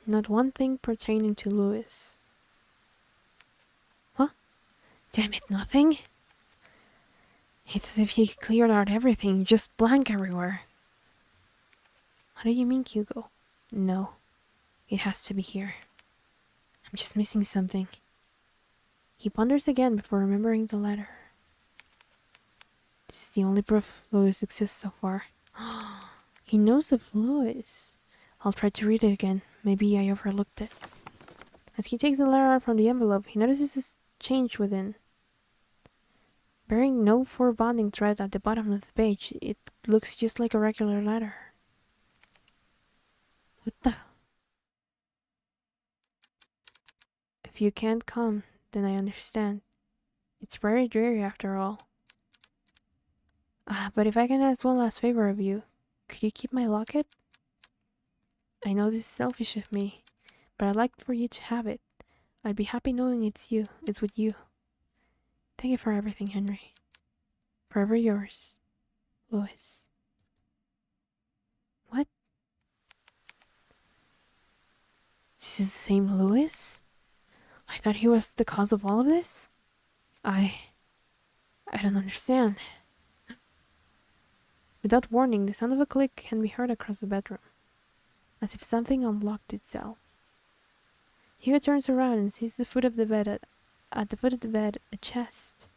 Not one thing pertaining to Louis. What? Damn it, nothing? It's as if he cleared out everything, just blank everywhere. What do you mean, Hugo? No. It has to be here. I'm just missing something. He ponders again before remembering the letter. This is the only proof Louis exists so far. He knows of Louis. I'll try to read it again. Maybe I overlooked it. As he takes the letter out from the envelope, he notices a change within. Bearing no foreboding thread at the bottom of the page, it looks just like a regular letter. What the? If you can't come, then I understand. It's very dreary after all. But if I can ask one last favor of you, could you keep my locket? I know this is selfish of me, but I'd like for you to have it. I'd be happy knowing it's with you. Thank you for everything, Henry. Forever yours, Louis. What? This is the same Louis? I thought he was the cause of all of this? I don't understand. Without warning, the sound of a click can be heard across the bedroom, as if something unlocked itself. Hugo turns around and sees at the foot of the bed, a chest.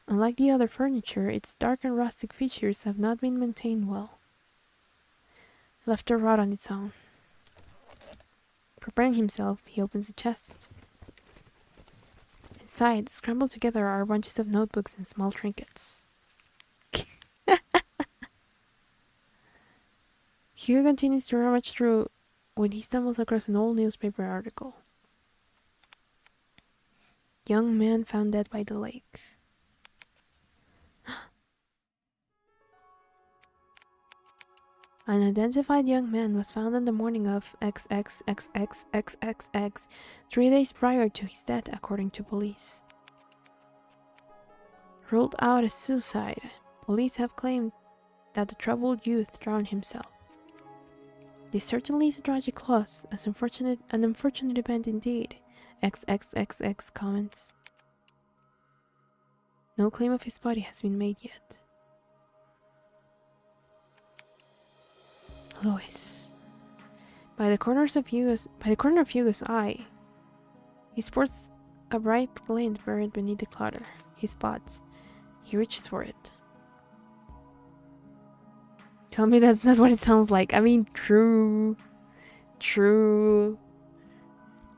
Unlike the other furniture, its dark and rustic features have not been maintained well. Left to rot on its own. Preparing himself, he opens the chest. Inside, scrambled together, are bunches of notebooks and small trinkets. Hugo continues to rummage through when he stumbles across an old newspaper article. Young man found dead by the lake. An unidentified young man was found on the morning of XXXXXXX, 3 days prior to his death, according to police. Ruled out as suicide, police have claimed that the troubled youth drowned himself. This certainly is a tragic loss, an unfortunate event indeed, XXXX comments. No claim of his body has been made yet. Louis. By the corner of Hugo's eye, he sports a bright glint buried beneath the clutter. He spots. He reaches for it. Tell me that's not what it sounds like. I mean, true.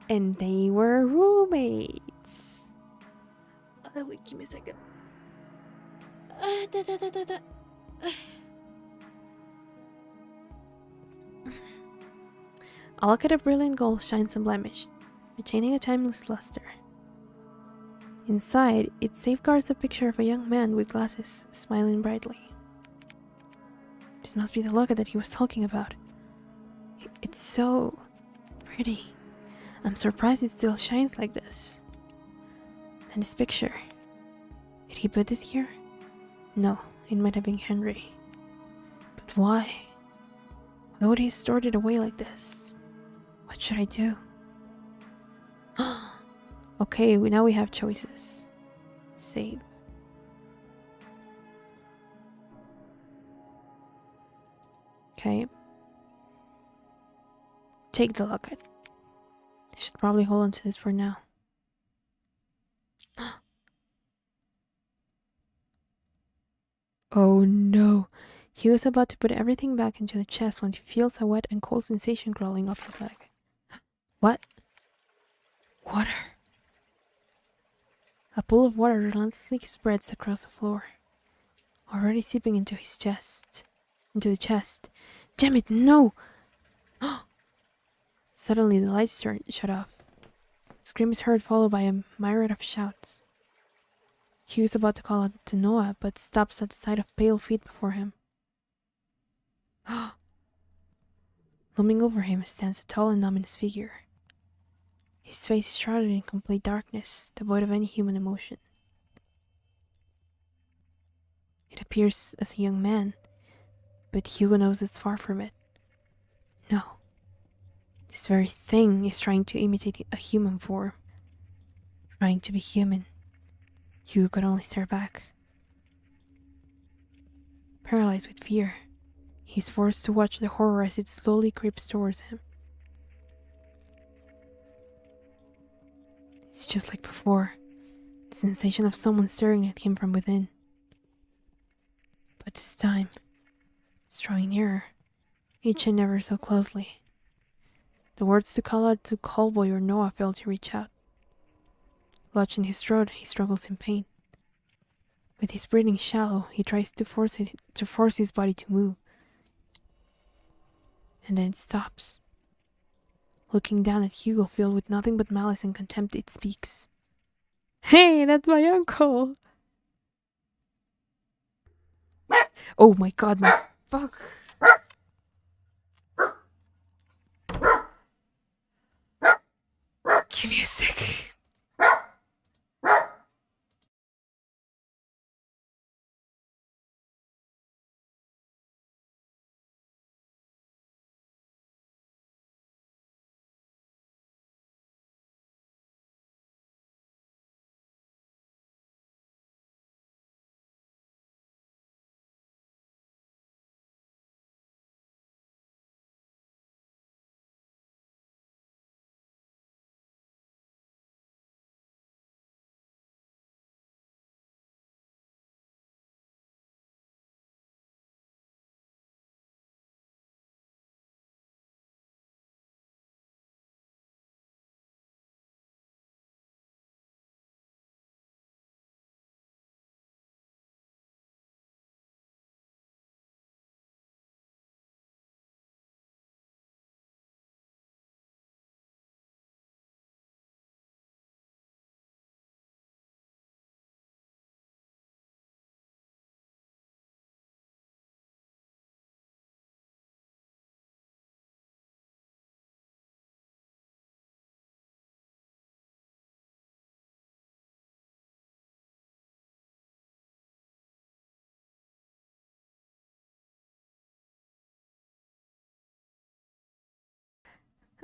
And they were roommates. Oh, wait, give me a second. A locket of brilliant gold shines unblemished, retaining a timeless luster. Inside, it safeguards a picture of a young man with glasses, smiling brightly. This must be the locket that he was talking about. It's so pretty. I'm surprised it still shines like this. And this picture, it he put this here? No, it might have been Henry. But why? Why would he have stored it away like this? What should I do? Okay, now we have choices. Save. Okay. Take the locket. I should probably hold on to this for now. Oh no. He was about to put everything back into the chest when he feels a wet and cold sensation crawling up his leg. What? Water. A pool of water relentlessly spreads across the floor, already seeping into his chest. Into the chest. Damn it, no! Suddenly the lights shut off. A scream is heard, followed by a myriad of shouts. He was about to call out to Noah, but stops at the sight of pale feet before him. Looming over him stands a tall and ominous figure. His face is shrouded in complete darkness, devoid of any human emotion. It appears as a young man, but Hugo knows it's far from it. No. This very thing is trying to imitate a human form. Trying to be human. Hugo could only stare back. Paralyzed with fear, he's forced to watch the horror as it slowly creeps towards him. It's just like before, the sensation of someone staring at him from within. But this time, it's drawing nearer, each and ever so closely. The words to call out to Callboy or Noah fail to reach out. Lodged in his throat, he struggles in pain. With his breathing shallow, he tries to force his body to move. And then it stops. Looking down at Hugo, filled with nothing but malice and contempt, it speaks. Hey, that's my uncle! Oh my god, my fuck. Give me a sec.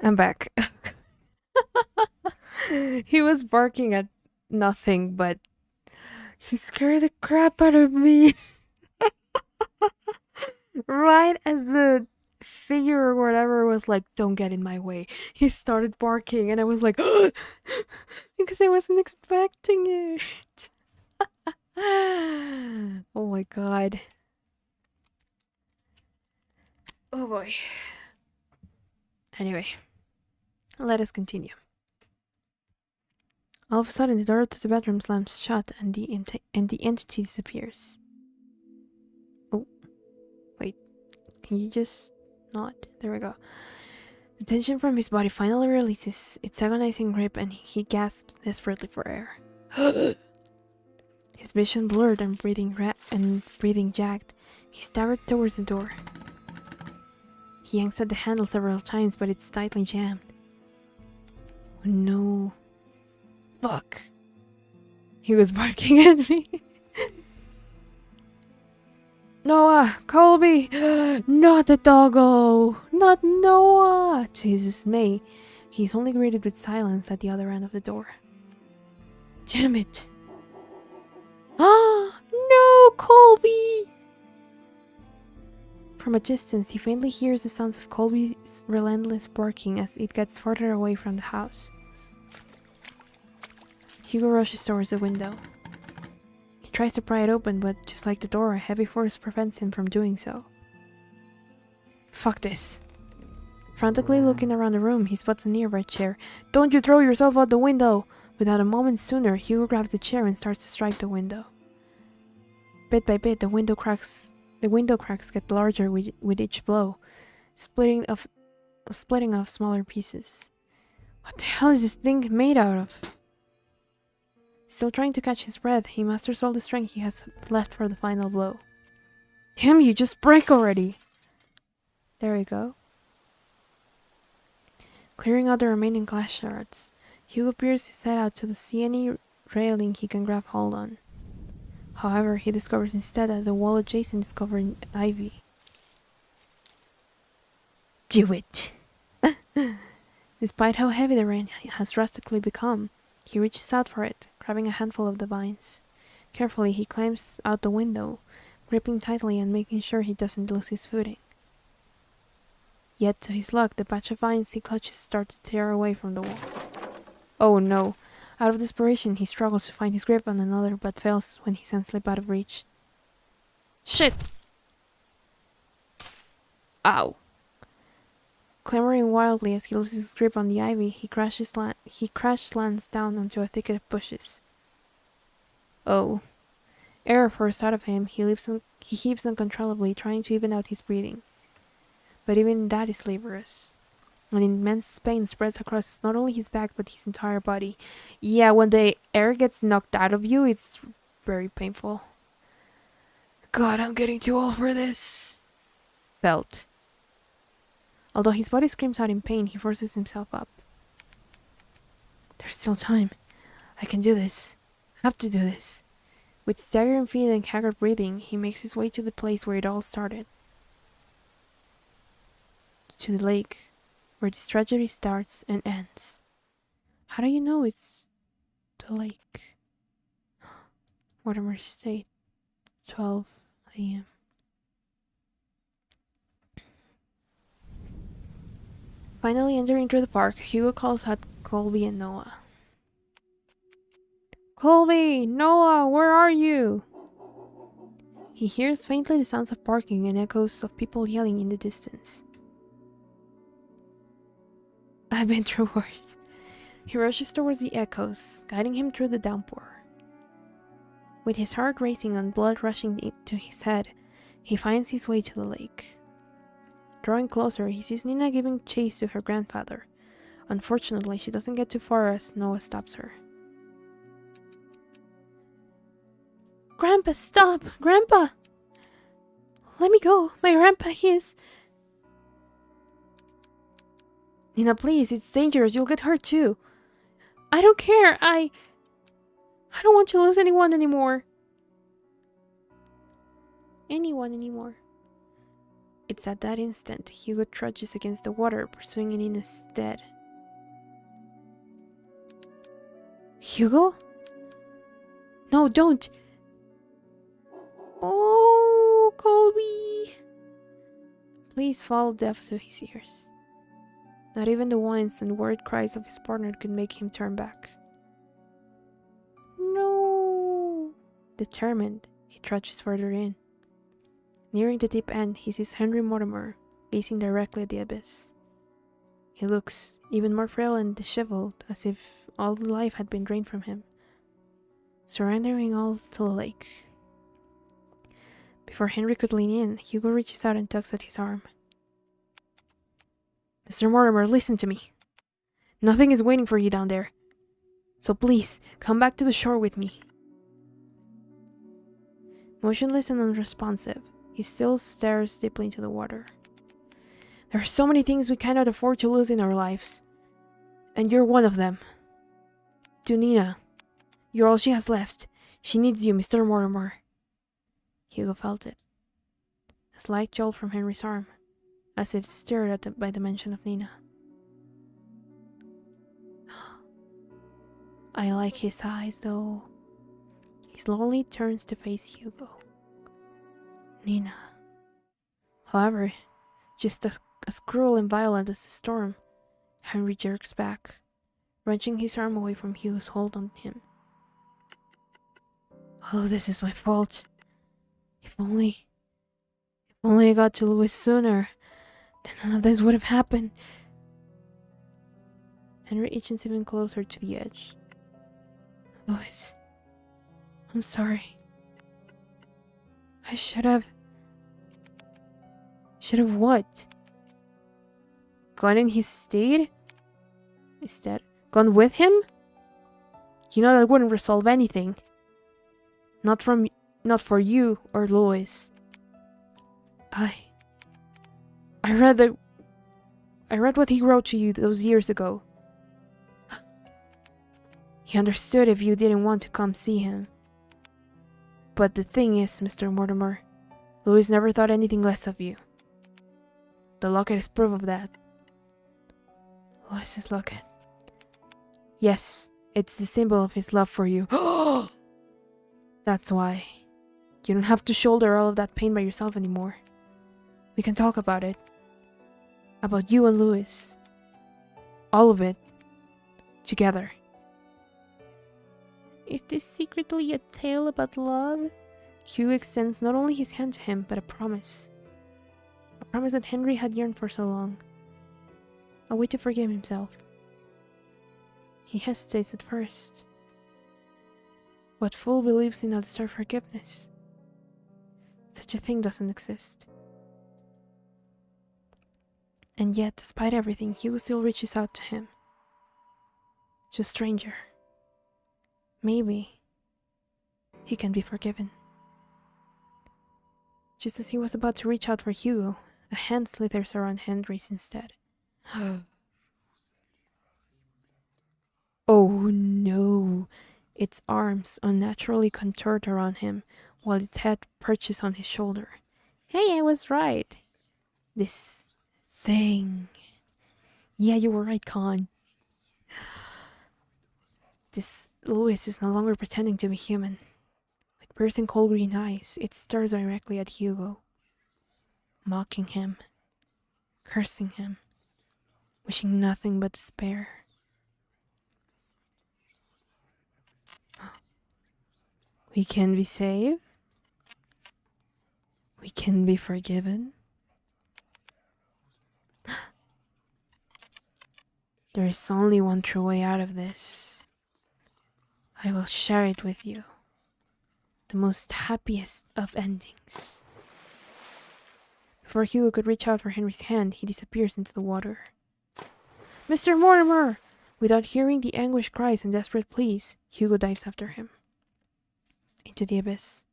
I'm back. He was barking at nothing, but he scared the crap out of me. Right as the figure or whatever was like, don't get in my way, he started barking, and I was like, because I wasn't expecting it. Oh my god. Oh boy. Anyway, let us continue. All of a sudden, the door to the bedroom slams shut, and the entity disappears. Oh, wait. Can you just not? There we go. The tension from his body finally releases its agonizing grip, and he gasps desperately for air. His vision blurred and breathing jagged, he staggered towards the door. He yanks at the handle several times, but it's tightly jammed. Oh no. Fuck. He was barking at me. Noah! Colby! Not the doggo! Not Noah! To his dismay, he's only greeted with silence at the other end of the door. Damn it! Ah! No, Colby! From a distance, he faintly hears the sounds of Colby's relentless barking as it gets farther away from the house. Hugo rushes towards the window. He tries to pry it open, but just like the door, a heavy force prevents him from doing so. Fuck this. Frantically looking around the room, he spots a nearby chair. Don't you throw yourself out the window! Without a moment sooner, Hugo grabs the chair and starts to strike the window. Bit by bit, the window cracks get larger with each blow, splitting off smaller pieces. What the hell is this thing made out of? Still trying to catch his breath, he musters all the strength he has left for the final blow. Damn you, just break already! There you go. Clearing out the remaining glass shards, Hugo peers his head out to see any railing he can grab hold on. However, he discovers instead that the wall adjacent is covered in ivy. Do it! Despite how heavy the rain has drastically become, he reaches out for it, grabbing a handful of the vines. Carefully, he climbs out the window, gripping tightly and making sure he doesn't lose his footing. Yet, to his luck, the patch of vines he clutches starts to tear away from the wall. Oh no! Out of desperation, he struggles to find his grip on another, but fails when he sends slip out of reach. Shit! Ow! Clamoring wildly as he loses his grip on the ivy, he crash lands down onto a thicket of bushes. Oh. Air forced out of him, he heaves uncontrollably, trying to even out his breathing. But even that is laborious. An immense pain spreads across not only his back, but his entire body. Yeah, when the air gets knocked out of you, it's very painful. God, I'm getting too old for this. Felt. Although his body screams out in pain, he forces himself up. There's still time. I can do this. I have to do this. With staggering feet and haggard breathing, he makes his way to the place where it all started. To the lake, where this tragedy starts and ends. How do you know it's the lake? Watermer State, 12 a.m. Finally entering through the park, Hugo calls out Colby and Noah. Colby! Noah! Where are you? He hears faintly the sounds of barking and echoes of people yelling in the distance. I've been through worse. He rushes towards the echoes, guiding him through the downpour. With his heart racing and blood rushing to his head, he finds his way to the lake. Drawing closer, he sees Nina giving chase to her grandfather. Unfortunately, she doesn't get too far as Noah stops her. Grandpa, stop! Grandpa! Let me go! My grandpa, he is... Nina, please, it's dangerous. You'll get hurt too. I don't care. I don't want to lose anyone anymore. It's at that instant Hugo trudges against the water, pursuing Nina's stead. Hugo? No, don't! Oh, Colby! Please fall deaf to his ears. Not even the whines and worried cries of his partner could make him turn back. No! Determined, he trudges further in. Nearing the deep end, he sees Henry Mortimer, gazing directly at the abyss. He looks even more frail and disheveled, as if all the life had been drained from him, surrendering all to the lake. Before Henry could lean in, Hugo reaches out and tugs at his arm. Mr. Mortimer, listen to me. Nothing is waiting for you down there. So please, come back to the shore with me. Motionless and unresponsive, he still stares deeply into the water. There are so many things we cannot afford to lose in our lives. And you're one of them. To Nina. You're all she has left. She needs you, Mr. Mortimer. Hugo felt it. A slight jolt from Henry's arm, as if stirred by the mention of Nina. I like his eyes, though. He slowly turns to face Hugo. Nina. However, just as cruel and violent as the storm, Henry jerks back, wrenching his arm away from Hugo's hold on him. Oh, this is my fault. If only I got to Louis sooner, then none of this would have happened. Henry inches even closer to the edge. Louis, I'm sorry. I should have what? Gone in his stead? Instead, gone with him? You know that wouldn't resolve anything. Not for you or Louis. I read what he wrote to you those years ago. He understood if you didn't want to come see him. But the thing is, Mr. Mortimer, Louis never thought anything less of you. The locket is proof of that. Louis's locket. Yes, it's the symbol of his love for you. That's why. You don't have to shoulder all of that pain by yourself anymore. We can talk about it. About you and Louis. All of it. Together. Is this secretly a tale about love? Hugh extends not only his hand to him, but a promise. A promise that Henry had yearned for so long. A way to forgive himself. He hesitates at first. What fool believes in undeserved forgiveness? Such a thing doesn't exist. And yet, despite everything, Hugo still reaches out to him. To a stranger. Maybe he can be forgiven. Just as he was about to reach out for Hugo, a hand slithers around Henry's instead. Oh no! Its arms unnaturally contoured around him, while its head perches on his shoulder. Hey, I was right! This thing. Yeah, you were right, Con. This Louis is no longer pretending to be human. With piercing cold green eyes, it stares directly at Hugo. Mocking him. Cursing him. Wishing nothing but despair. We can be saved. We can be forgiven. There is only one true way out of this. I will share it with you. The most happiest of endings. Before Hugo could reach out for Henry's hand, he disappears into the water. Mr. Mortimer! Without hearing the anguished cries and desperate pleas, Hugo dives after him. Into the abyss.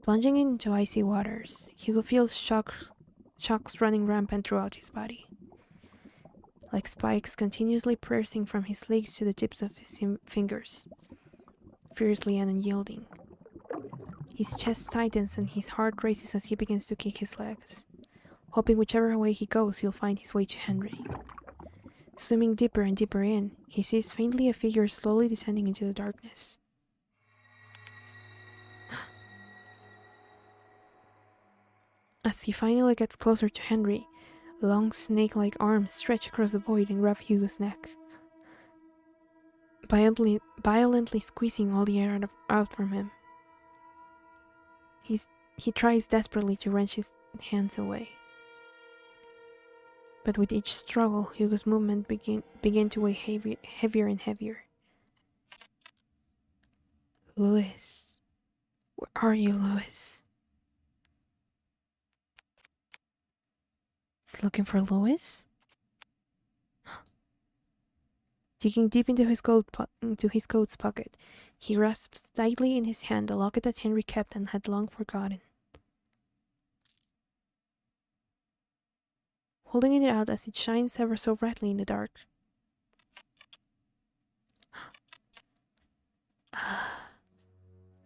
Plunging into icy waters, Hugo feels shocks running rampant throughout his body. Like spikes continuously piercing from his legs to the tips of his fingers, fiercely and unyielding. His chest tightens and his heart races as he begins to kick his legs, hoping whichever way he goes he'll find his way to Henry. Swimming deeper and deeper in, he sees faintly a figure slowly descending into the darkness. As he finally gets closer to Henry, long snake-like arms stretch across the void and grab Hugo's neck, violently squeezing all the air out from him. He tries desperately to wrench his hands away. But with each struggle, Hugo's movement begin to weigh heavier and heavier. Louis. Where are you, Louis? It's looking for Louis? Digging deep into his coat's pocket, he grasps tightly in his hand a locket that Henry kept and had long forgotten. Holding it out as it shines ever so brightly in the dark.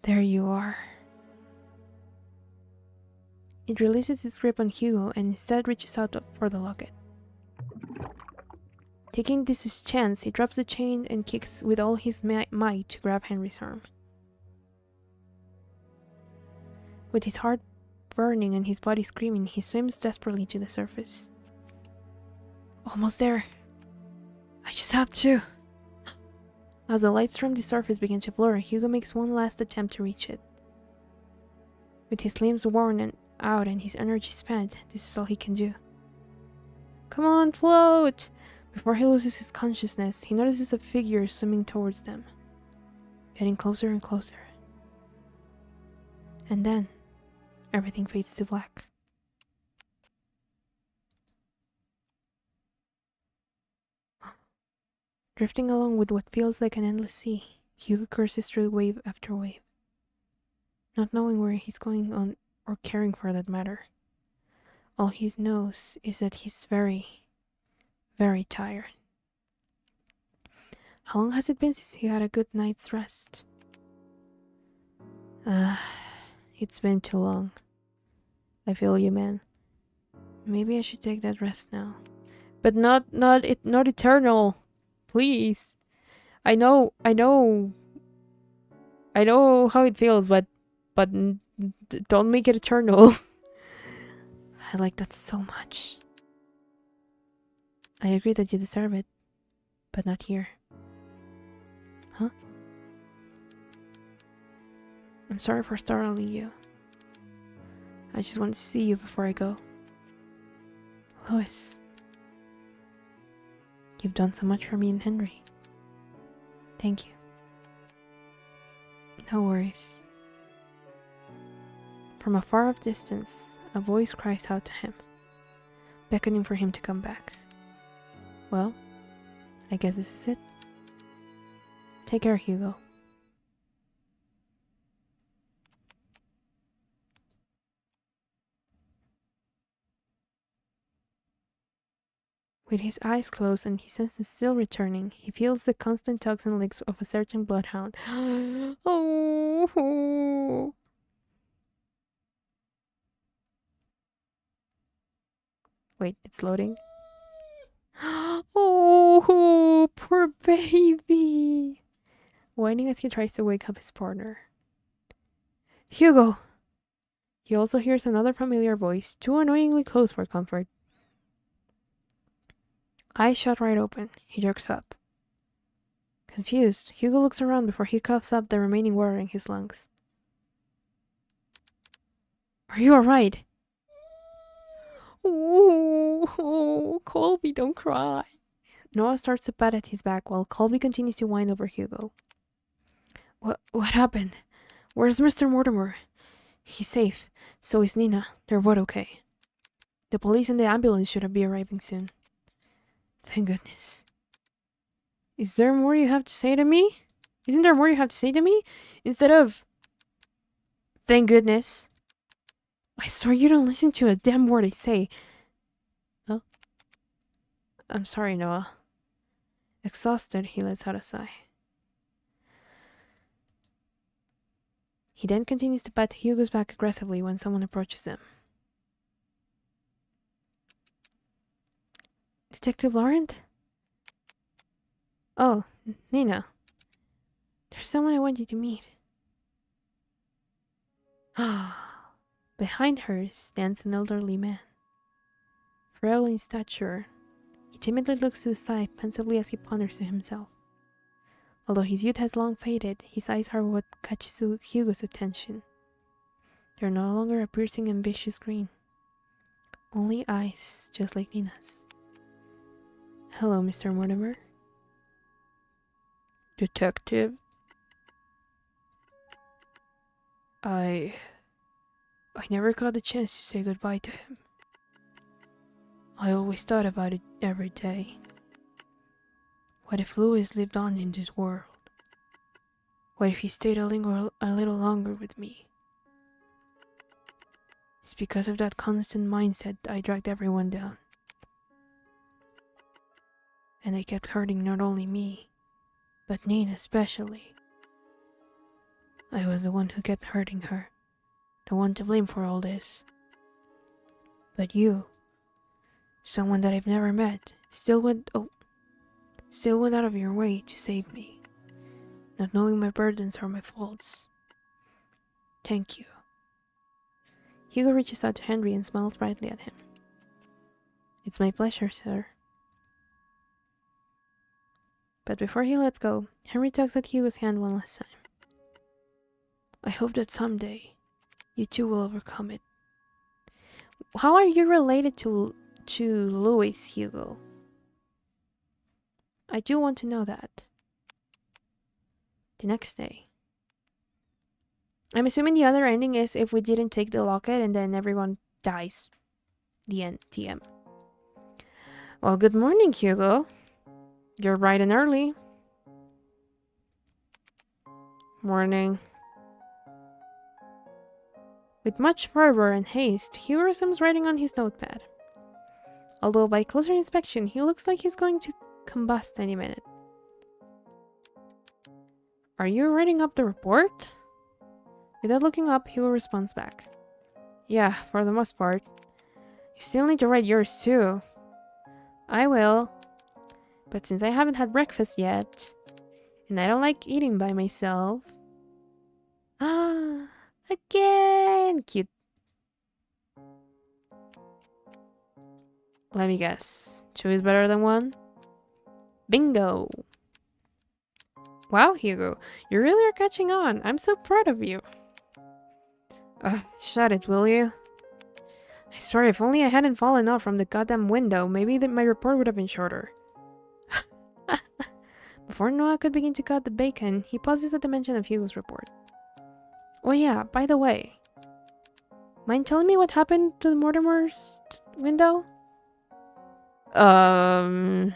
There you are. It releases its grip on Hugo and instead reaches out for the locket. Taking this as chance, he drops the chain and kicks with all his might to grab Henry's arm. With his heart burning and his body screaming, he swims desperately to the surface. Almost there. I just have to. As the lights from the surface begin to blur, Hugo makes one last attempt to reach it. With his limbs worn out and his energy spent, this is all he can do. Come on, float! Before he loses his consciousness, he notices a figure swimming towards them, getting closer and closer. And then, everything fades to black. Drifting along with what feels like an endless sea, Hugo curses through wave after wave, not knowing where he's going on or caring for that matter. All he knows is that he's very, very tired. How long has it been since he had a good night's rest? It's been too long. I feel you, man. Maybe I should take that rest now. But not eternal. Please. I know how it feels, but don't make it eternal. I like that so much. I agree that you deserve it, but not here. Huh? I'm sorry for startling you. I just want to see you before I go. Lois. You've done so much for me and Henry. Thank you. No worries. From a far off distance, a voice cries out to him, beckoning for him to come back. Well, I guess this is it. Take care, Hugo. With his eyes closed and his senses still returning, he feels the constant tugs and licks of a certain bloodhound. Oh. Wait, it's loading. Oh, poor baby. Whining as he tries to wake up his partner. Hugo! He also hears another familiar voice, too annoyingly close for comfort. Eyes shut right open, he jerks up. Confused, Hugo looks around before he coughs up the remaining water in his lungs. Are you alright? Oh, Colby, don't cry. Noah starts to pat at his back while Colby continues to whine over Hugo. What happened? Where's Mr. Mortimer? He's safe. So is Nina. They're both okay. The police and the ambulance should be arriving soon. Thank goodness. Is there more you have to say to me? Isn't there more you have to say to me? Instead of... Thank goodness. I swear you don't listen to a damn word I say. Oh? I'm sorry, Noah. Exhausted, he lets out a sigh. He then continues to pat Hugo's back aggressively when someone approaches them. Detective Laurent? Oh, Nina. There's someone I want you to meet. Behind her stands an elderly man. Frail in stature, he timidly looks to the side pensively as he ponders to himself. Although his youth has long faded, his eyes are what catches Hugo's attention. They're no longer a piercing and vicious green. Only eyes, just like Nina's. Hello, Mr. Mortimer. Detective? I never got the chance to say goodbye to him. I always thought about it every day. What if Louis lived on in this world? What if he stayed a little longer with me? It's because of that constant mindset I dragged everyone down. And they kept hurting not only me, but Nina especially. I was the one who kept hurting her. The one to blame for all this. But you, someone that I've never met, still went out of your way to save me. Not knowing my burdens or my faults. Thank you. Hugo reaches out to Henry and smiles brightly at him. It's my pleasure, sir. But before he lets go, Henry tugs at Hugo's hand one last time. I hope that someday, you two will overcome it. How are you related to Louis, Hugo? I do want to know that. The next day. I'm assuming the other ending is if we didn't take the locket and then everyone dies. The end. TM. Well, good morning, Hugo. You're bright and early. Morning. With much fervor and haste, Hugo resumes writing on his notepad. Although by closer inspection, he looks like he's going to combust any minute. Are you writing up the report? Without looking up, Hugo responds back. Yeah, for the most part. You still need to write yours too. I will. But since I haven't had breakfast yet, and I don't like eating by myself... Ah, again! Cute. Let me guess. 2 is better than 1? Bingo! Wow, Hugo, you really are catching on. I'm so proud of you. Shut it, will you? I swear, if only I hadn't fallen off from the goddamn window, maybe my report would have been shorter. Before Noah could begin to cut the bacon, he pauses at the mention of Hugo's report. Oh yeah, by the way. Mind telling me what happened to the Mortimer's window? I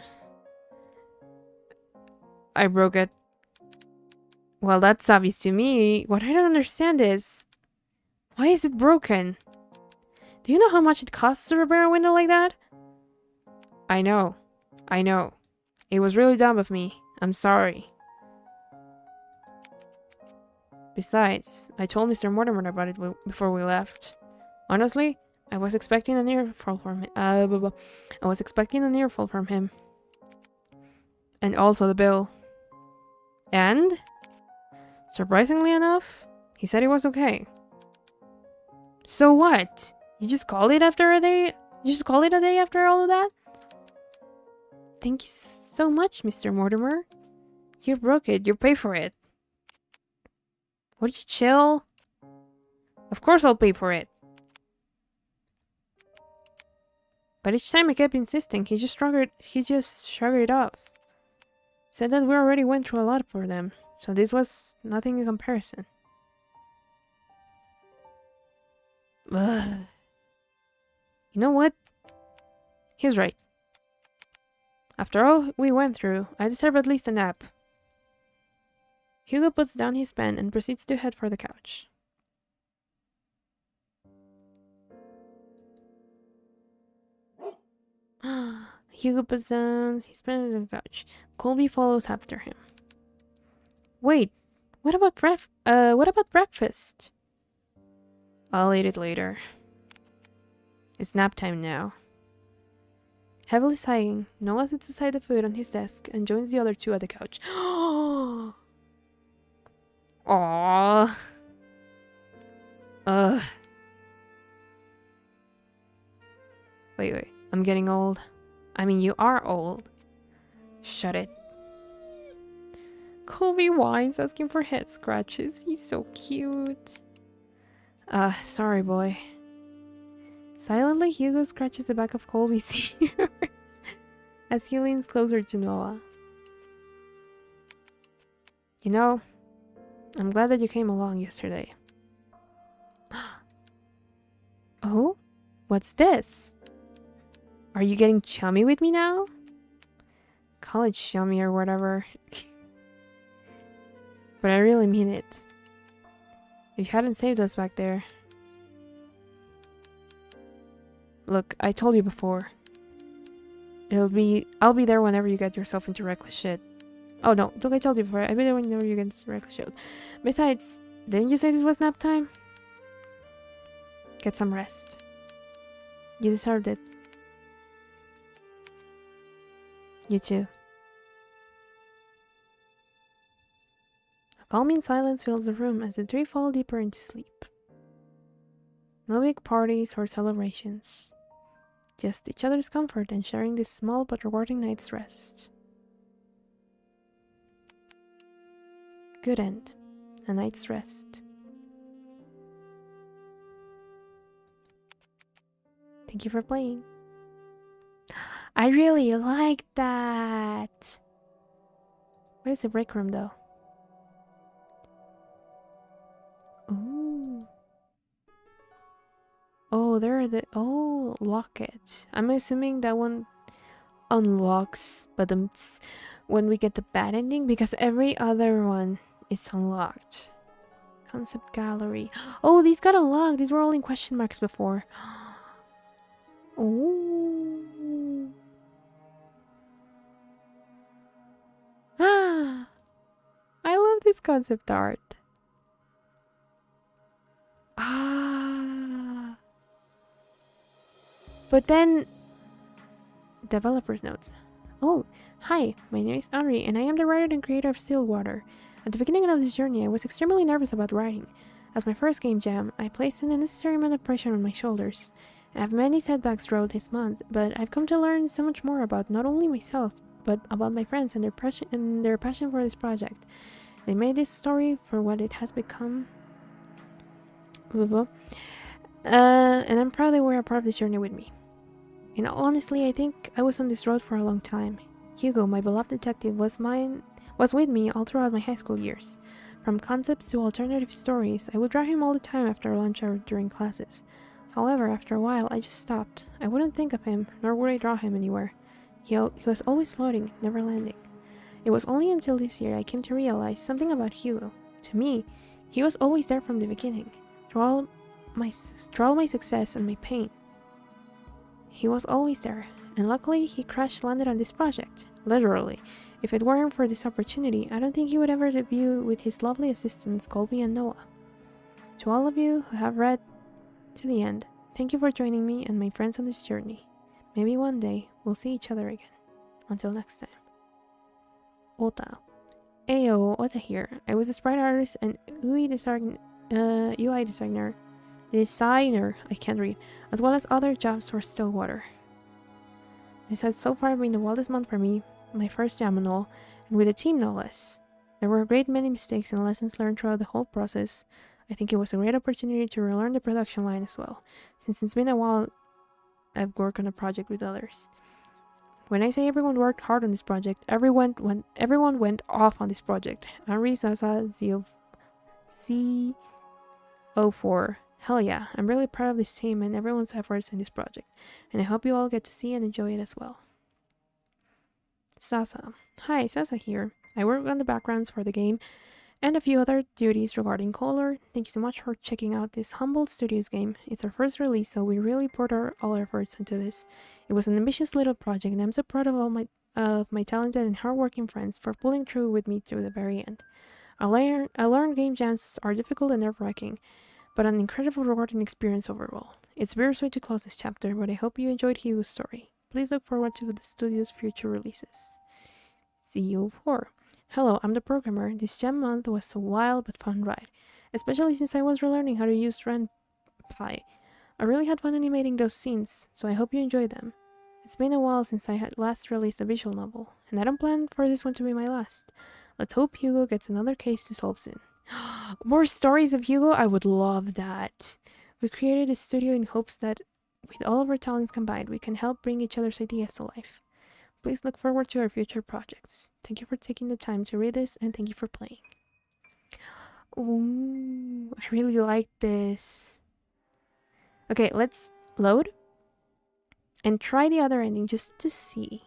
broke it. Well, that's obvious to me. What I don't understand is... Why is it broken? Do you know how much it costs to repair a window like that? I know. It was really dumb of me. I'm sorry. Besides, I told Mr. Mortimer about it before we left. Honestly, I was expecting an earful from him. I was expecting an earful from him. And also the bill. And? Surprisingly enough, he said it was okay. So what? You just called it after a day? You just call it a day after all of that? Thank you so much, Mr. Mortimer. You broke it. You pay for it. Would you chill? Of course I'll pay for it. But each time I kept insisting, he just shrugged it off. Said that we already went through a lot for them, so this was nothing in comparison. Ugh. You know what? He's right. After all we went through, I deserve at least a nap. Hugo puts down his pen and proceeds to head for the couch. Hugo puts down his pen on the couch. Colby follows after him. Wait, what about breakfast? I'll eat it later. It's nap time now. Heavily sighing, Noah sits aside the food on his desk and joins the other two at the couch. Aww. Ugh. Wait. I'm getting old. I mean, you are old. Shut it. Colby whines, asking for head scratches. He's so cute. Sorry, boy. Silently, Hugo scratches the back of Colby's ears as he leans closer to Noah. You know, I'm glad that you came along yesterday. Oh? What's this? Are you getting chummy with me now? Call it chummy or whatever. But I really mean it. If you hadn't saved us back there... Look, I told you before. I'll be there whenever you get yourself into reckless shit. Oh no, look, I told you before. I'll be there whenever you get into reckless shit. Besides, Didn't you say this was nap time? Get some rest. You deserved it. You too. A calming silence fills the room as the three fall deeper into sleep. No big parties or celebrations. Just each other's comfort and sharing this small but rewarding night's rest. Good end. A night's rest. Thank you for playing. I really like that. Where's the break room though? Ooh. Oh, there are the lock it. I'm assuming that one unlocks, but when we get the bad ending, because every other one is unlocked. Concept gallery. Oh, these got unlocked. These were all in question marks before. Oh. Ah. I love this concept art. Ah. But then developer's notes. Oh, hi, my name is Ari, and I am the writer and creator of Stillwater. At the beginning of this journey, I was extremely nervous about writing. As my first game jam, I placed an unnecessary amount of pressure on my shoulders. I have many setbacks throughout this month, but I've come to learn so much more about not only myself, but about my friends and their passion for this project. They made this story for what it has become. And I'm proud they were a part of this journey with me. And honestly, I think I was on this road for a long time. Hugo, my beloved detective, was with me all throughout my high school years. From concepts to alternative stories, I would draw him all the time after lunch or during classes. However, after a while, I just stopped. I wouldn't think of him, nor would I draw him anywhere. He was always floating, never landing. It was only until this year I came to realize something about Hugo. To me, he was always there from the beginning, through all my success and my pain. He was always there, and luckily he crash-landed on this project. Literally. If it weren't for this opportunity, I don't think he would ever debut with his lovely assistants Colby and Noah. To all of you who have read to the end, thank you for joining me and my friends on this journey. Maybe one day we'll see each other again. Until next time. Ota. Ayo, Ota here. I was a sprite artist and UI designer, I can't read, as well as other jobs for Stillwater. This has so far been the wildest month for me, my first jam and all, and with a team no less. There were a great many mistakes and lessons learned throughout the whole process. I think it was a great opportunity to relearn the production line as well, since it's been a while I've worked on a project with others. When I say everyone worked hard on this project, everyone went off on this project. Henry, Zaza, Z04. Hell yeah, I'm really proud of this team and everyone's efforts in this project, and I hope you all get to see and enjoy it as well. Sasa. Hi, Sasa here. I work on the backgrounds for the game and a few other duties regarding color. Thank you so much for checking out this Humble Studios game. It's our first release, so we really poured all our efforts into this. It was an ambitious little project, and I'm so proud of all my talented and hardworking friends for pulling through with me through the very end. I learned game jams are difficult and nerve-wracking, but an incredible rewarding experience overall. It's bittersweet to close this chapter, but I hope you enjoyed Hugo's story. Please look forward to the studio's future releases. CO4. Hello, I'm the programmer. This jam month was a wild but fun ride, especially since I was relearning how to use RenPy. I really had fun animating those scenes, so I hope you enjoyed them. It's been a while since I had last released a visual novel, and I don't plan for this one to be my last. Let's hope Hugo gets another case to solve soon. More stories of Hugo? I would love that. We created a studio in hopes that, with all of our talents combined, we can help bring each other's ideas to life. Please look forward to our future projects. Thank you for taking the time to read this, and thank you for playing. Ooh, I really like this. Okay, let's load and try the other ending just to see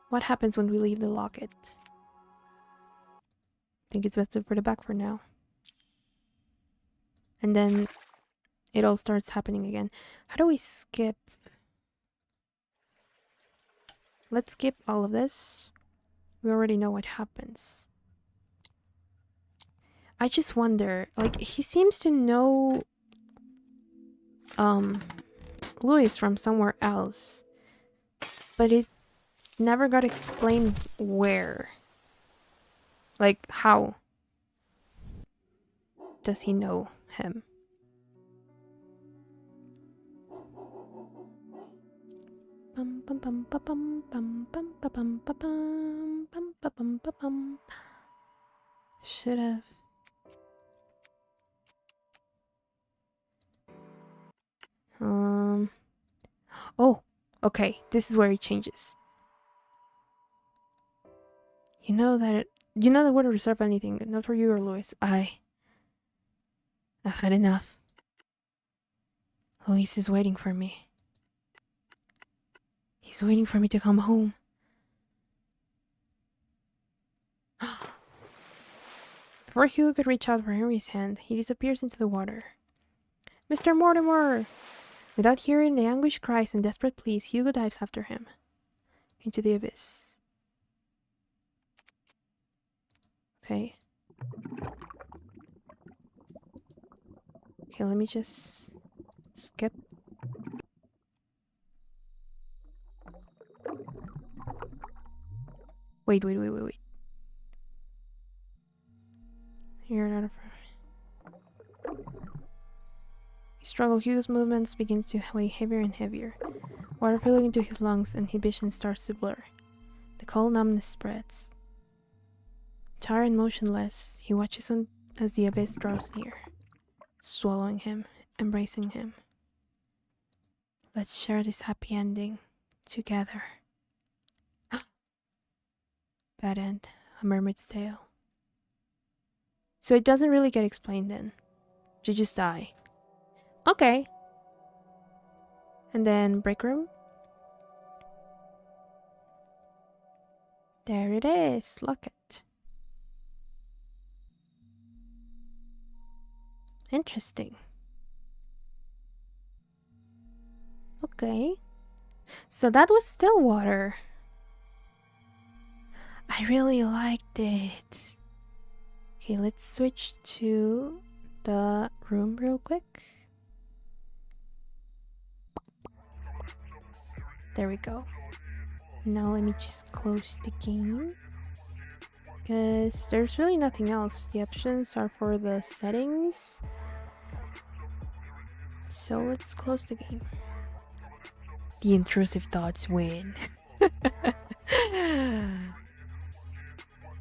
what happens when we leave the locket. I think it's best to put it back for now. And then it all starts happening again. How do we skip? Let's skip all of this. We already know what happens. I just wonder, like, he seems to know Louis from somewhere else, but it never got explained where. Like, how does he know him? Bum, bum, bum, ba, bum, bum, bum, ba, bum, ba, bum, bum, ba, bum, ba, bum. Should have. Oh, okay. This is where it changes. You know that wouldn't reserve anything, not for you or Louis. I've had enough. Louis is waiting for me. He's waiting for me to come home. Before Hugo could reach out for Henry's hand, he disappears into the water. Mr. Mortimer! Without hearing the anguished cries and desperate pleas, Hugo dives after him. Into the abyss. Okay. Okay, let me just skip. Wait. You're not afraid. He struggles. Hugo's movements begins to weigh heavier and heavier. Water filling into his lungs and his vision starts to blur. The cold numbness spreads. Tired and motionless, he watches as the abyss draws near, swallowing him, embracing him. Let's share this happy ending together. Bad end. A mermaid's tale. So it doesn't really get explained then. You just die. Okay. And then break room. There it is. Lock it. Interesting. Okay. So that was Stillwater. I really liked it. Okay, let's switch to the room real quick. There we go. Now let me just close the game, because there's really nothing else. The options are for the settings. So let's close the game. The intrusive thoughts win.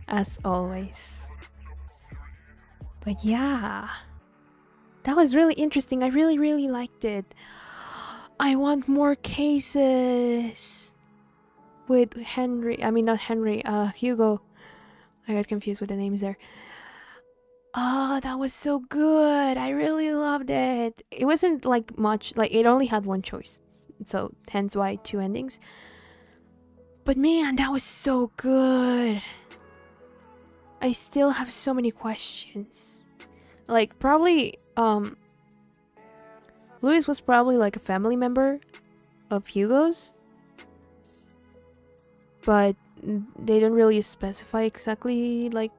As always. But yeah, that was really interesting. I really liked it. I want more cases with Henry. I mean, not Henry, Hugo. I got confused with the names there. Oh, that was so good. I really loved it. It wasn't like much, like it only had one choice. So hence why 2 endings. But man, that was so good. I still have so many questions. Like probably Louis was probably like a family member of Hugo's, but they don't really specify exactly like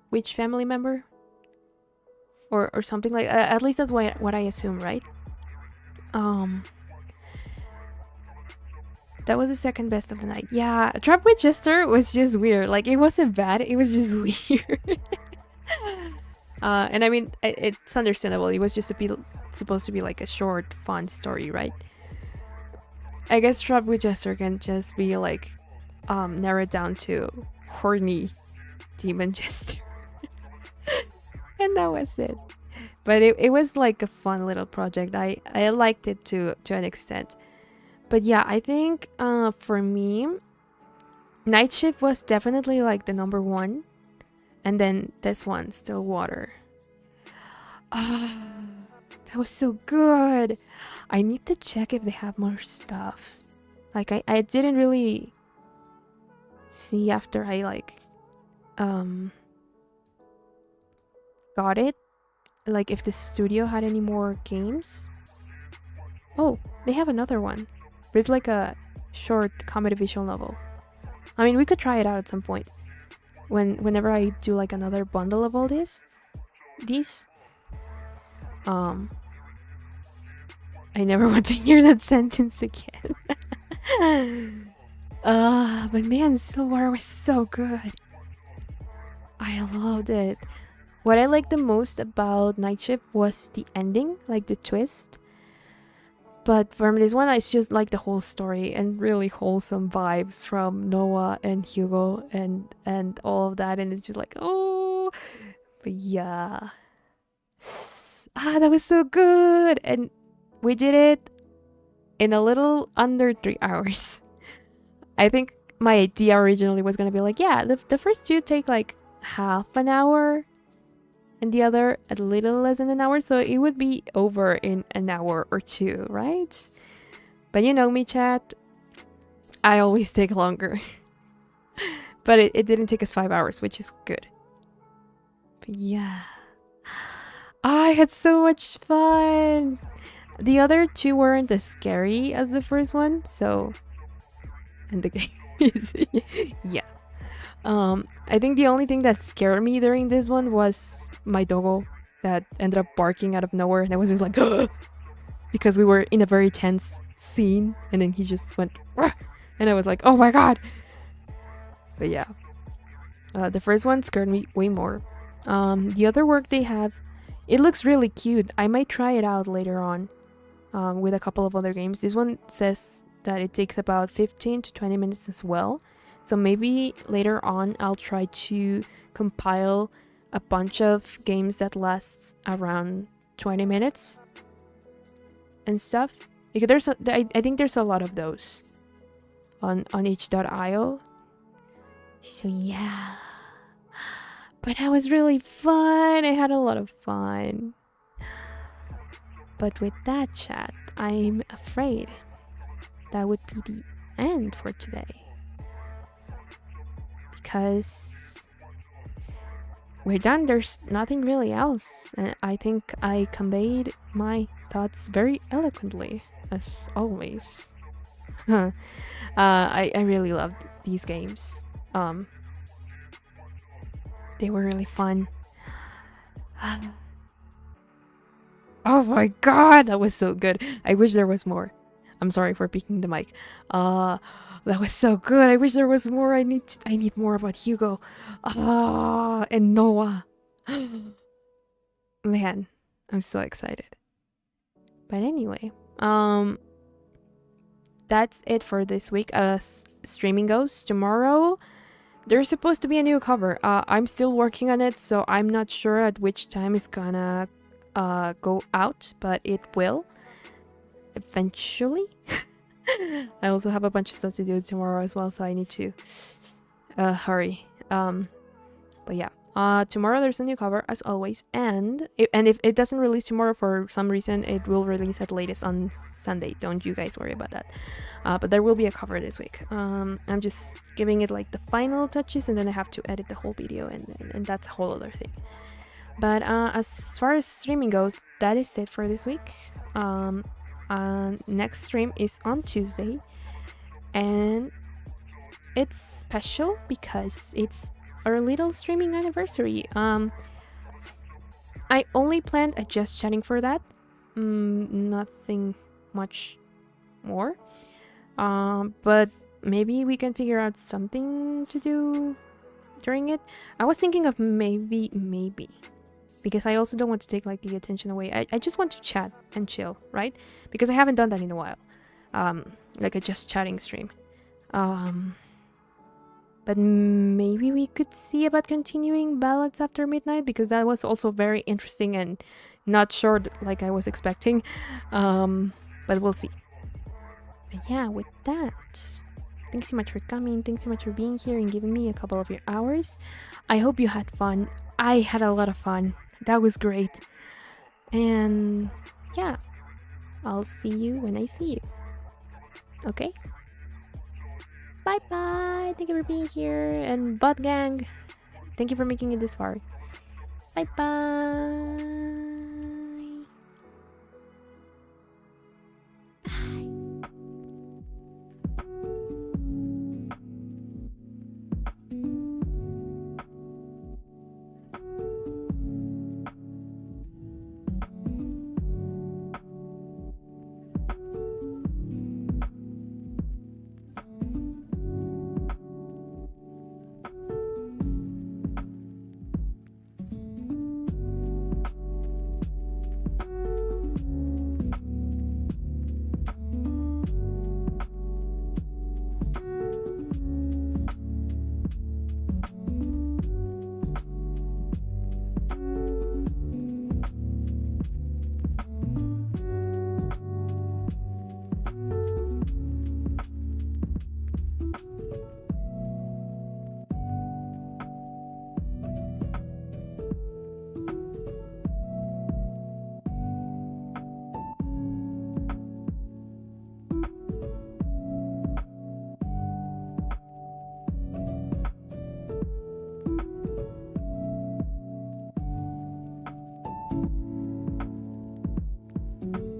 which family member or something like at least that's what I assume, right? That was the second best of the night. Yeah, Trap with Jester was just weird. Like it wasn't bad, it was just weird. And I mean, it's understandable. It was just supposed to be like a short, fun story, right? I guess Trap with Jester can just be like narrowed down to horny demon Jester. And that was it. But it was like a fun little project. I liked it to an extent. But yeah, I think for me, Night Shift was definitely like the number 1. And then this one, Stillwater. That was so good. I need to check if they have more stuff. Like I didn't really see after I like got it, like if the studio had any more games. Oh, they have another one. But it's like a short comedy visual novel. I mean, we could try it out at some point. whenever I do like another bundle of all these, I never want to hear that sentence again. But man, Stillwater was so good. I loved it. What I liked the most about Night Shift was the ending, like the twist. But from this one, it's just like the whole story and really wholesome vibes from Noah and Hugo and all of that. And it's just like, oh, but yeah. That was so good. And we did it in a little under 3 hours. I think my idea originally was going to be like, yeah, the first two take like half an hour and the other a little less than an hour, so it would be over in an hour or two, right? But you know me, chat, I always take longer. But it didn't take us 5 hours, which is good. But yeah, I had so much fun. The other two weren't as scary as the first one, so, and the game is yeah. I think the only thing that scared me during this one was my doggo that ended up barking out of nowhere, and I was just like, ugh! Because we were in a very tense scene, and then he just went, ugh! And I was like, oh my god! But yeah, the first one scared me way more. The other work they have, it looks really cute. I might try it out later on with a couple of other games. This one says that it takes about 15 to 20 minutes as well. So maybe later on I'll try to compile a bunch of games that last around 20 minutes and stuff. Because I think there's a lot of those on itch.io. So yeah. But that was really fun. I had a lot of fun. But with that, chat, I'm afraid that would be the end for today. Because we're done. There's nothing really else. And I think I conveyed my thoughts very eloquently, as always. I really loved these games. They were really fun. Oh my god, that was so good. I wish there was more. I'm sorry for peeking the mic. That was so good. I wish there was more. I need more about Hugo. And Noah. Man, I'm so excited. But anyway, that's it for this week as streaming goes. Tomorrow, there's supposed to be a new cover. I'm still working on it, so I'm not sure at which time it's gonna go out, but it will eventually. I also have a bunch of stuff to do tomorrow as well, so I need to hurry. But yeah, tomorrow there's a new cover as always, and if it doesn't release tomorrow for some reason, it will release at latest on Sunday. Don't you guys worry about that. But there will be a cover this week. I'm just giving it like the final touches, and then I have to edit the whole video, and that's a whole other thing. But as far as streaming goes, that is it for this week. Next stream is on Tuesday, and it's special because it's our little streaming anniversary. I only planned a just chatting for that, nothing much more, but maybe we can figure out something to do during it. I was thinking of maybe because I also don't want to take like the attention away. I just want to chat and chill, right? Because I haven't done that in a while. Like a just chatting stream. But maybe we could see about continuing Ballads After Midnight, because that was also very interesting and not short like I was expecting. But we'll see. But yeah, with that, thanks so much for coming. Thanks so much for being here and giving me a couple of your hours. I hope you had fun. I had a lot of fun. That was great. And yeah, I'll see you when I see you. Okay? Bye bye. Thank you for being here. And Bot Gang, thank you for making it this far. Bye bye. Bye.